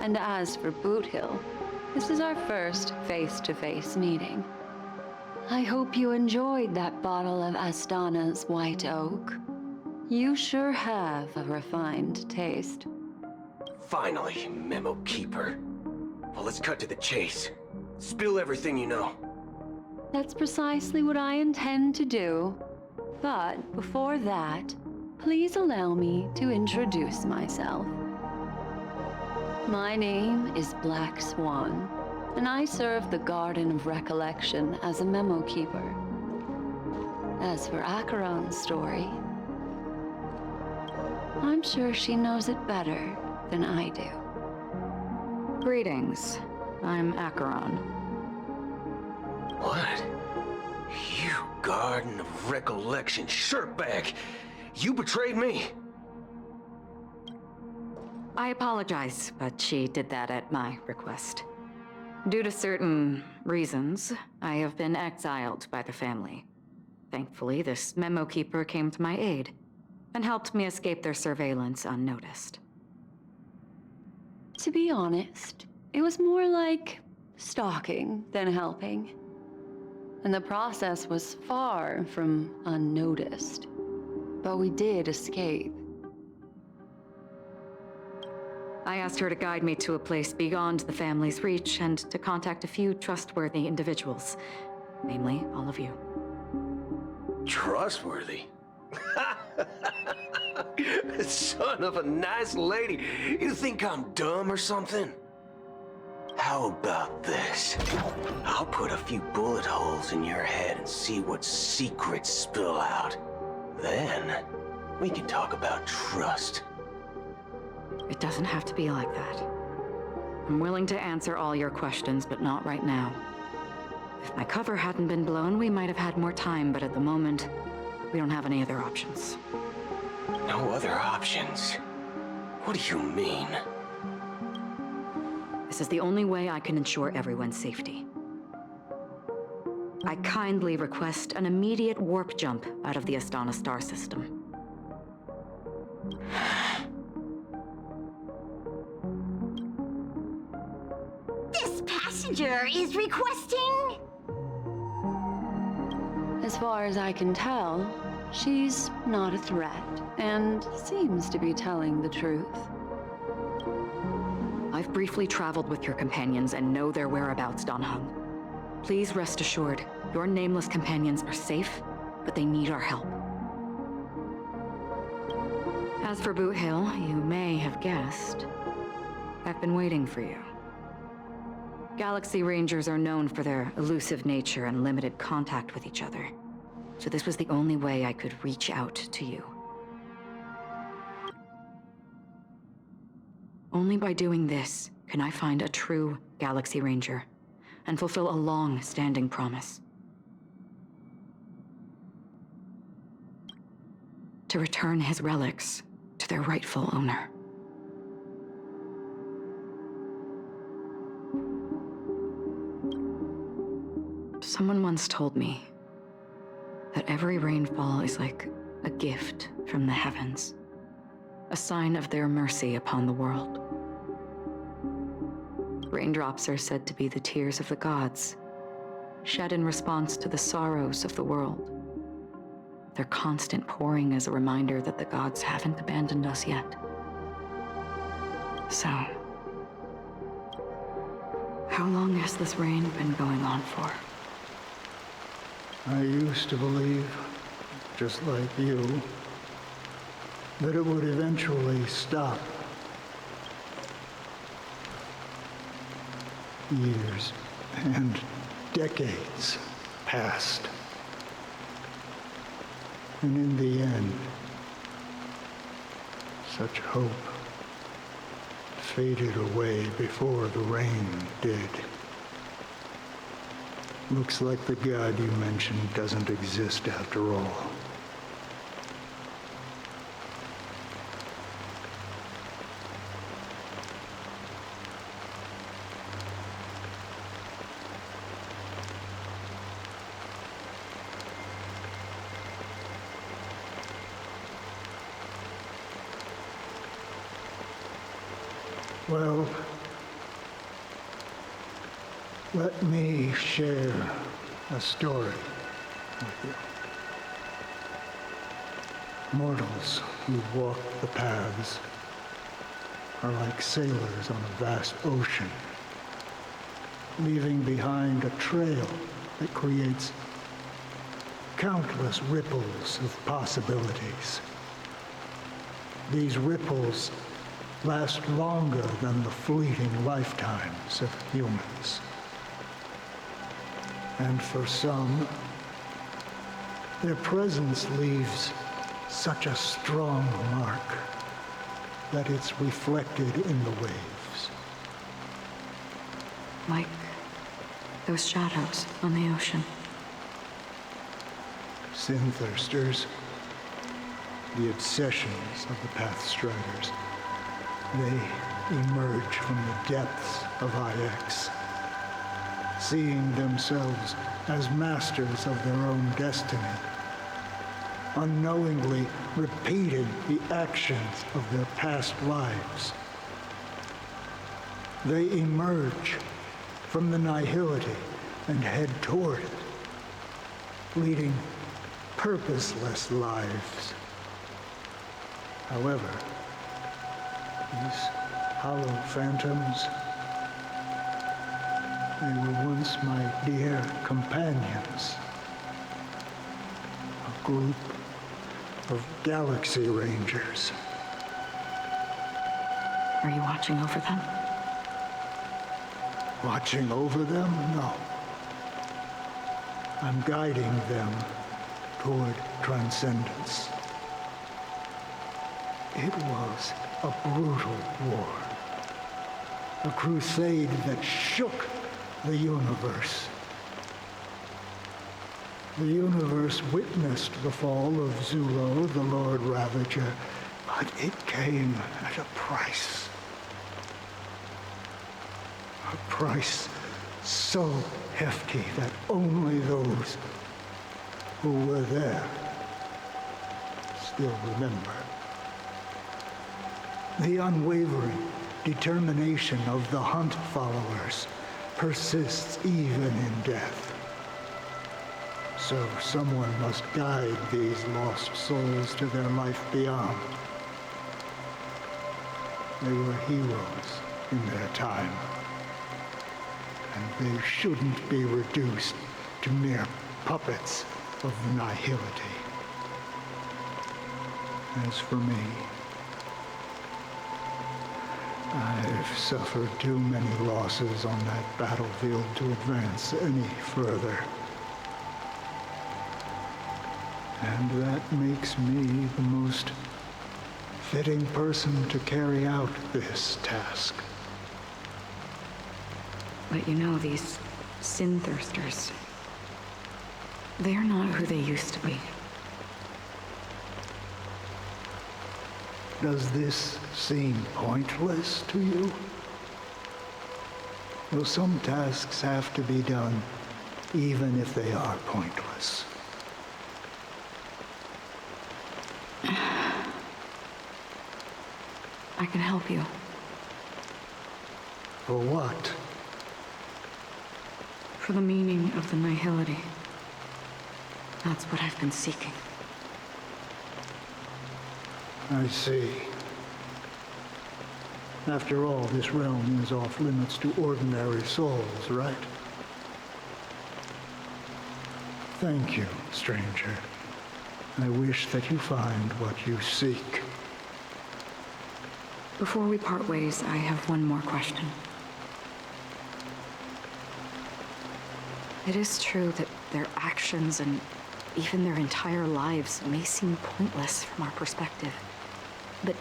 And as for Boot Hill, this is our first face-to-face meeting. I hope you enjoyed that bottle of Astana's White Oak. You sure have a refined taste. Finally, Memo Keeper. Well, let's cut to the chase. Spill everything you know. That's precisely what I intend to do. But before that, please allow me to introduce myself. My name is Black Swan, and I serve the Garden of Recollection as a memo keeper. As for Acheron's story, I'm sure she knows it better than I do. Greetings. I'm Acheron. What? You Garden of Recollection shirtbag! You betrayed me! I apologize, but she did that at my request. Due to certain reasons, I have been exiled by the family. Thankfully, this memo keeper came to my aid and helped me escape their surveillance unnoticed. To be honest, it was more like stalking than helping. And the process was far from unnoticed. But we did escape. I asked her to guide me to a place beyond the family's reach and to contact a few trustworthy individuals. Namely, all of you. Trustworthy? Son of a nice lady. You think I'm dumb or something? How about this? I'll put a few bullet holes in your head and see what secrets spill out. Then, we can talk about trust. It doesn't have to be like that. I'm willing to answer all your questions, but not right now. If my cover hadn't been blown, we might have had more time, but at the moment, we don't have any other options. No other options? What do you mean? This is the only way I can ensure everyone's safety. I kindly request an immediate warp jump out of the Astana star system. This passenger is requesting... As far as I can tell, she's not a threat, and seems to be telling the truth. I've briefly traveled with your companions and know their whereabouts, Dan Hung. Please rest assured, your nameless companions are safe, but they need our help. As for Boot Hill, you may have guessed, I've been waiting for you. Galaxy Rangers are known for their elusive nature and limited contact with each other, so this was the only way I could reach out to you. Only by doing this can I find a true Galaxy Ranger and fulfill a long-standing promise. To return his relics to their rightful owner. Someone once told me that every rainfall is like a gift from the heavens, a sign of their mercy upon the world. Raindrops are said to be the tears of the gods, shed in response to the sorrows of the world. Their constant pouring is a reminder that the gods haven't abandoned us yet. So, how long has this rain been going on for? I used to believe, just like you, that it would eventually stop. Years and decades passed. And in the end, such hope faded away before the rain did. Looks like the god you mentioned doesn't exist after all. Well, let me share a story with you. Mortals who walk the paths are like sailors on a vast ocean, leaving behind a trail that creates countless ripples of possibilities. These ripples last longer than the fleeting lifetimes of humans. And for some, their presence leaves such a strong mark that it's reflected in the waves. Like those shadows on the ocean. Sin-thirsters, the obsessions of the Pathstriders, they emerge from the depths of IX, seeing themselves as masters of their own destiny, unknowingly repeating the actions of their past lives. They emerge from the nihility and head toward it, leading purposeless lives. However, these hollow phantoms, they were once my dear companions. A group of galaxy rangers. Are you watching over them? Watching over them? No. I'm guiding them toward transcendence. It was a brutal war. A crusade that shook the universe. The universe witnessed the fall of Zulo, the Lord Ravager, but it came at a price. A price so hefty that only those who were there still remember. The unwavering determination of the Hunt followers persists even in death. So someone must guide these lost souls to their life beyond. They were heroes in their time, and they shouldn't be reduced to mere puppets of nihility. As for me, I've suffered too many losses on that battlefield to advance any further. And that makes me the most fitting person to carry out this task. But you know, these sin-thirsters, they're not who they used to be. Does this seem pointless to you? Well, some tasks have to be done, even if they are pointless. I can help you. For what? For the meaning of the nihility. That's what I've been seeking. I see. After all, this realm is off limits to ordinary souls, right? Thank you, stranger. I wish that you find what you seek. Before we part ways, I have one more question. It is true that their actions and even their entire lives may seem pointless from our perspective. But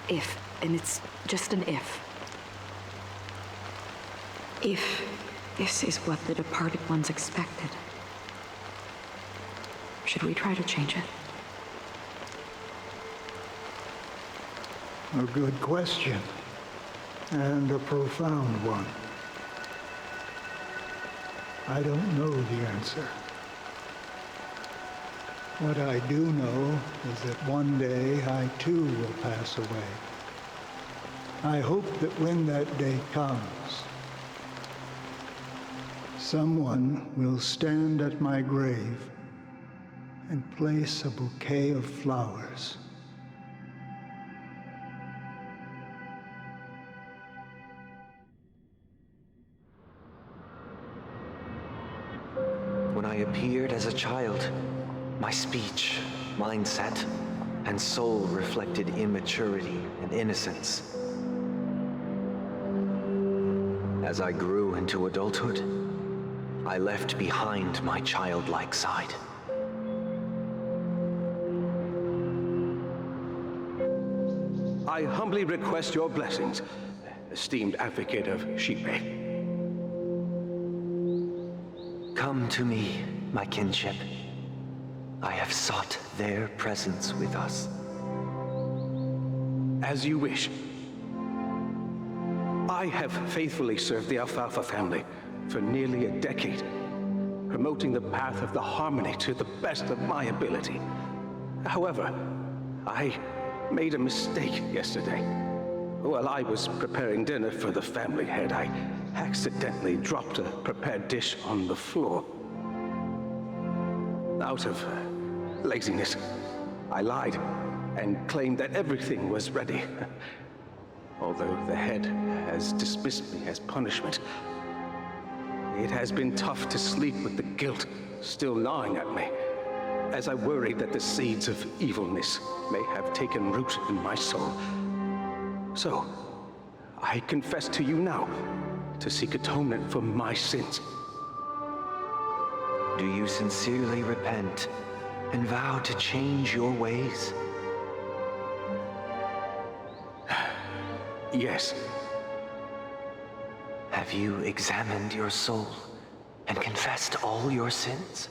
if, and it's just an if this is what the departed ones expected, should we try to change it? A good question, and a profound one. I don't know the answer. What I do know is that one day I too will pass away. I hope that when that day comes, someone will stand at my grave and place a bouquet of flowers. When I appeared as a child, my speech, mindset, and soul reflected immaturity and innocence. As I grew into adulthood, I left behind my childlike side. I humbly request your blessings, esteemed advocate of Shipe. Come to me, my kinship. I have sought their presence with us. As you wish. I have faithfully served the Alfalfa family for nearly a decade, promoting the path of the harmony to the best of my ability. However, I made a mistake yesterday. While I was preparing dinner for the family head, I accidentally dropped a prepared dish on the floor. Out of laziness, I lied and claimed that everything was ready. Although the head has dismissed me as punishment, it has been tough to sleep with the guilt still gnawing at me, as I worry that the seeds of evilness may have taken root in my soul. So, I confess to you now to seek atonement for my sins. Do you sincerely repent and vow to change your ways? Yes. Have you examined your soul and confessed all your sins?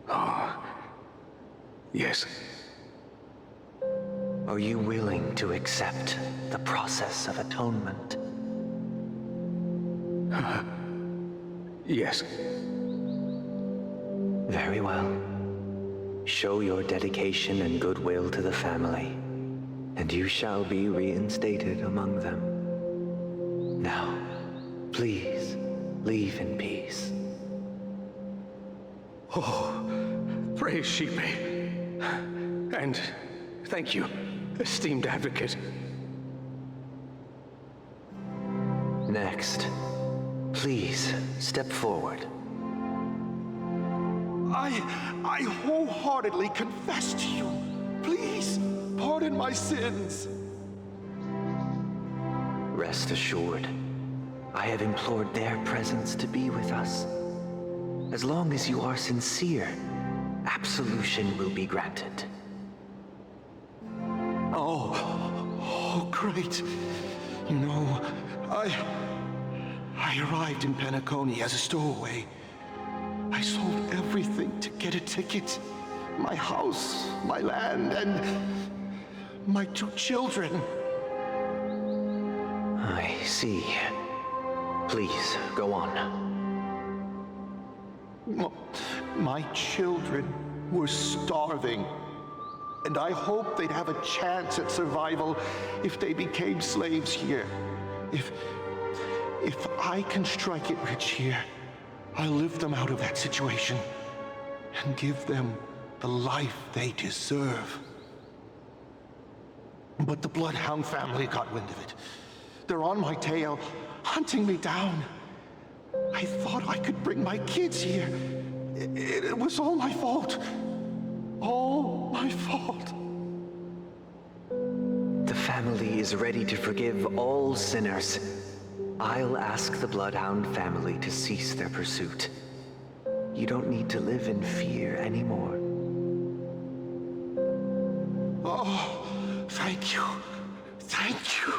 Oh, yes. Are you willing to accept the process of atonement? Yes. Very well. Show your dedication and goodwill to the family, and you shall be reinstated among them. Now, please, leave in peace. Oh, praise Shipe. And thank you, esteemed advocate. Next, please step forward. I wholeheartedly confess to you. Please, pardon my sins. Rest assured, I have implored their presence to be with us. As long as you are sincere, absolution will be granted. Oh, great. You know, I arrived in Penacony as a stowaway. I sold everything to get a ticket. My house, my land, and my 2 children. I see. Please, go on. My children were starving, and I hoped they'd have a chance at survival if they became slaves here. If I can strike it rich here, I'll lift them out of that situation and give them the life they deserve. But the Bloodhound family got wind of it. They're on my tail, hunting me down. I thought I could bring my kids here. It was all my fault. All my fault. The family is ready to forgive all sinners. I'll ask the Bloodhound family to cease their pursuit. You don't need to live in fear anymore. Oh, thank you. Thank you.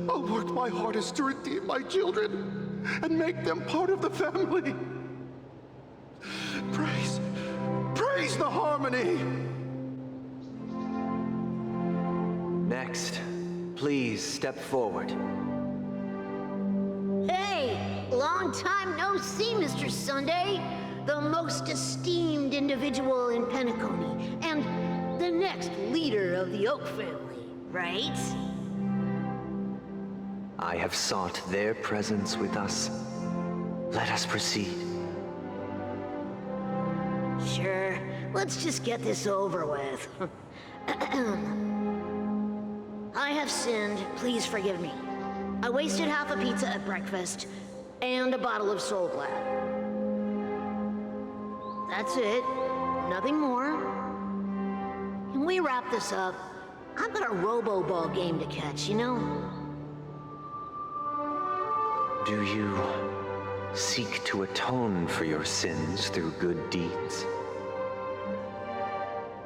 I'll work my hardest to redeem my children and make them part of the family. Praise the harmony! Next, please step forward. Hey! Long time no see, Mr. Sunday. The most esteemed individual in Penacony, and the next leader of the Oak family, right? I have sought their presence with us. Let us proceed. Sure. Let's just get this over with. I have sinned. Please forgive me. I wasted half a pizza at breakfast and a bottle of Soul Glad. That's it. Nothing more. Can we wrap this up? I've got a robo-ball game to catch, you know? Do you seek to atone for your sins through good deeds?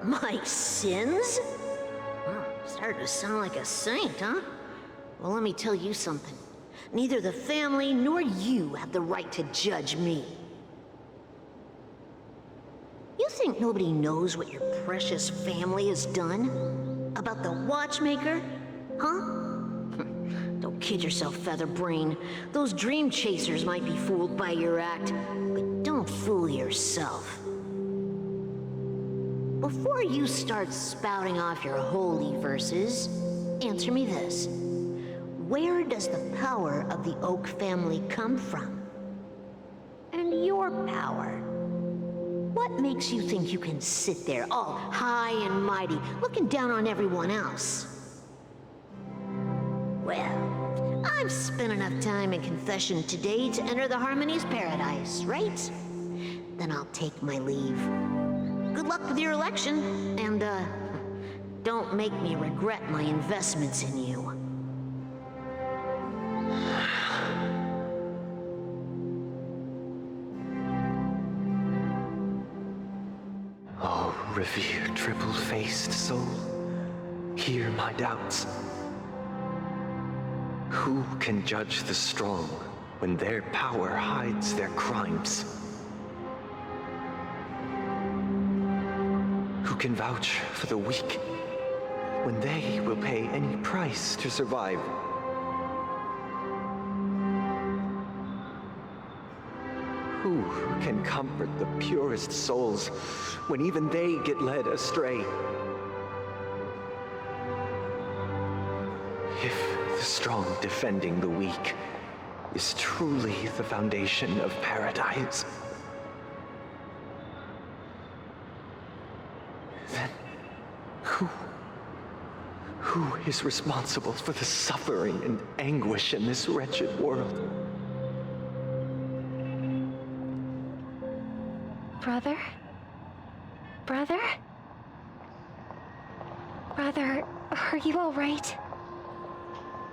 My sins? Well, started to sound like a saint, huh? Well, let me tell you something. Neither the family nor you have the right to judge me. You think nobody knows what your precious family has done? About the watchmaker? Huh? Don't kid yourself, Featherbrain. Those dream chasers might be fooled by your act, but don't fool yourself. Before you start spouting off your holy verses, answer me this. Where does the power of the Oak family come from? And your power? What makes you think you can sit there all high and mighty, looking down on everyone else? Well, I've spent enough time in confession today to enter the Harmony's paradise, right? Then I'll take my leave. Good luck with your election, and, don't make me regret my investments in you. Oh, revered triple-faced soul, hear my doubts. Who can judge the strong when their power hides their crimes? Who can vouch for the weak when they will pay any price to survive? Who can comfort the purest souls when even they get led astray? If the strong defending the weak is truly the foundation of paradise, then who is responsible for the suffering and anguish in this wretched world? Brother? Brother? Brother, are you all right?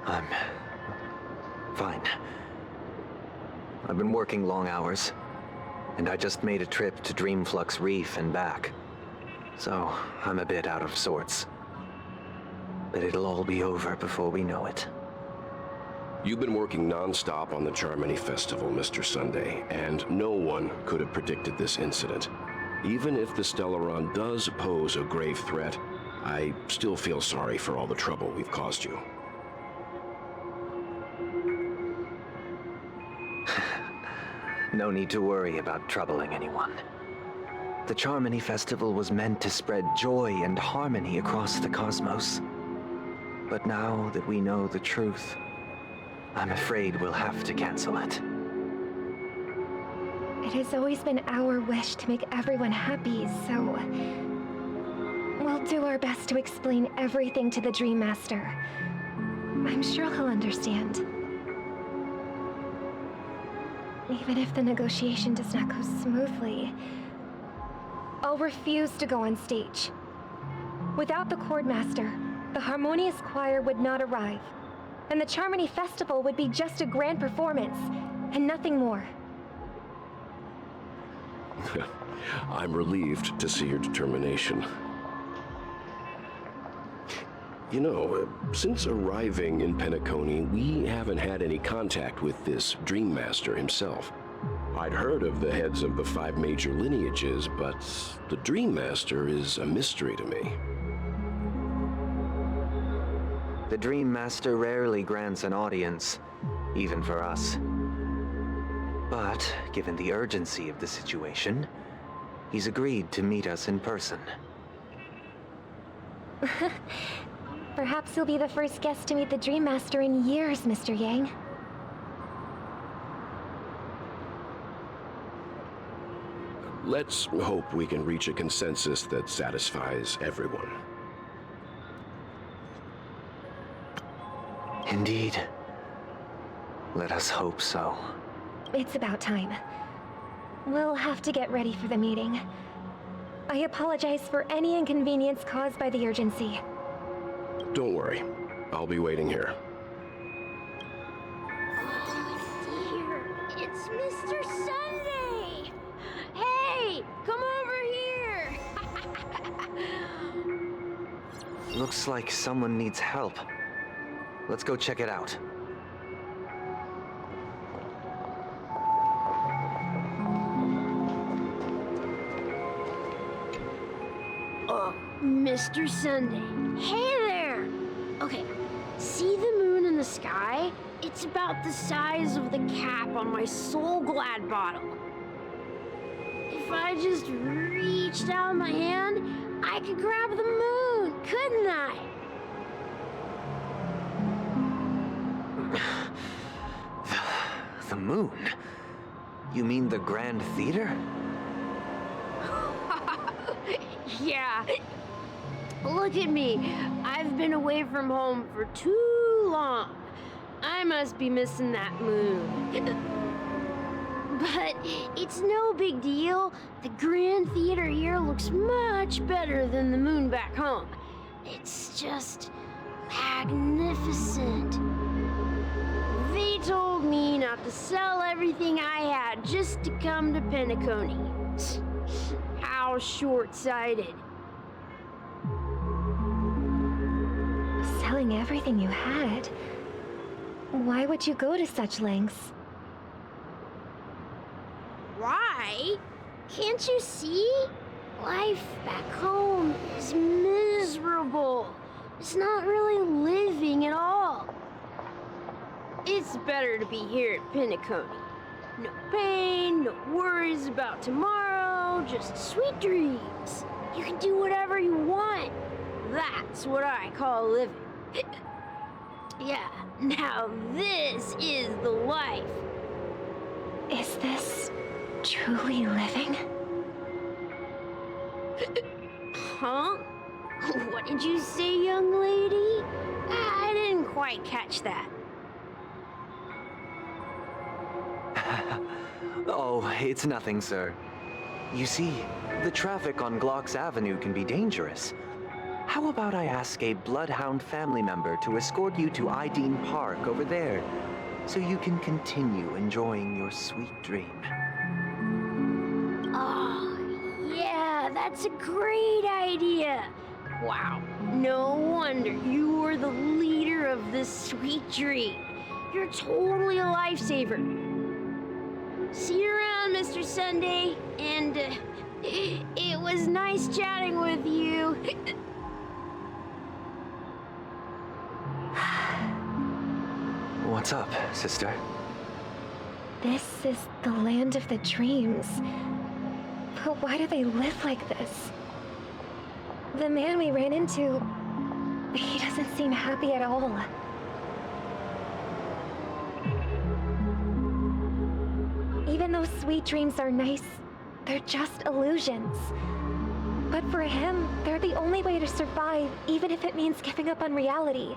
I'm fine. I've been working long hours, and I just made a trip to Dreamflux Reef and back. So I'm a bit out of sorts. But it'll all be over before we know it. You've been working non-stop on the Charmony Festival, Mr. Sunday, and no one could have predicted this incident. Even if the Stellaron does pose a grave threat, I still feel sorry for all the trouble we've caused you. No need to worry about troubling anyone. The Charmony Festival was meant to spread joy and harmony across the cosmos. But now that we know the truth, I'm afraid we'll have to cancel it. It has always been our wish to make everyone happy, so... We'll do our best to explain everything to the Dream Master. I'm sure he'll understand. Even if the negotiation does not go smoothly, I'll refuse to go on stage. Without the Chord Master, the Harmonious Choir would not arrive, and the Charmony Festival would be just a grand performance, and nothing more. I'm relieved to see your determination. You know, since arriving in Penacony, we haven't had any contact with this Dream Master himself. I'd heard of the heads of the 5 major lineages, but the Dream Master is a mystery to me. The Dream Master rarely grants an audience, even for us. But, given the urgency of the situation, he's agreed to meet us in person. Perhaps you'll be the first guest to meet the Dream Master in years, Mr. Yang. Let's hope we can reach a consensus that satisfies everyone. Indeed. Let us hope so. It's about time. We'll have to get ready for the meeting. I apologize for any inconvenience caused by the urgency. Don't worry. I'll be waiting here. It's Mr. Sunday! Hey, come over here! Looks like someone needs help. Let's go check it out. Mr. Sunday. Hey there! Okay, see the moon in the sky? It's about the size of the cap on my Soul Glad bottle. If I just reached out my hand, I could grab the moon, couldn't I? The moon? You mean the Grand Theater? Yeah. Look at me. I've been away from home for too long. I must be missing that moon. But it's no big deal. The Grand Theater here looks much better than the moon back home. It's just magnificent. They told me not to sell everything I had just to come to Penacony. How short-sighted. Selling everything you had? Why would you go to such lengths? Why? Can't you see? Life back home is miserable. It's not really living at all. It's better to be here at Penacony. No pain, no worries about tomorrow, just sweet dreams. You can do whatever you want. That's what I call living. Yeah, now this is the life. Is this truly living? Huh? What did you say, young lady? I didn't quite catch that. Oh, it's nothing, sir. You see, the traffic on Glock's Avenue can be dangerous. How about I ask a Bloodhound family member to escort you to Ideen Park over there, so you can continue enjoying your sweet dream? Oh, yeah, that's a great idea. Wow, no wonder you were the leader of this sweet dream. You're totally a lifesaver. See you around, Mr. Sunday, and it was nice chatting with you. What's up, sister? This is the land of the dreams. But why do they live like this? The man we ran into, he doesn't seem happy at all. Even though sweet dreams are nice, they're just illusions. But for him, they're the only way to survive, even if it means giving up on reality.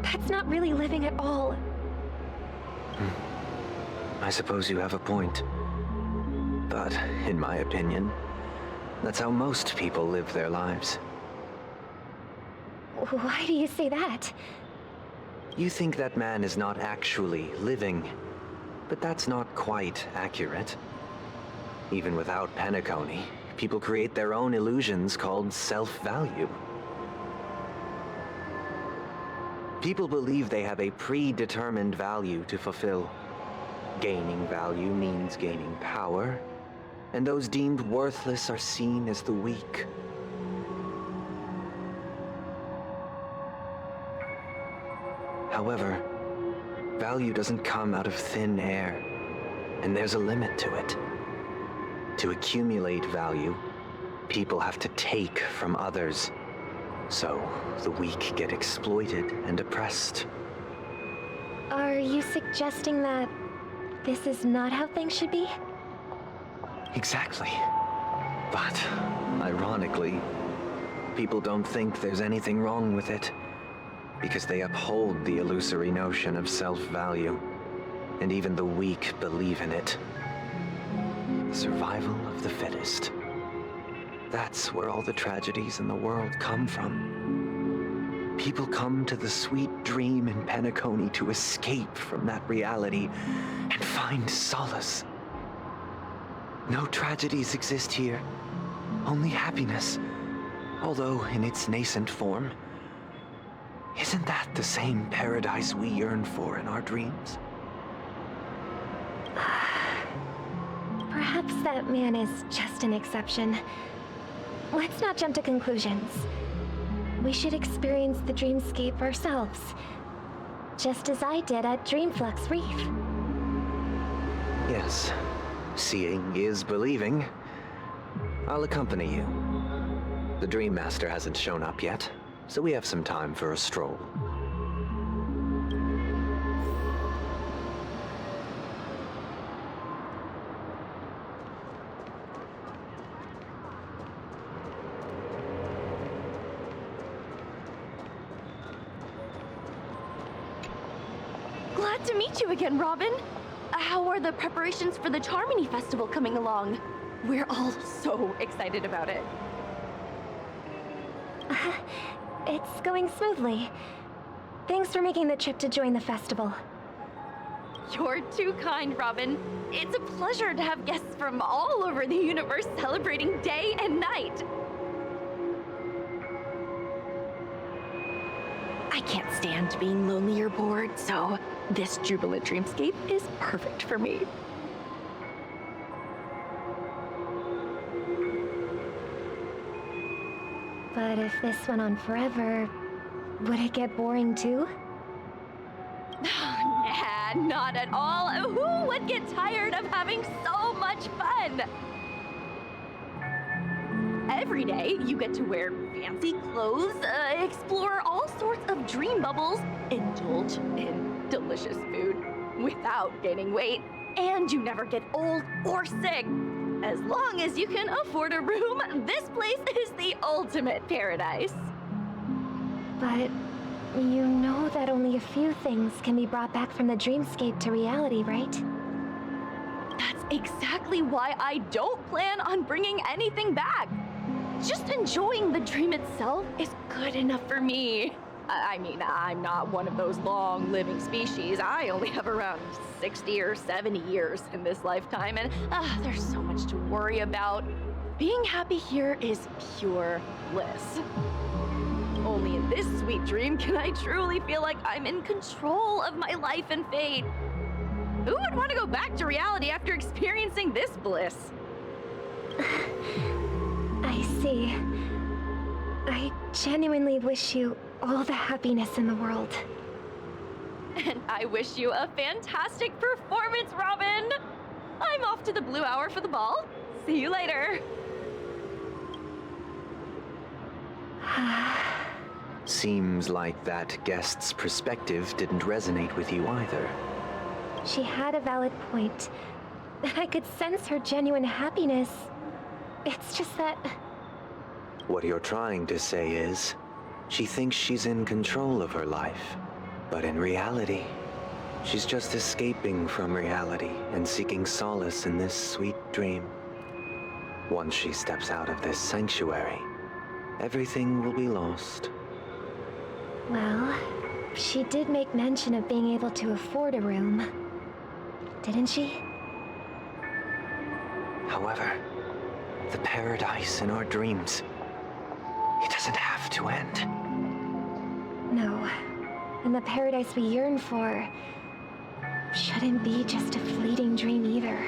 That's not really living at all. I suppose you have a point. But, in my opinion, that's how most people live their lives. Why do you say that? You think that man is not actually living, but that's not quite accurate. Even without Penacony, people create their own illusions called self-value. People believe they have a predetermined value to fulfill. Gaining value means gaining power, and those deemed worthless are seen as the weak. However, value doesn't come out of thin air, and there's a limit to it. To accumulate value, people have to take from others. So, the weak get exploited and oppressed. Are you suggesting that this is not how things should be? Exactly. But, ironically, people don't think there's anything wrong with it, because they uphold the illusory notion of self-value, and even the weak believe in it. The survival of the fittest. That's where all the tragedies in the world come from. People come to the sweet dream in Penacony to escape from that reality and find solace. No tragedies exist here, only happiness, although in its nascent form. Isn't that the same paradise we yearn for in our dreams? Perhaps that man is just an exception. Let's not jump to conclusions. We should experience the dreamscape ourselves, just as I did at Dreamflux Reef. Yes, seeing is believing. I'll accompany you. The Dream Master hasn't shown up yet, so we have some time for a stroll. Glad to meet you again, Robin. How are the preparations for the Charmony Festival coming along? We're all so excited about it. It's going smoothly. Thanks for making the trip to join the festival. You're too kind, Robin. It's a pleasure to have guests from all over the universe celebrating day and night. I can't stand being lonely or bored, so this jubilant dreamscape is perfect for me. But if this went on forever, would it get boring too? Nah, not at all. Who would get tired of having so much fun? Every day, you get to wear fancy clothes, explore all sorts of dream bubbles, indulge in delicious food without gaining weight, and you never get old or sick. As long as you can afford a room, this place is the ultimate paradise. But you know that only a few things can be brought back from the dreamscape to reality, right? That's exactly why I don't plan on bringing anything back. Just enjoying the dream itself is good enough for me. I mean, I'm not one of those long-living species. I only have around 60 or 70 years in this lifetime, and there's so much to worry about. Being happy here is pure bliss. Only in this sweet dream can I truly feel like I'm in control of my life and fate. Who would want to go back to reality after experiencing this bliss? I see. I genuinely wish you all the happiness in the world. And I wish you a fantastic performance, Robin! I'm off to the Blue Hour for the ball. See you later. Seems like that guest's perspective didn't resonate with you either. She had a valid point. I could sense her genuine happiness. It's just that What you're trying to say is, she thinks she's in control of her life. But in reality, she's just escaping from reality and seeking solace in this sweet dream. Once she steps out of this sanctuary, everything will be lost. Well, she did make mention of being able to afford a room, didn't she? However, the paradise in our dreams, it doesn't have to end. No. And the paradise we yearn for shouldn't be just a fleeting dream either.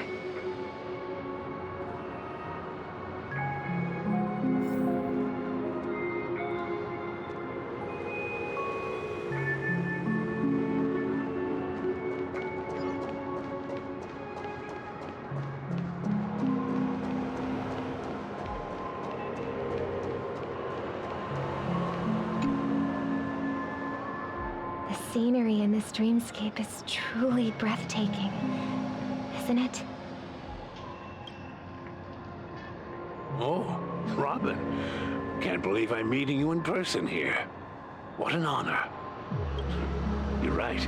The scenery in this dreamscape is truly breathtaking, isn't it? Oh, Robin. Can't believe I'm meeting you in person here. What an honor. You're right.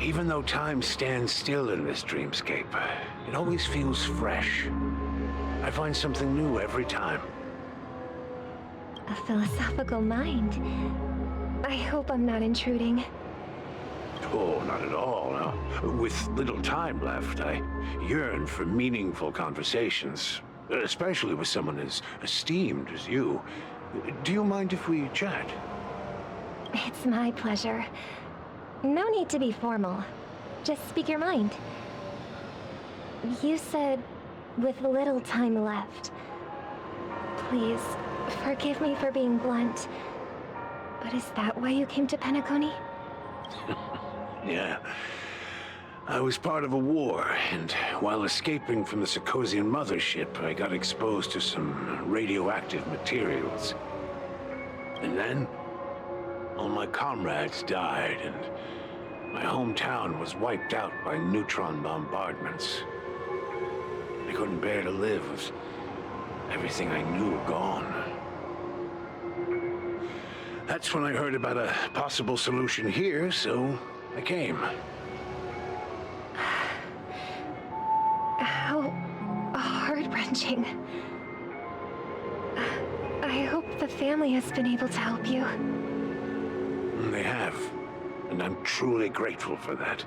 Even though time stands still in this dreamscape, it always feels fresh. I find something new every time. A philosophical mind. I hope I'm not intruding. Oh, not at all, no. With little time left, I yearn for meaningful conversations, especially with someone as esteemed as you. Do you mind if we chat? It's my pleasure. No need to be formal. Just speak your mind. You said, with little time left. Please, forgive me for being blunt, but is that why you came to Penacony? Yeah. I was part of a war, and while escaping from the Sarkosian mothership, I got exposed to some radioactive materials. And then, all my comrades died, and my hometown was wiped out by neutron bombardments. I couldn't bear to live with everything I knew gone. That's when I heard about a possible solution here, so I came. How heart-wrenching. I hope the family has been able to help you. They have, and I'm truly grateful for that.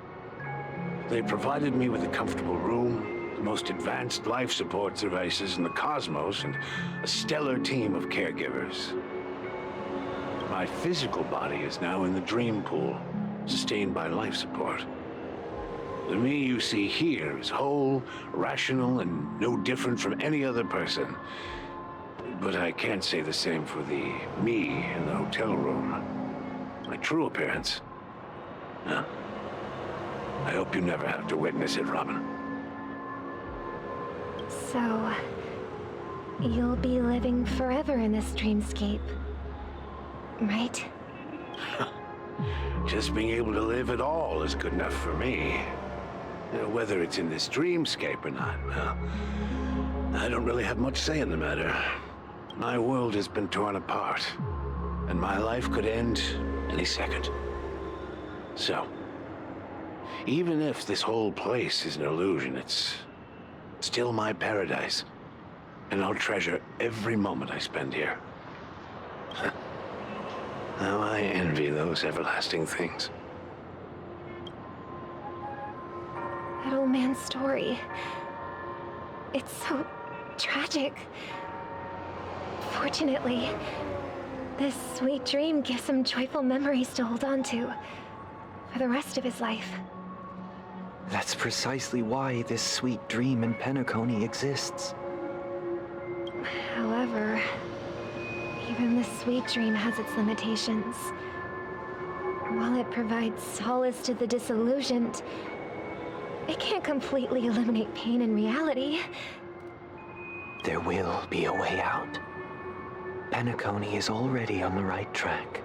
They provided me with a comfortable room, the most advanced life support devices in the cosmos, and a stellar team of caregivers. My physical body is now in the dream pool, sustained by life support. The me you see here is whole, rational, and no different from any other person. But I can't say the same for the me in the hotel room. My true appearance. Huh? I hope you never have to witness it, Robin. So, you'll be living forever in this dreamscape, right? Just being able to live at all is good enough for me. Whether it's in this dreamscape or not, well, I don't really have much say in the matter. My world has been torn apart, and my life could end any second. So, even if this whole place is an illusion, it's still my paradise, and I'll treasure every moment I spend here. How I envy those everlasting things. That old man's story. It's so tragic. Fortunately, this sweet dream gives him joyful memories to hold on to for the rest of his life. That's precisely why this sweet dream in Penacony exists. However, even the sweet dream has its limitations. While it provides solace to the disillusioned, it can't completely eliminate pain in reality. There will be a way out. Penacony is already on the right track.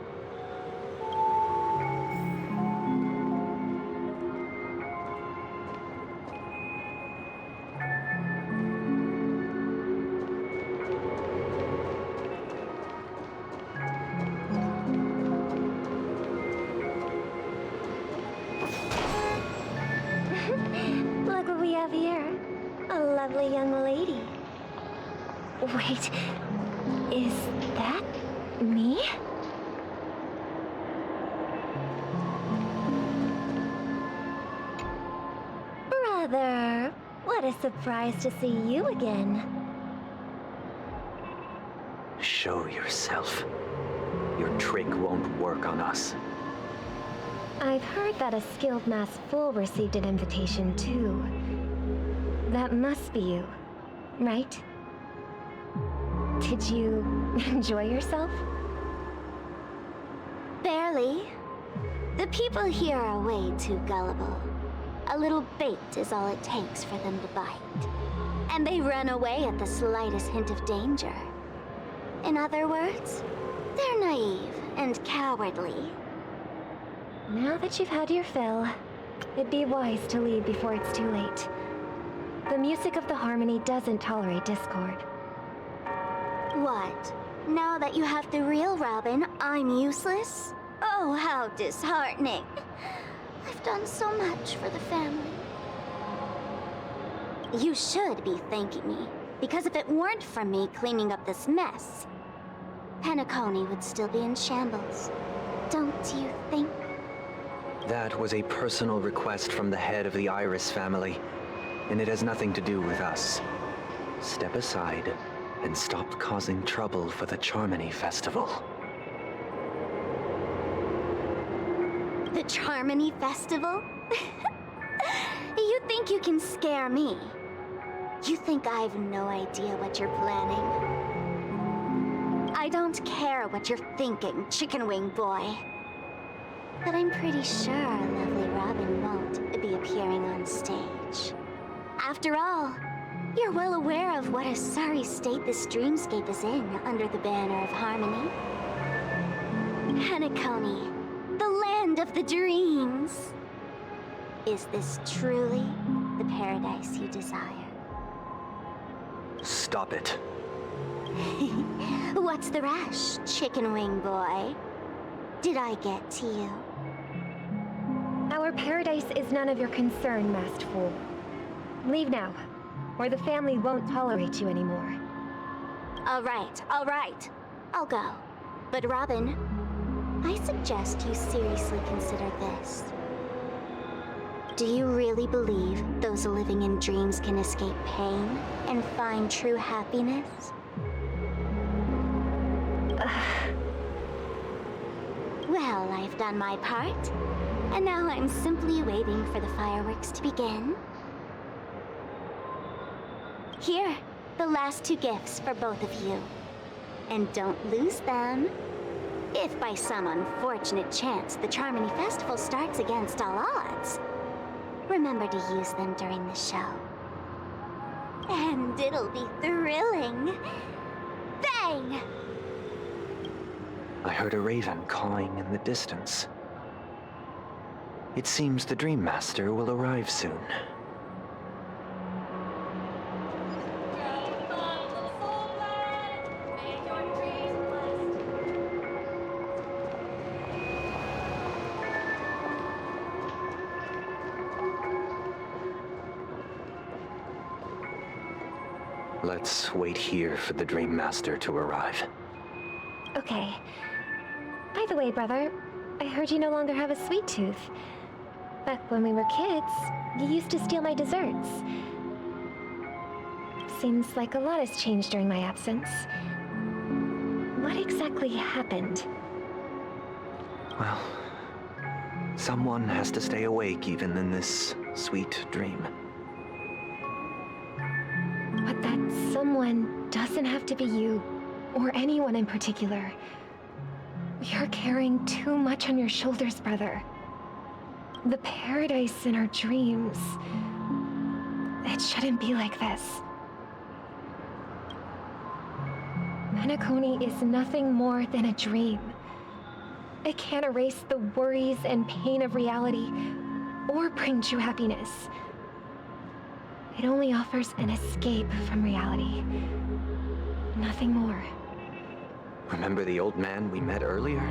have here? A lovely young lady. Wait, is that me? Brother, what a surprise to see you again. Show yourself. Your trick won't work on us. I've heard that a skilled masked fool received an invitation too. That must be you, right? Did you enjoy yourself? Barely. The people here are way too gullible. A little bait is all it takes for them to bite. And they run away at the slightest hint of danger. In other words, they're naive and cowardly. Now that you've had your fill, it'd be wise to leave before it's too late. The music of the harmony doesn't tolerate discord. What? Now that you have the real Robin, I'm useless? Oh, how disheartening. I've done so much for the family. You should be thanking me, because if it weren't for me cleaning up this mess, Penacony would still be in shambles. Don't you think? That was a personal request from the head of the Iris family, and it has nothing to do with us. Step aside and stop causing trouble for the Charmony Festival. The Charmony Festival? You think you can scare me? You think I have no idea what you're planning? I don't care what you're thinking, chicken wing boy. But I'm pretty sure our lovely Robin won't be appearing on stage. After all, you're well aware of what a sorry state this dreamscape is in under the banner of harmony. Penacony, the land of the dreams. Is this truly the paradise you desire? Stop it. What's the rush, chicken wing boy? Did I get to you? Our paradise is none of your concern, masked fool. Leave now, or the family won't tolerate you anymore. All right. I'll go. But Robin, I suggest you seriously consider this. Do you really believe those living in dreams can escape pain and find true happiness? Well, I've done my part, and now I'm simply waiting for the fireworks to begin. Here, the last 2 gifts for both of you. And don't lose them. If by some unfortunate chance the Charmony Festival starts against all odds, remember to use them during the show. And it'll be thrilling. Bang! I heard a raven cawing in the distance. It seems the Dream Master will arrive soon. Let's wait here for the Dream Master to arrive. Okay. By the way, brother, I heard you no longer have a sweet tooth. Back when we were kids, you used to steal my desserts. Seems like a lot has changed during my absence. What exactly happened? Well, someone has to stay awake even in this sweet dream. But that someone doesn't have to be you, or anyone in particular. You're carrying too much on your shoulders, brother. The paradise in our dreams. It shouldn't be like this. Penacony is nothing more than a dream. It can't erase the worries and pain of reality, or bring true happiness. It only offers an escape from reality. Nothing more. Remember the old man we met earlier?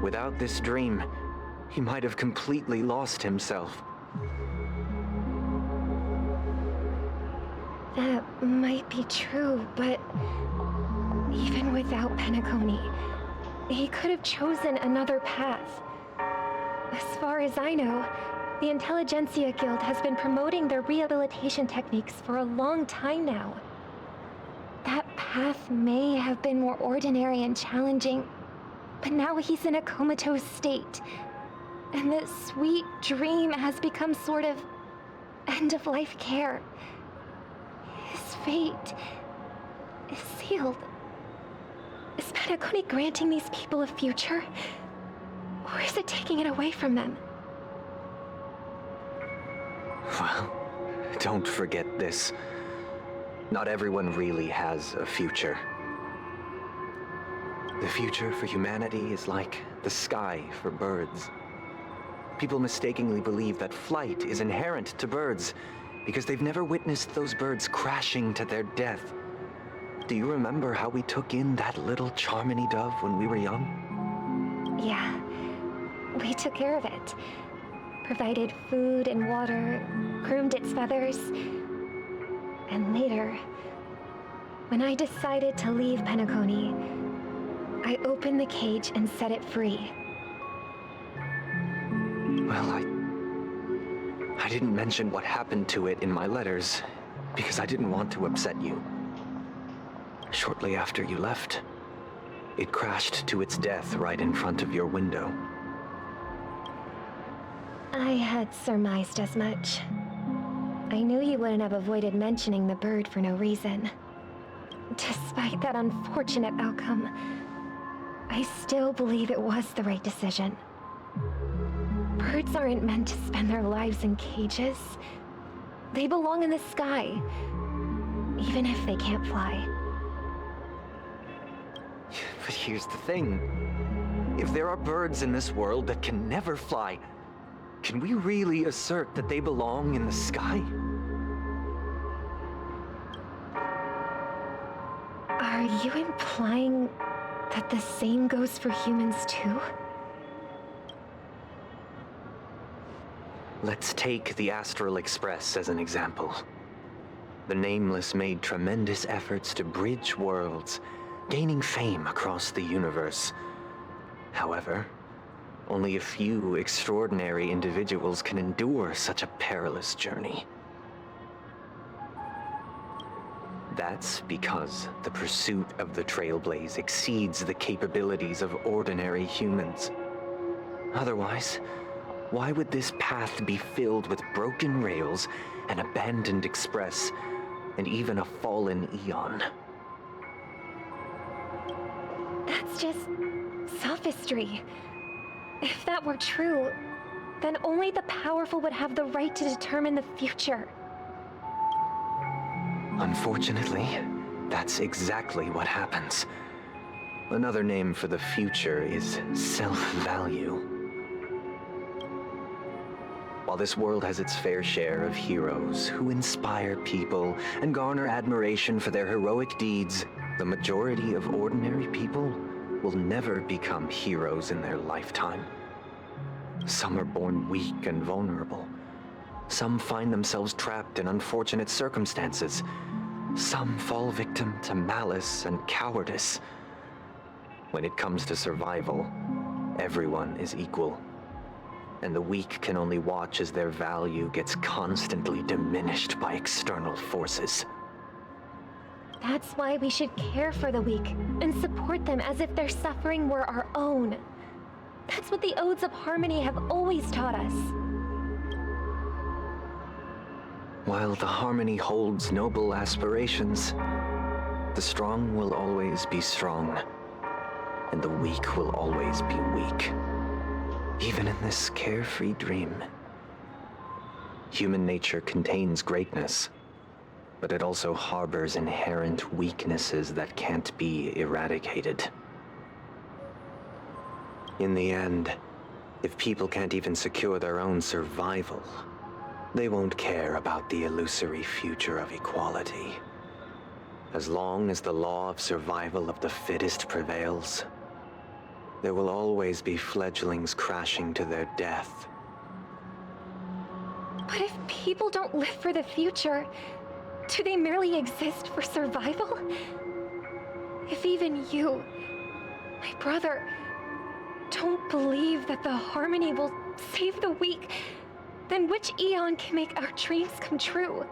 Without this dream, he might have completely lost himself. That might be true, but even without Penacony, he could have chosen another path. As far as I know, the Intelligentsia Guild has been promoting their rehabilitation techniques for a long time now. That path may have been more ordinary and challenging, but now he's in a comatose state, and the sweet dream has become sort of end-of-life care. His fate is sealed. Is Penacony granting these people a future? Or is it taking it away from them? Well, don't forget this. Not everyone really has a future. The future for humanity is like the sky for birds. People mistakenly believe that flight is inherent to birds because they've never witnessed those birds crashing to their death. Do you remember how we took in that little Charmony dove when we were young? Yeah, we took care of it. Provided food and water, groomed its feathers. And later, when I decided to leave Penacony, I opened the cage and set it free. Well, I didn't mention what happened to it in my letters because I didn't want to upset you. Shortly after you left, it crashed to its death right in front of your window. I had surmised as much. I knew you wouldn't have avoided mentioning the bird for no reason. Despite that unfortunate outcome, I still believe it was the right decision. Birds aren't meant to spend their lives in cages. They belong in the sky, even if they can't fly. But here's the thing. If there are birds in this world that can never fly, can we really assert that they belong in the sky? Are you implying that the same goes for humans too? Let's take the Astral Express as an example. The Nameless made tremendous efforts to bridge worlds, gaining fame across the universe. However, only a few extraordinary individuals can endure such a perilous journey. That's because the pursuit of the Trailblaze exceeds the capabilities of ordinary humans. Otherwise, why would this path be filled with broken rails, an abandoned express, and even a fallen Eon? That's just sophistry. If that were true, then only the powerful would have the right to determine the future. Unfortunately, that's exactly what happens. Another name for the future is self-value. While this world has its fair share of heroes who inspire people and garner admiration for their heroic deeds, the majority of ordinary people will never become heroes in their lifetime. Some are born weak and vulnerable. Some find themselves trapped in unfortunate circumstances. Some fall victim to malice and cowardice. When it comes to survival, everyone is equal. And the weak can only watch as their value gets constantly diminished by external forces. That's why we should care for the weak and support them as if their suffering were our own. That's what the Odes of Harmony have always taught us. While the Harmony holds noble aspirations, the strong will always be strong, and the weak will always be weak. Even in this carefree dream, human nature contains greatness, but it also harbors inherent weaknesses that can't be eradicated. In the end, if people can't even secure their own survival, they won't care about the illusory future of equality. As long as the law of survival of the fittest prevails, there will always be fledglings crashing to their death. But if people don't live for the future, Do they merely exist for survival? If even you, my brother, don't believe that the harmony will save the weak, then which eon can make our dreams come true?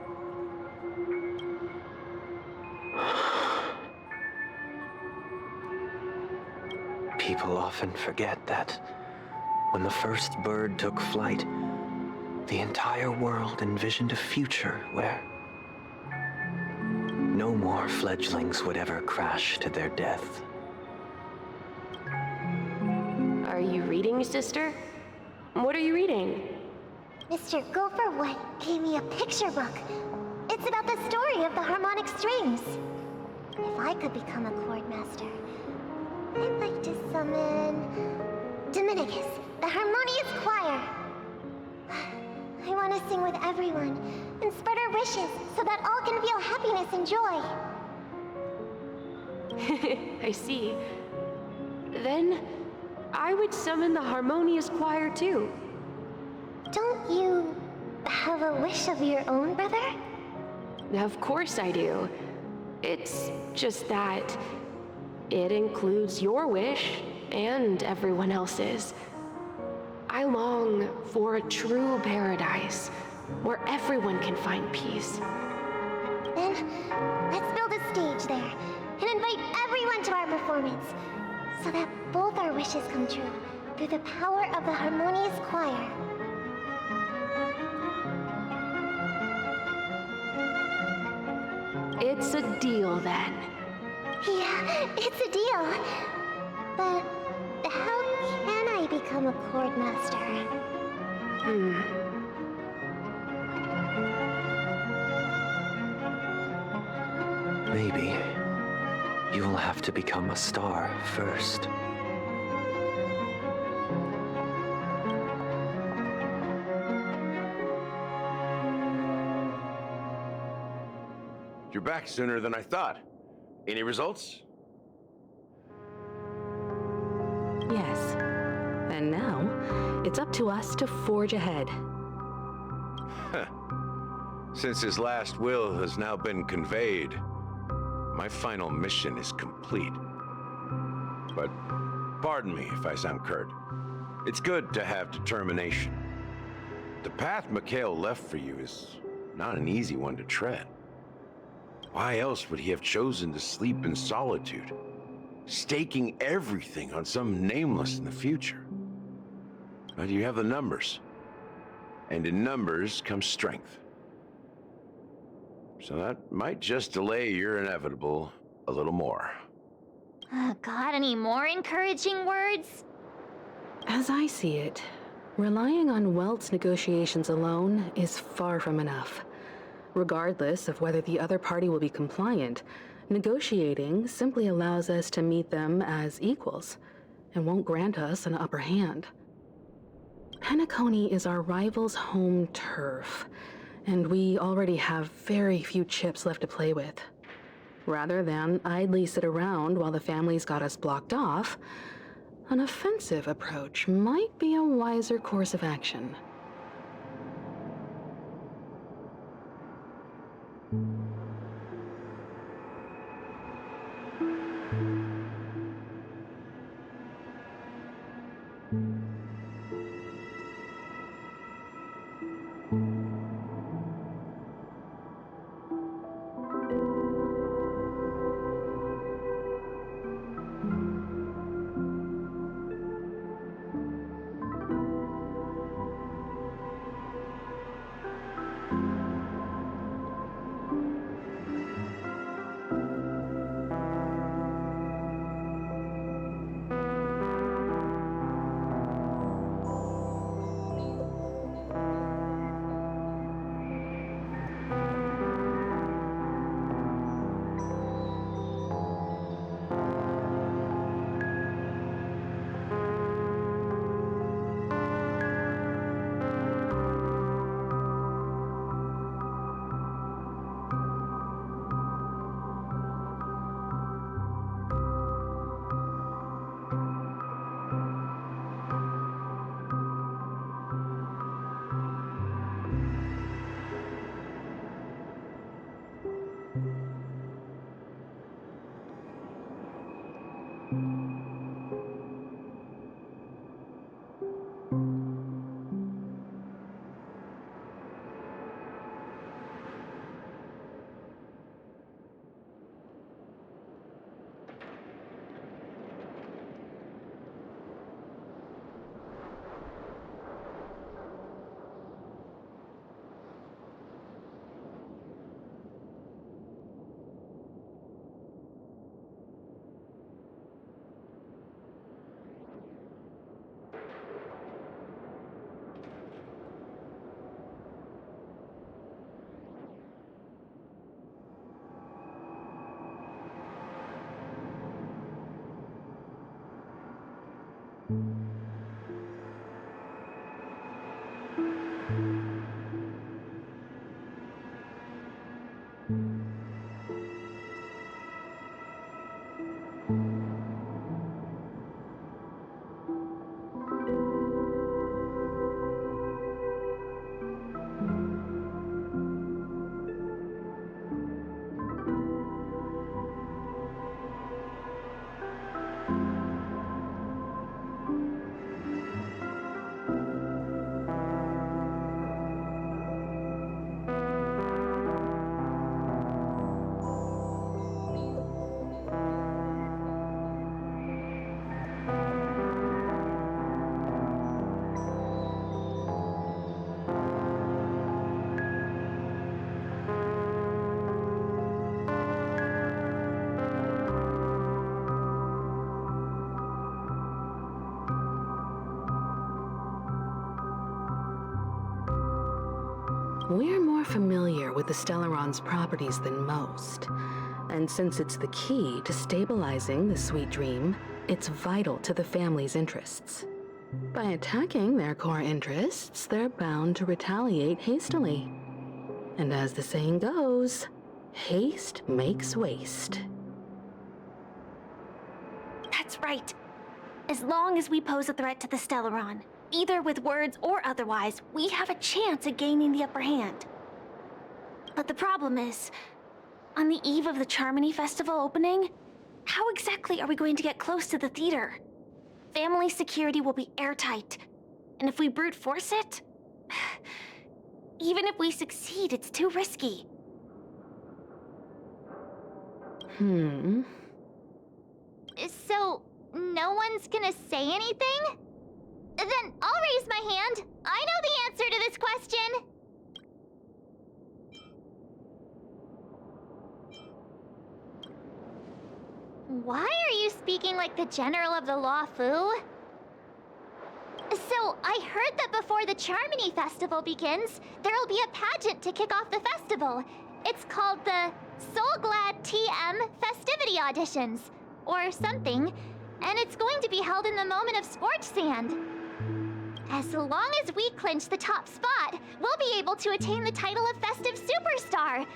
People often forget that when the first bird took flight, the entire world envisioned a future where no more fledglings would ever crash to their death. Are you reading, sister? What are you reading? Mr. Gopherwood gave me a picture book. It's about the story of the harmonic strings. If I could become a chord master, I'd like to summon Dominicus, the harmonious choir. I want to sing with everyone and spread our wishes so that all can feel happiness and joy. I see. Then I would summon the harmonious choir too. Don't you have a wish of your own, brother? Of course I do. It's just that it includes your wish and everyone else's. I long for a true paradise where everyone can find peace. Then, let's build a stage there and invite everyone to our performance so that both our wishes come true through the power of the harmonious choir. It's a deal then. Yeah, it's a deal. But how can I become a chord master? Maybe you'll have to become a star first. You're back sooner than I thought. Any results? Yes. And now, it's up to us to forge ahead. Since his last will has now been conveyed, my final mission is complete. But pardon me if I sound curt. It's good to have determination. The path Mikhail left for you is not an easy one to tread. Why else would he have chosen to sleep in solitude, staking everything on some nameless in the future? But you have the numbers, and in numbers comes strength. So that might just delay your inevitable a little more. Got any more encouraging words? As I see it, relying on Welt's negotiations alone is far from enough. Regardless of whether the other party will be compliant, negotiating simply allows us to meet them as equals and won't grant us an upper hand. Penacony is our rival's home turf, and we already have very few chips left to play with. Rather than idly sit around while the family's got us blocked off, an offensive approach might be a wiser course of action. We're more familiar with the Stellaron's properties than most, and since it's the key to stabilizing the sweet dream, it's vital to the family's interests. By attacking their core interests, they're bound to retaliate hastily. And as the saying goes, haste makes waste. That's right. As long as we pose a threat to the Stellaron, either with words or otherwise, we have a chance at gaining the upper hand. But the problem is, on the eve of the Charmony Festival opening, how exactly are we going to get close to the theater? Family security will be airtight, and if we brute force it, even if we succeed, it's too risky. So, no one's gonna say anything? Then I'll raise my hand. I know the answer to this question. Why are you speaking like the General of the Law Fu? So, I heard that before the Charmony Festival begins, there'll be a pageant to kick off the festival. It's called the Soul Glad TM Festivity Auditions, or something, and it's going to be held in the moment of Scorch Sand. As long as we clinch the top spot, we'll be able to attain the title of Festive Superstar,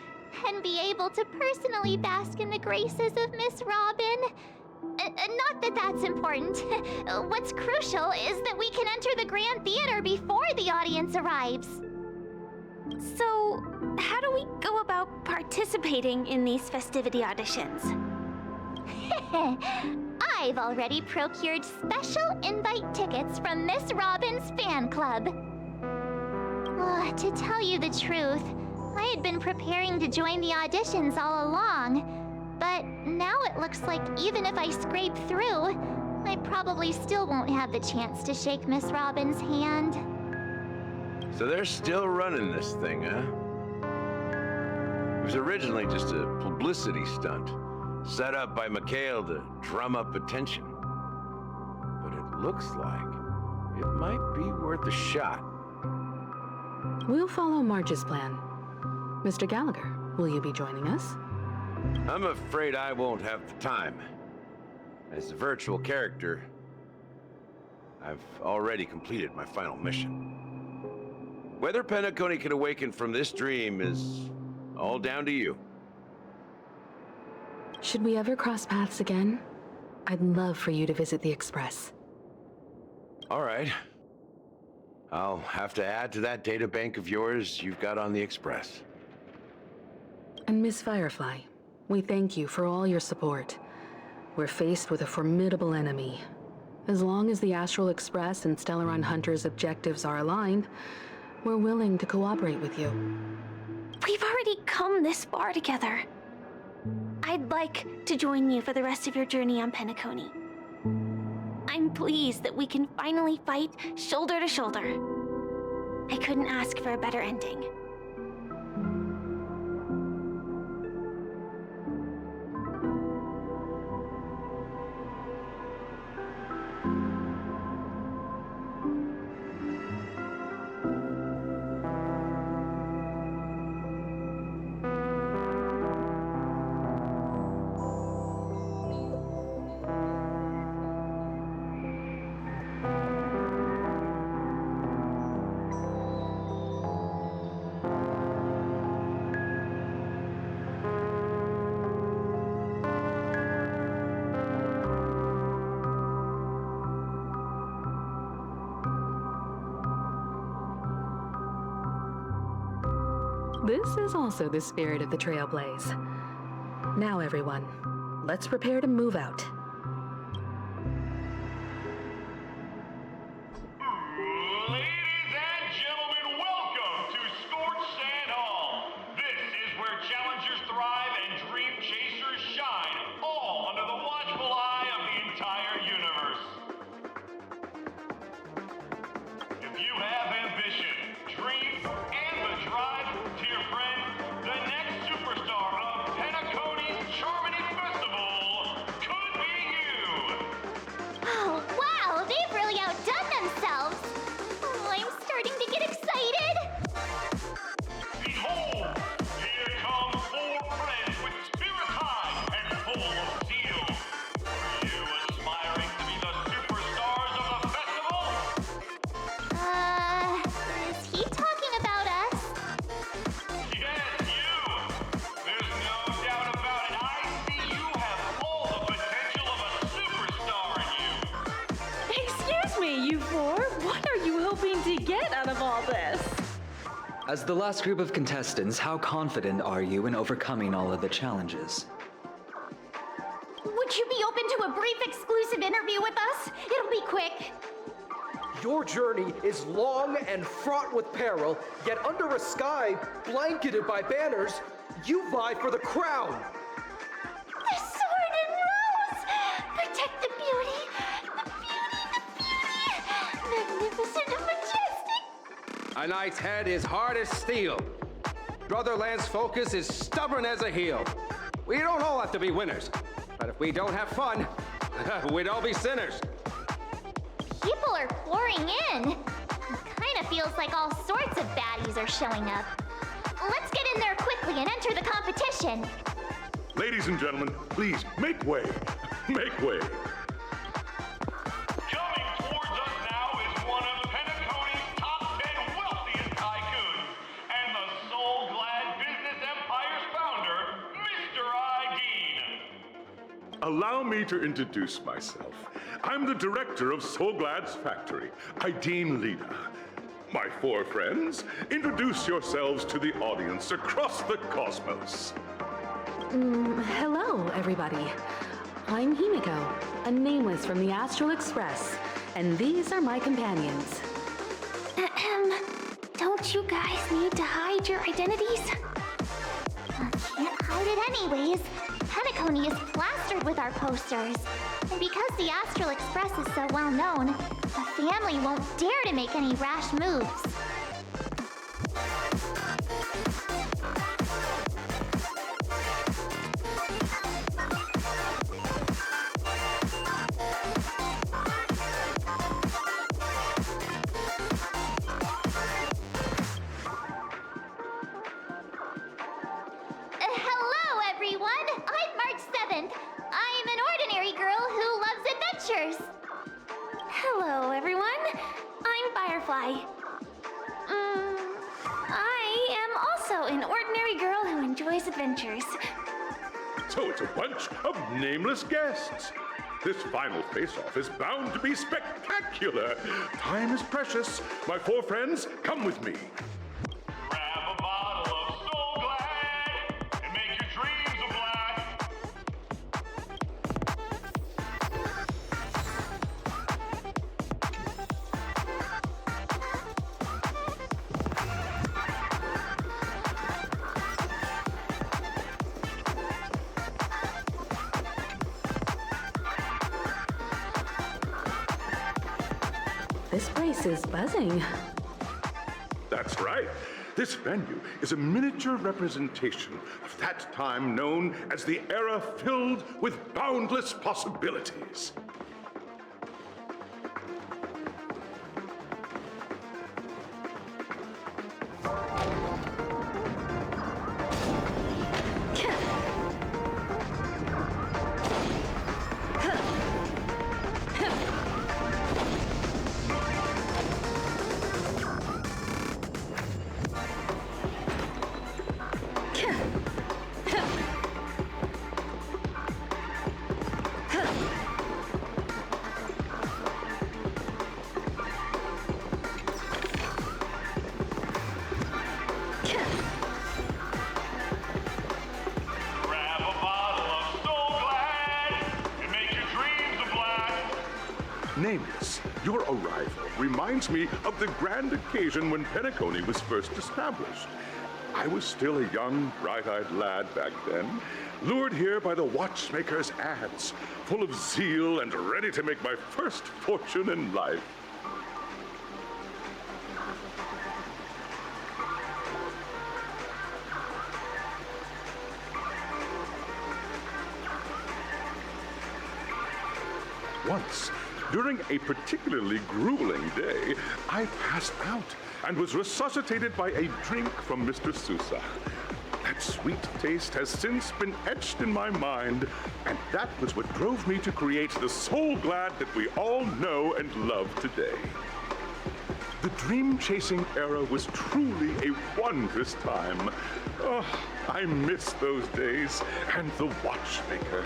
and be able to personally bask in the graces of Miss Robin. Not that that's important. What's crucial is that we can enter the Grand Theater before the audience arrives. So, how do we go about participating in these festivity auditions? I've already procured special invite tickets from Miss Robin's fan club. To tell you the truth, I had been preparing to join the auditions all along, but now it looks like even if I scrape through, I probably still won't have the chance to shake Miss Robin's hand. So they're still running this thing, huh? It was originally just a publicity stunt, set up by Mikhail to drum up attention. But it looks like it might be worth a shot. We'll follow Marge's plan. Mr. Gallagher, will you be joining us? I'm afraid I won't have the time. As a virtual character, I've already completed my final mission. Whether Penacony can awaken from this dream is all down to you. Should we ever cross paths again? I'd love for you to visit the Express. All right. I'll have to add to that data bank of yours you've got on the Express. And Miss Firefly, we thank you for all your support. We're faced with a formidable enemy. As long as the Astral Express and Stellaron Hunter's objectives are aligned, we're willing to cooperate with you. We've already come this far together. I'd like to join you for the rest of your journey on Penacony. I'm pleased that we can finally fight shoulder to shoulder. I couldn't ask for a better ending. This is also the spirit of the Trailblaze. Now, everyone, let's prepare to move out. Ladies and gentlemen, welcome to Scorched Sand Hall. This is where challengers thrive and dream chasers shine, all under the watchful eye of the entire universe. If you have ambition, dreams, and the drive, dear friend, the next superstar of Penacony's Charmony Festival could be you. Oh, wow, they've really outdone themselves. Oh, I'm starting to get excited. Behold, here come 4 friends with spirits high and full of zeal. Are you aspiring to be the superstars of the festival? Is he talking about us? Yes, you! There's no doubt about it. I see you have all the potential of a superstar in you. Excuse me, you four. What are you hoping to get out of all this? As the last group of contestants, how confident are you in overcoming all of the challenges? Would you be open to a brief exclusive interview with us? It'll be quick. Your journey is long and fraught with peril, yet under a sky blanketed by banners, you vie for the crown. The sword and rose! Protect the beauty! The beauty! Magnificent and majestic! A knight's head is hard as steel. Brotherland's focus is stubborn as a heel. We don't all have to be winners, but if we don't have fun, we'd all be sinners. People are pouring in. It kind of feels like all sorts of baddies are showing up. Let's get in there quickly and enter the competition. Ladies and gentlemen, please make way. Make way. Coming towards us now is one of Penacony's top 10 wealthiest tycoons and the soul-glad business empire's founder, Mr. Ideen. Allow me to introduce myself. I'm the director of Soulglad's factory, Ideen Lena. My 4 friends, introduce yourselves to the audience across the cosmos. Hello, everybody. I'm Himiko, a nameless from the Astral Express, and these are my companions. Don't you guys need to hide your identities? Can't hide it anyways. Penacony is plastered with our posters. And because the Astral Express is so well known, the family won't dare to make any rash moves. Hello, everyone! I'm March 7th. I'm an ordinary girl who loves adventures. Hello, everyone. I'm Firefly. I am also an ordinary girl who enjoys adventures. So it's a bunch of nameless guests. This final face-off is bound to be spectacular. Time is precious. My 4 friends, come with me. Grab a bottle of Soul Glad and make your dreams a blast. This place is buzzing. That's right. This venue is a miniature representation of that time known as the era filled with boundless possibilities. Nameless, your arrival reminds me of the grand occasion when Penacony was first established. I was still a young, bright-eyed lad back then, lured here by the watchmaker's ads, full of zeal and ready to make my first fortune in life. Once, during a particularly grueling day, I passed out and was resuscitated by a drink from Mr. Sousa. That sweet taste has since been etched in my mind, and that was what drove me to create the Soul Glad that we all know and love today. The dream-chasing era was truly a wondrous time. Oh, I miss those days, and the watchmaker.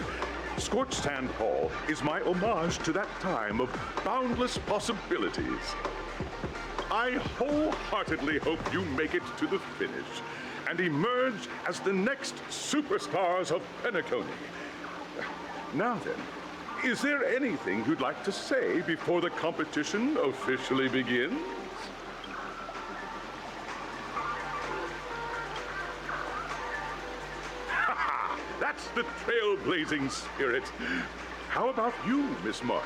Scorched Sand Hall is my homage to that time of boundless possibilities. I wholeheartedly hope you make it to the finish and emerge as the next superstars of Penacony. Now then, is there anything you'd like to say before the competition officially begins? That's the trailblazing spirit. How about you, Miss March?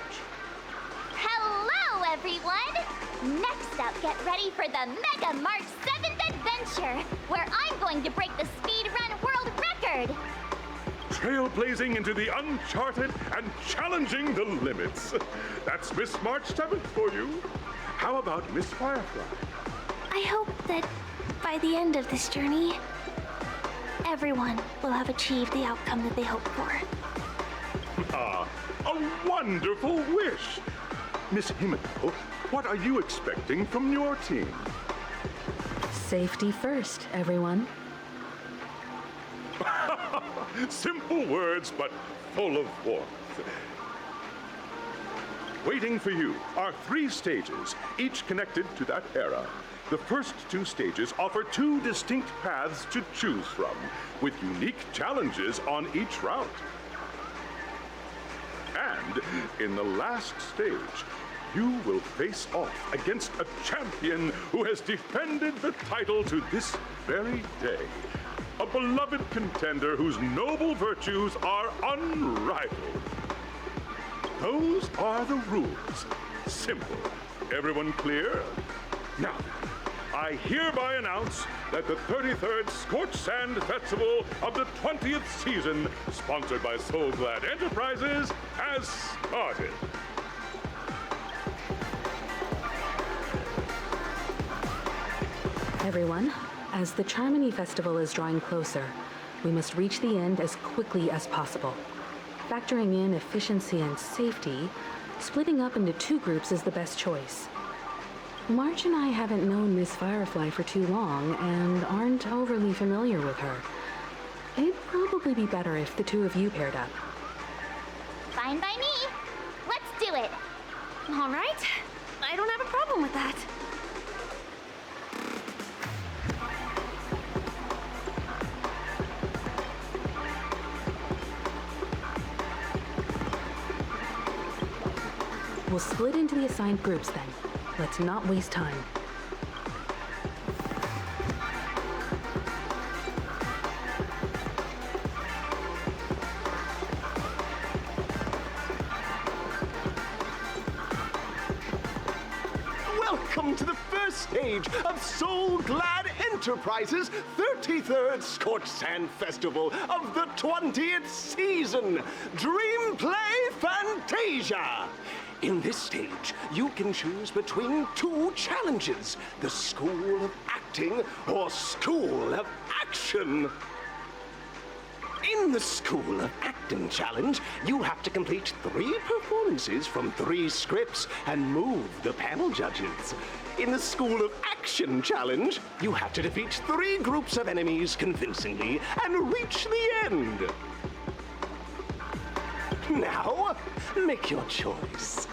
Hello, everyone! Next up, get ready for the Mega March 7th Adventure, where I'm going to break the speedrun world record! Trailblazing into the uncharted and challenging the limits. That's Miss March 7th for you. How about Miss Firefly? I hope that by the end of this journey, everyone will have achieved the outcome that they hoped for. Ah, a wonderful wish! Miss Himiko, what are you expecting from your team? Safety first, everyone. Simple words, but full of warmth. Waiting for you are 3 stages, each connected to that era. The first 2 stages offer 2 distinct paths to choose from, with unique challenges on each route. And in the last stage, you will face off against a champion who has defended the title to this very day. A beloved contender whose noble virtues are unrivaled. Those are the rules. Simple. Everyone clear? Now, I hereby announce that the 33rd Scorched Sand Festival of the 20th season, sponsored by Soul Glad Enterprises, has started. Everyone, as the Charmony Festival is drawing closer, we must reach the end as quickly as possible. Factoring in efficiency and safety, splitting up into 2 groups is the best choice. March and I haven't known Miss Firefly for too long and aren't overly familiar with her. It'd probably be better if the 2 of you paired up. Fine by me. Let's do it. All right. I don't have a problem with that. We'll split into the assigned groups then. Let's not waste time. Welcome to the first stage of Soul Glad Enterprises' 33rd Scorched Sand Festival of the 20th season, Dream Play Fantasia. In this stage, you can choose between 2 challenges, the School of Acting or School of Action. In the School of Acting challenge, you have to complete 3 performances from 3 scripts and move the panel judges. In the School of Action challenge, you have to defeat 3 groups of enemies convincingly and reach the end. Now, make your choice.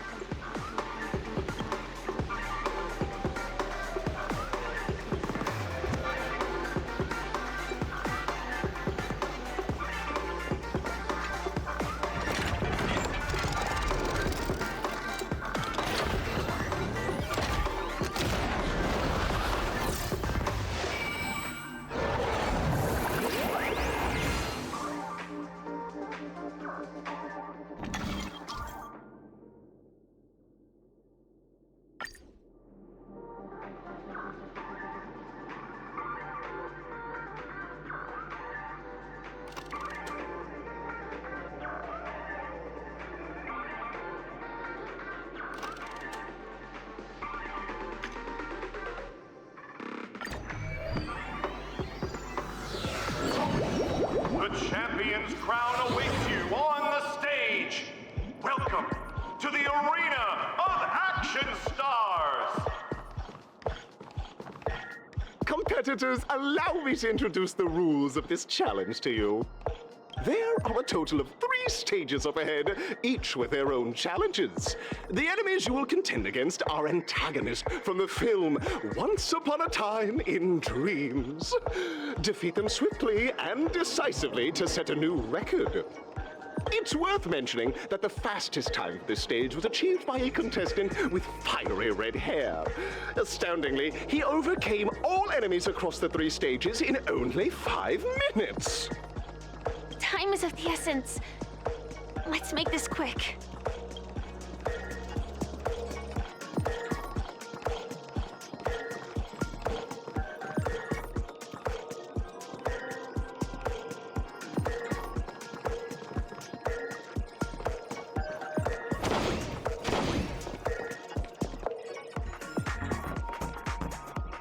Kingdom's crown awaits you on the stage. Welcome to the Arena of Action Stars. Competitors, allow me to introduce the rules of this challenge to you. There are a total of 3 stages up ahead, each with their own challenges. The enemies you will contend against are antagonists from the film Once Upon a Time in Dreams. Defeat them swiftly and decisively to set a new record. It's worth mentioning that the fastest time for this stage was achieved by a contestant with fiery red hair. Astoundingly, he overcame all enemies across the 3 stages in only 5 minutes. Time is of the essence. Let's make this quick.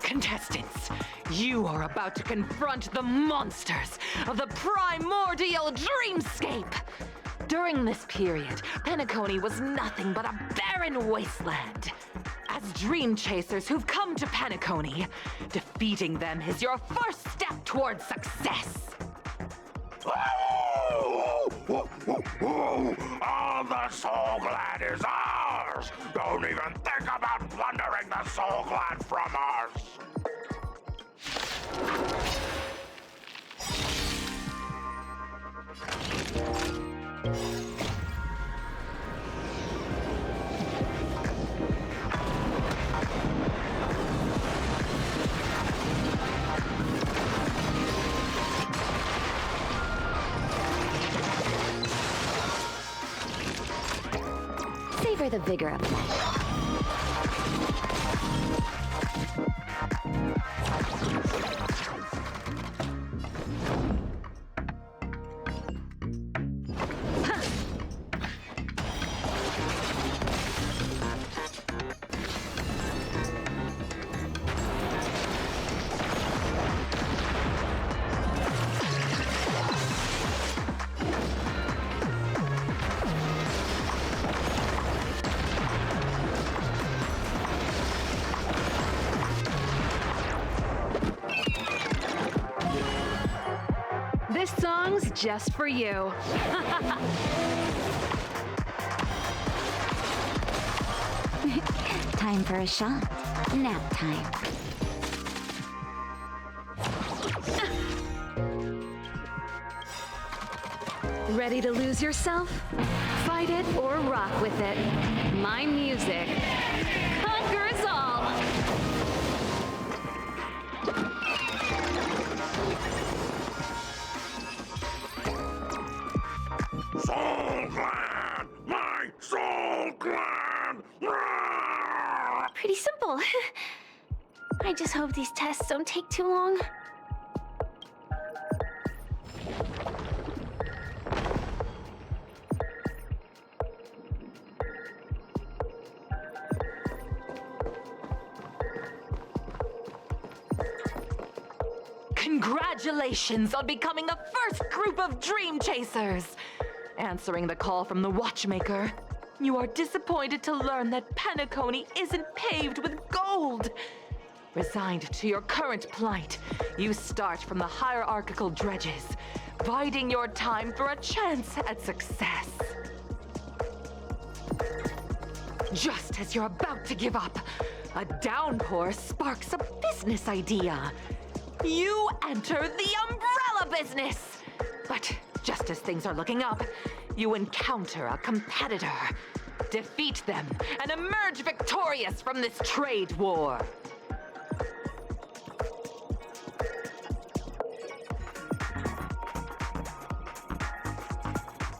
Contestants, you are about to confront the monsters of the primordial dreamscape. During this period, Penacony was nothing but a barren wasteland. As dream chasers who've come to Penacony, defeating them is your first step towards success. All the Soul Glad is ours! Don't even think about plundering the Soul Glad from us! Savor the vigor of life. This song's just for you. Time for a shot. Nap time. Ready to lose yourself? Fight it or rock with it. My music conquers all. Soul Glad! My Soul Glad! Pretty simple. I just hope these tests don't take too long. Congratulations on becoming the first group of Dream Chasers! Answering the call from the Watchmaker, you are disappointed to learn that Penacony isn't paved with gold. Resigned to your current plight, you start from the hierarchical dredges, biding your time for a chance at success. Just as you're about to give up, a downpour sparks a business idea. You enter the umbrella business! But just as things are looking up, you encounter a competitor. Defeat them and emerge victorious from this trade war.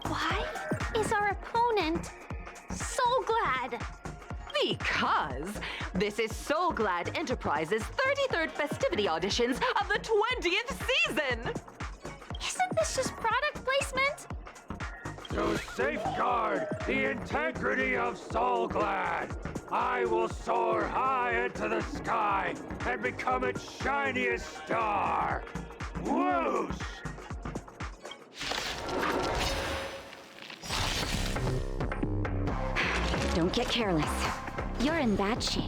Why is our opponent so glad? Because this is Soul Glad Enterprises' 33rd festivity auditions of the 20th season! Isn't this just product placement? To safeguard the integrity of Soul Glad, I will soar high into the sky and become its shiniest star. Whoosh! Don't get careless. You're in bad shape.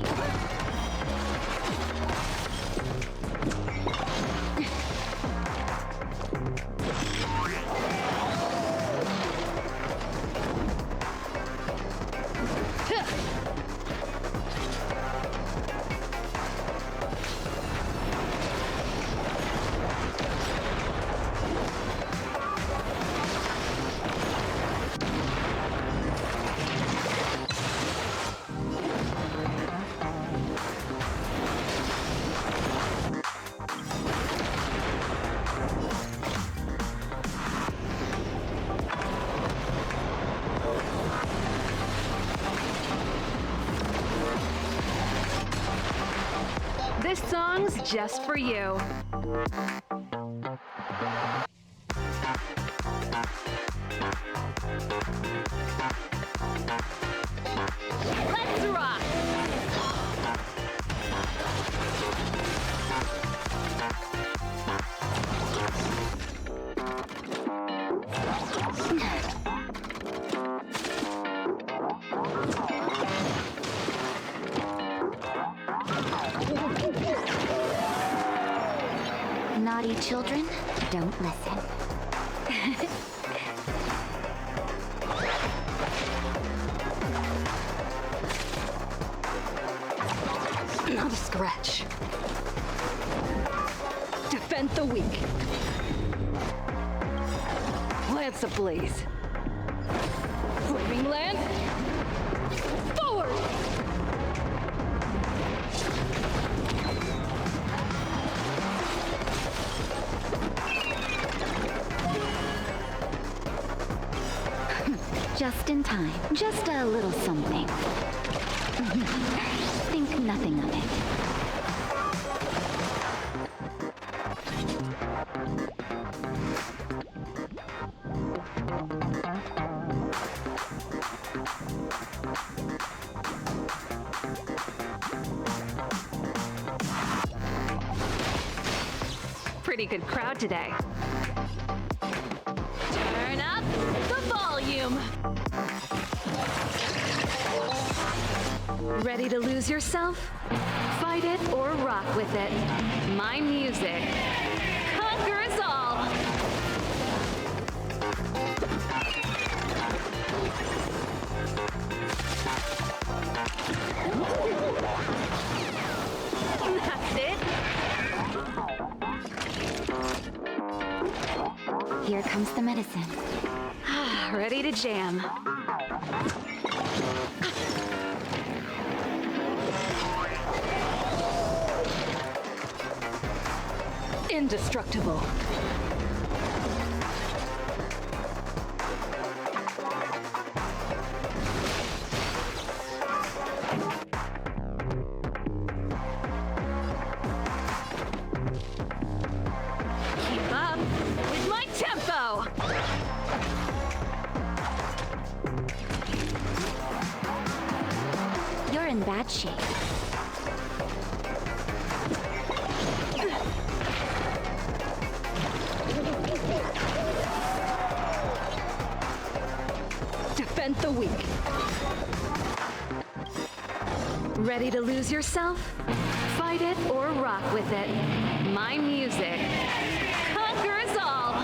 This song's just for you. Let's rock! Naughty children, don't listen. Not a scratch. Defend the weak. Lance ablaze. Flaming lance. Forward! Just in time. Just a little something. Think nothing of it. Pretty good crowd today. Turn up the volume. Ready to lose yourself? Fight it or rock with it. My music conquers all. That's it. Here comes the medicine. Ready to jam. Indestructible. Keep up with my tempo. You're in bad shape. Defend the weak. Ready to lose yourself? Fight it or rock with it. My music conquers all.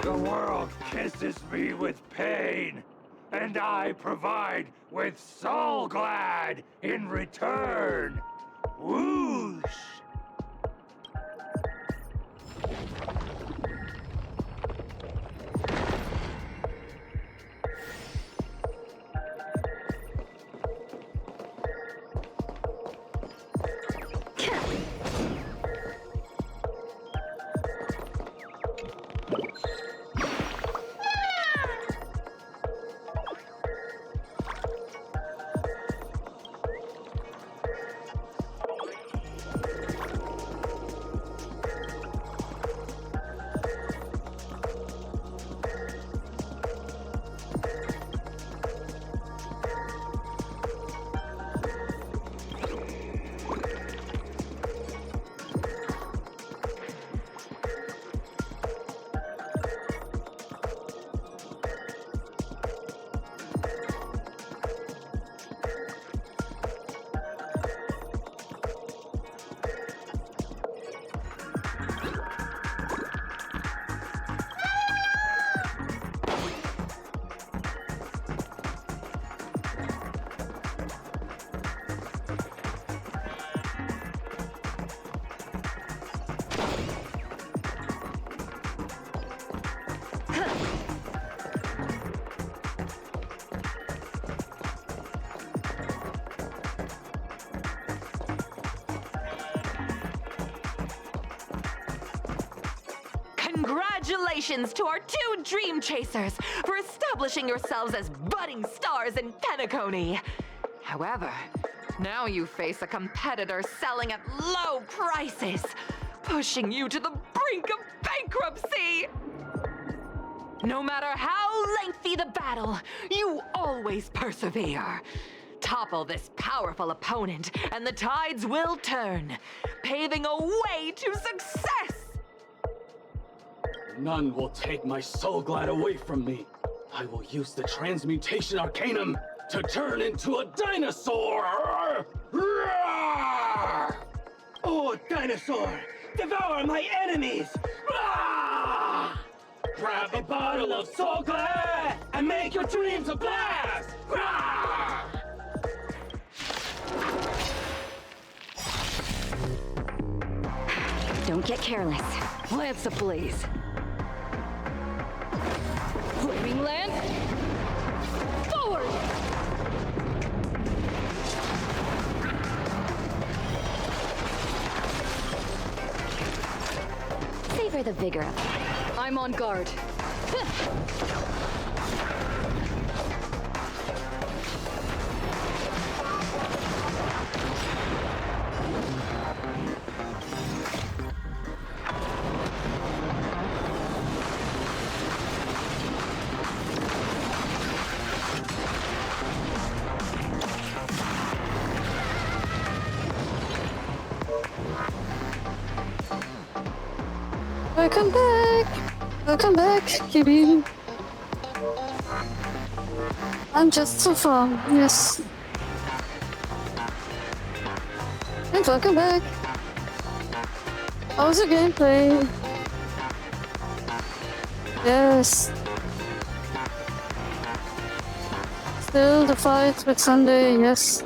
The world kisses me with pain, and I provide with soul glad in return. Whoosh! Congratulations to our 2 Dream Chasers for establishing yourselves as budding stars in Penacony. However, now you face a competitor selling at low prices, pushing you to the brink of bankruptcy. No matter how lengthy the battle, you always persevere. Topple this powerful opponent, and the tides will turn, paving a way to success! None will take my Soul Glad away from me. I will use the Transmutation Arcanum to turn into a dinosaur! Roar! Oh, dinosaur! Devour my enemies! Roar! Grab a bottle of Soul Glad and make your dreams a blast! Roar! Don't get careless. Lance ablaze. Flaming lance. Forward! Savor the vigor of it. I'm on guard. Welcome back! Welcome back, Kibi. I'm just so far, yes. And welcome back! How's the gameplay? Yes. Still the fight with Sunday, yes.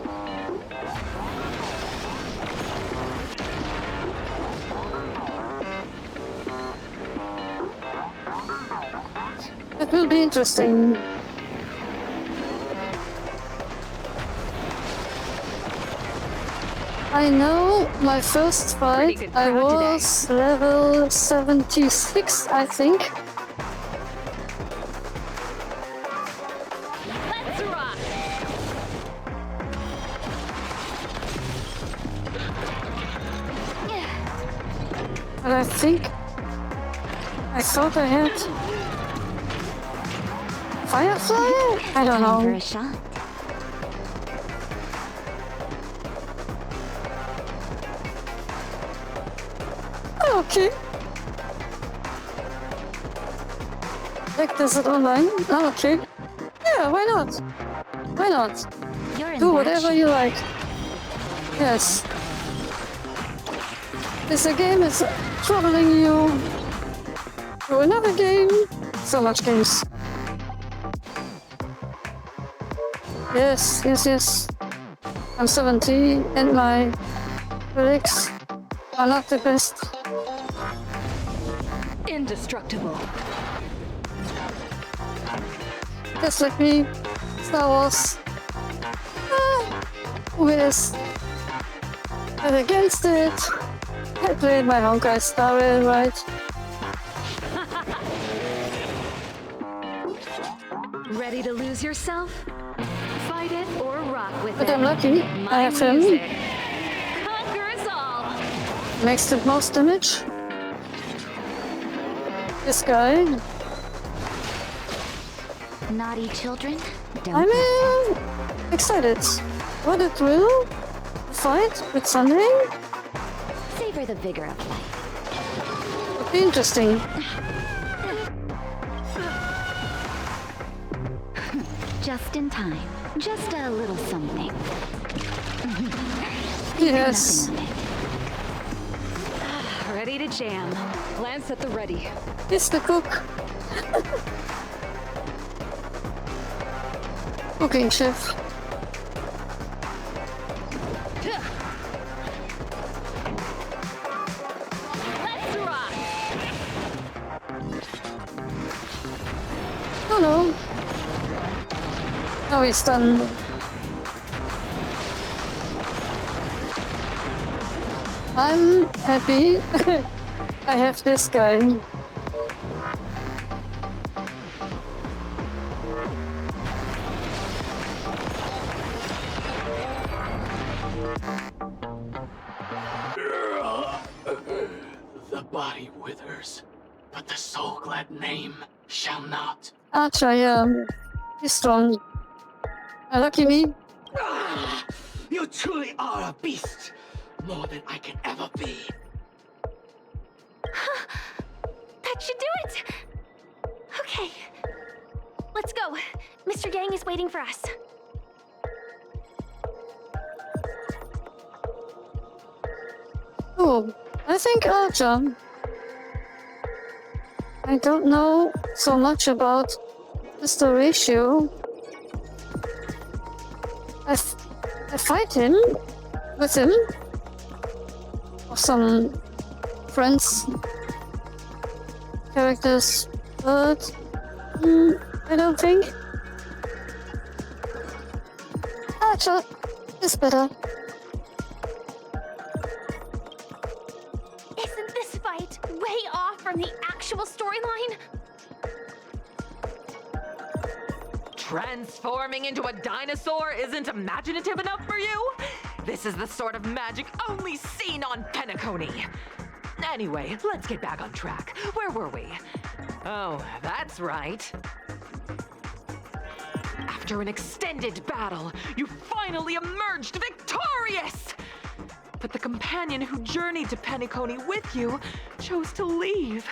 It will be interesting. I know my first fight, I was level 76, I think. Let's rock! But I thought I had Firefly? I don't know. For a shot. Okay. Like, does it online? Oh, okay. Yeah, why not? Why not? Do whatever you like. Yes. This game is troubling you to another game. So much games. Yes, yes, yes. I'm 70 and my lyrics are not the best. Indestructible. Just like me, Star Wars. Who is? But against it, I played my Honkai Star Rail, right? Ready to lose yourself? Fight it or rock with But it. I'm lucky, I have him. Conquer us all. Makes the most damage. This guy. Naughty children, don't. I'm excited. What it will fight with Sunday? Savor the vigor of life. Would be interesting. Just in time. Just a little something. Yes. Ready to jam. Lance at the ready. It's the cook. Cooking chef. Let's rock. Oh no. Now he's done. I'm happy. I have this guy. body withers, but the Soul Glad name shall not. Actually, he's strong. Lucky me. You truly are a beast, more than I can ever be. That should do it! Okay. Let's go. Mr. Yang is waiting for us. Oh, I think I'll jump. I don't know so much about the ratio. I fight him with him or some friends characters, but I don't think. Actually, it's better. Isn't this fight way off from the actual storyline? Transforming into a dinosaur isn't imaginative enough for you? This is the sort of magic only seen on Penacony. Anyway, let's get back on track. Where were we? Oh, that's right. After an extended battle, you finally emerged victorious! But the companion who journeyed to Penacony with you chose to leave,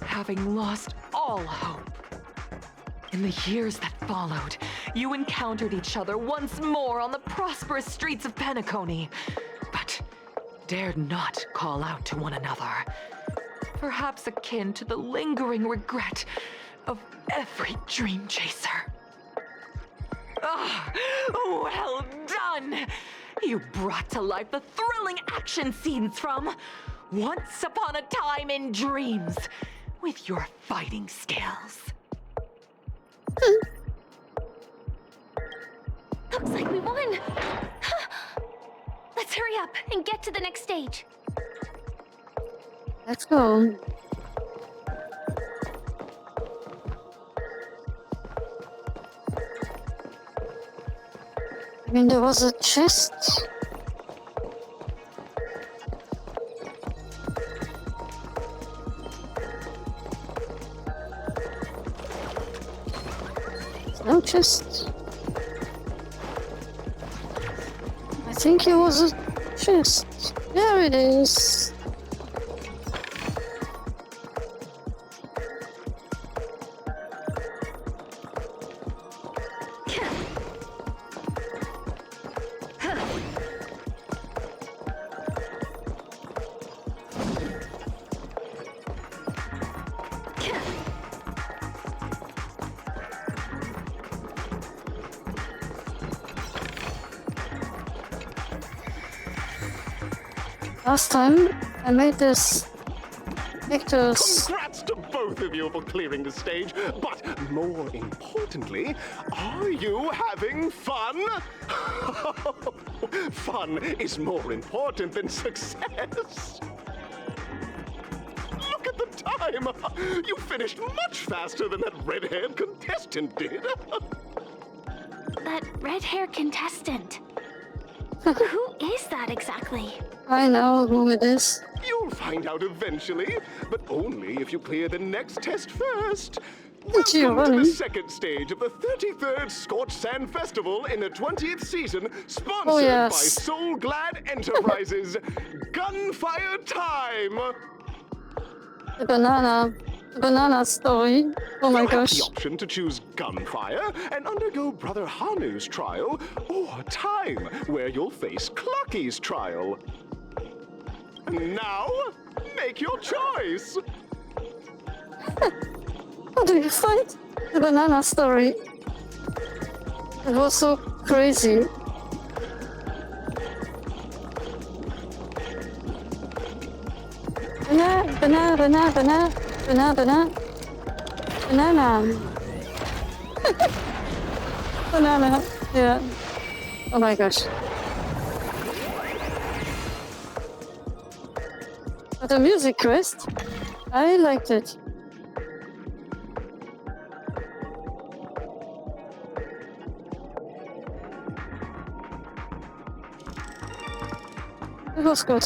having lost all hope. In the years that followed, you encountered each other once more on the prosperous streets of Penacony, but dared not call out to one another, perhaps akin to the lingering regret of every dream chaser. Ah, well done! You brought to life the thrilling action scenes from Once Upon a Time in Dreams with your fighting skills. Looks like we won! Let's hurry up and get to the next stage. Let's go. I mean, there was a chest. No chest. I think it was a chest. There it is. Last time I made this Victor's. Congrats to both of you for clearing the stage, but more importantly, are you having fun? Fun is more important than success. Look at the time! You finished much faster than that red-haired contestant did. That red-haired contestant. Who is that exactly? I know who it is. You'll find out eventually, but only if you clear the next test first. Gee, Welcome to the second stage of the 33rd Scorched Sand Festival in the 20th season, sponsored by Soul Glad Enterprises. Gunfire time! The banana story. Oh my gosh. You have the option to choose Gunfire and undergo Brother Hanu's trial, or Time, where you'll face Clucky's trial. Now, make your choice! How do you fight the banana story? It was so crazy. Banana. Banana, yeah. Oh my gosh. But the music quest, I liked it. It was good.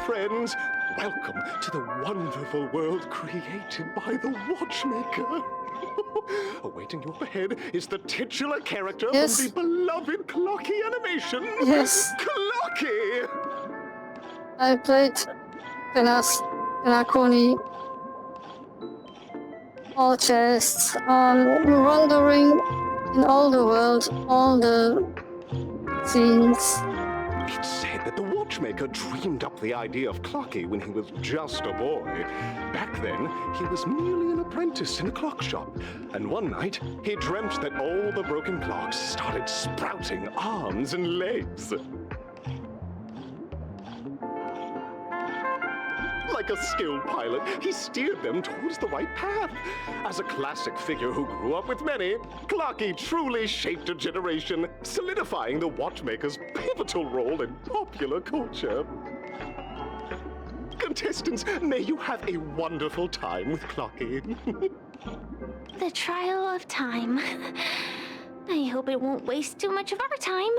friends. Welcome to the wonderful world created by the Watchmaker. Awaiting you up ahead is the titular character from the beloved Clocky animation. Yes. Clocky! I played Penacony, all chests, wandering in all the world, all the scenes. It's said that the Watchmaker dreamed up the idea of Clocky when he was just a boy. Back then, he was merely an apprentice in a clock shop. And one night, he dreamt that all the broken clocks started sprouting arms and legs. Like a skilled pilot, he steered them towards the right path. As a classic figure who grew up with many, Clocky truly shaped a generation, solidifying the Watchmaker's pivotal role in popular culture. Contestants, may you have a wonderful time with Clocky. The trial of time. I hope it won't waste too much of our time.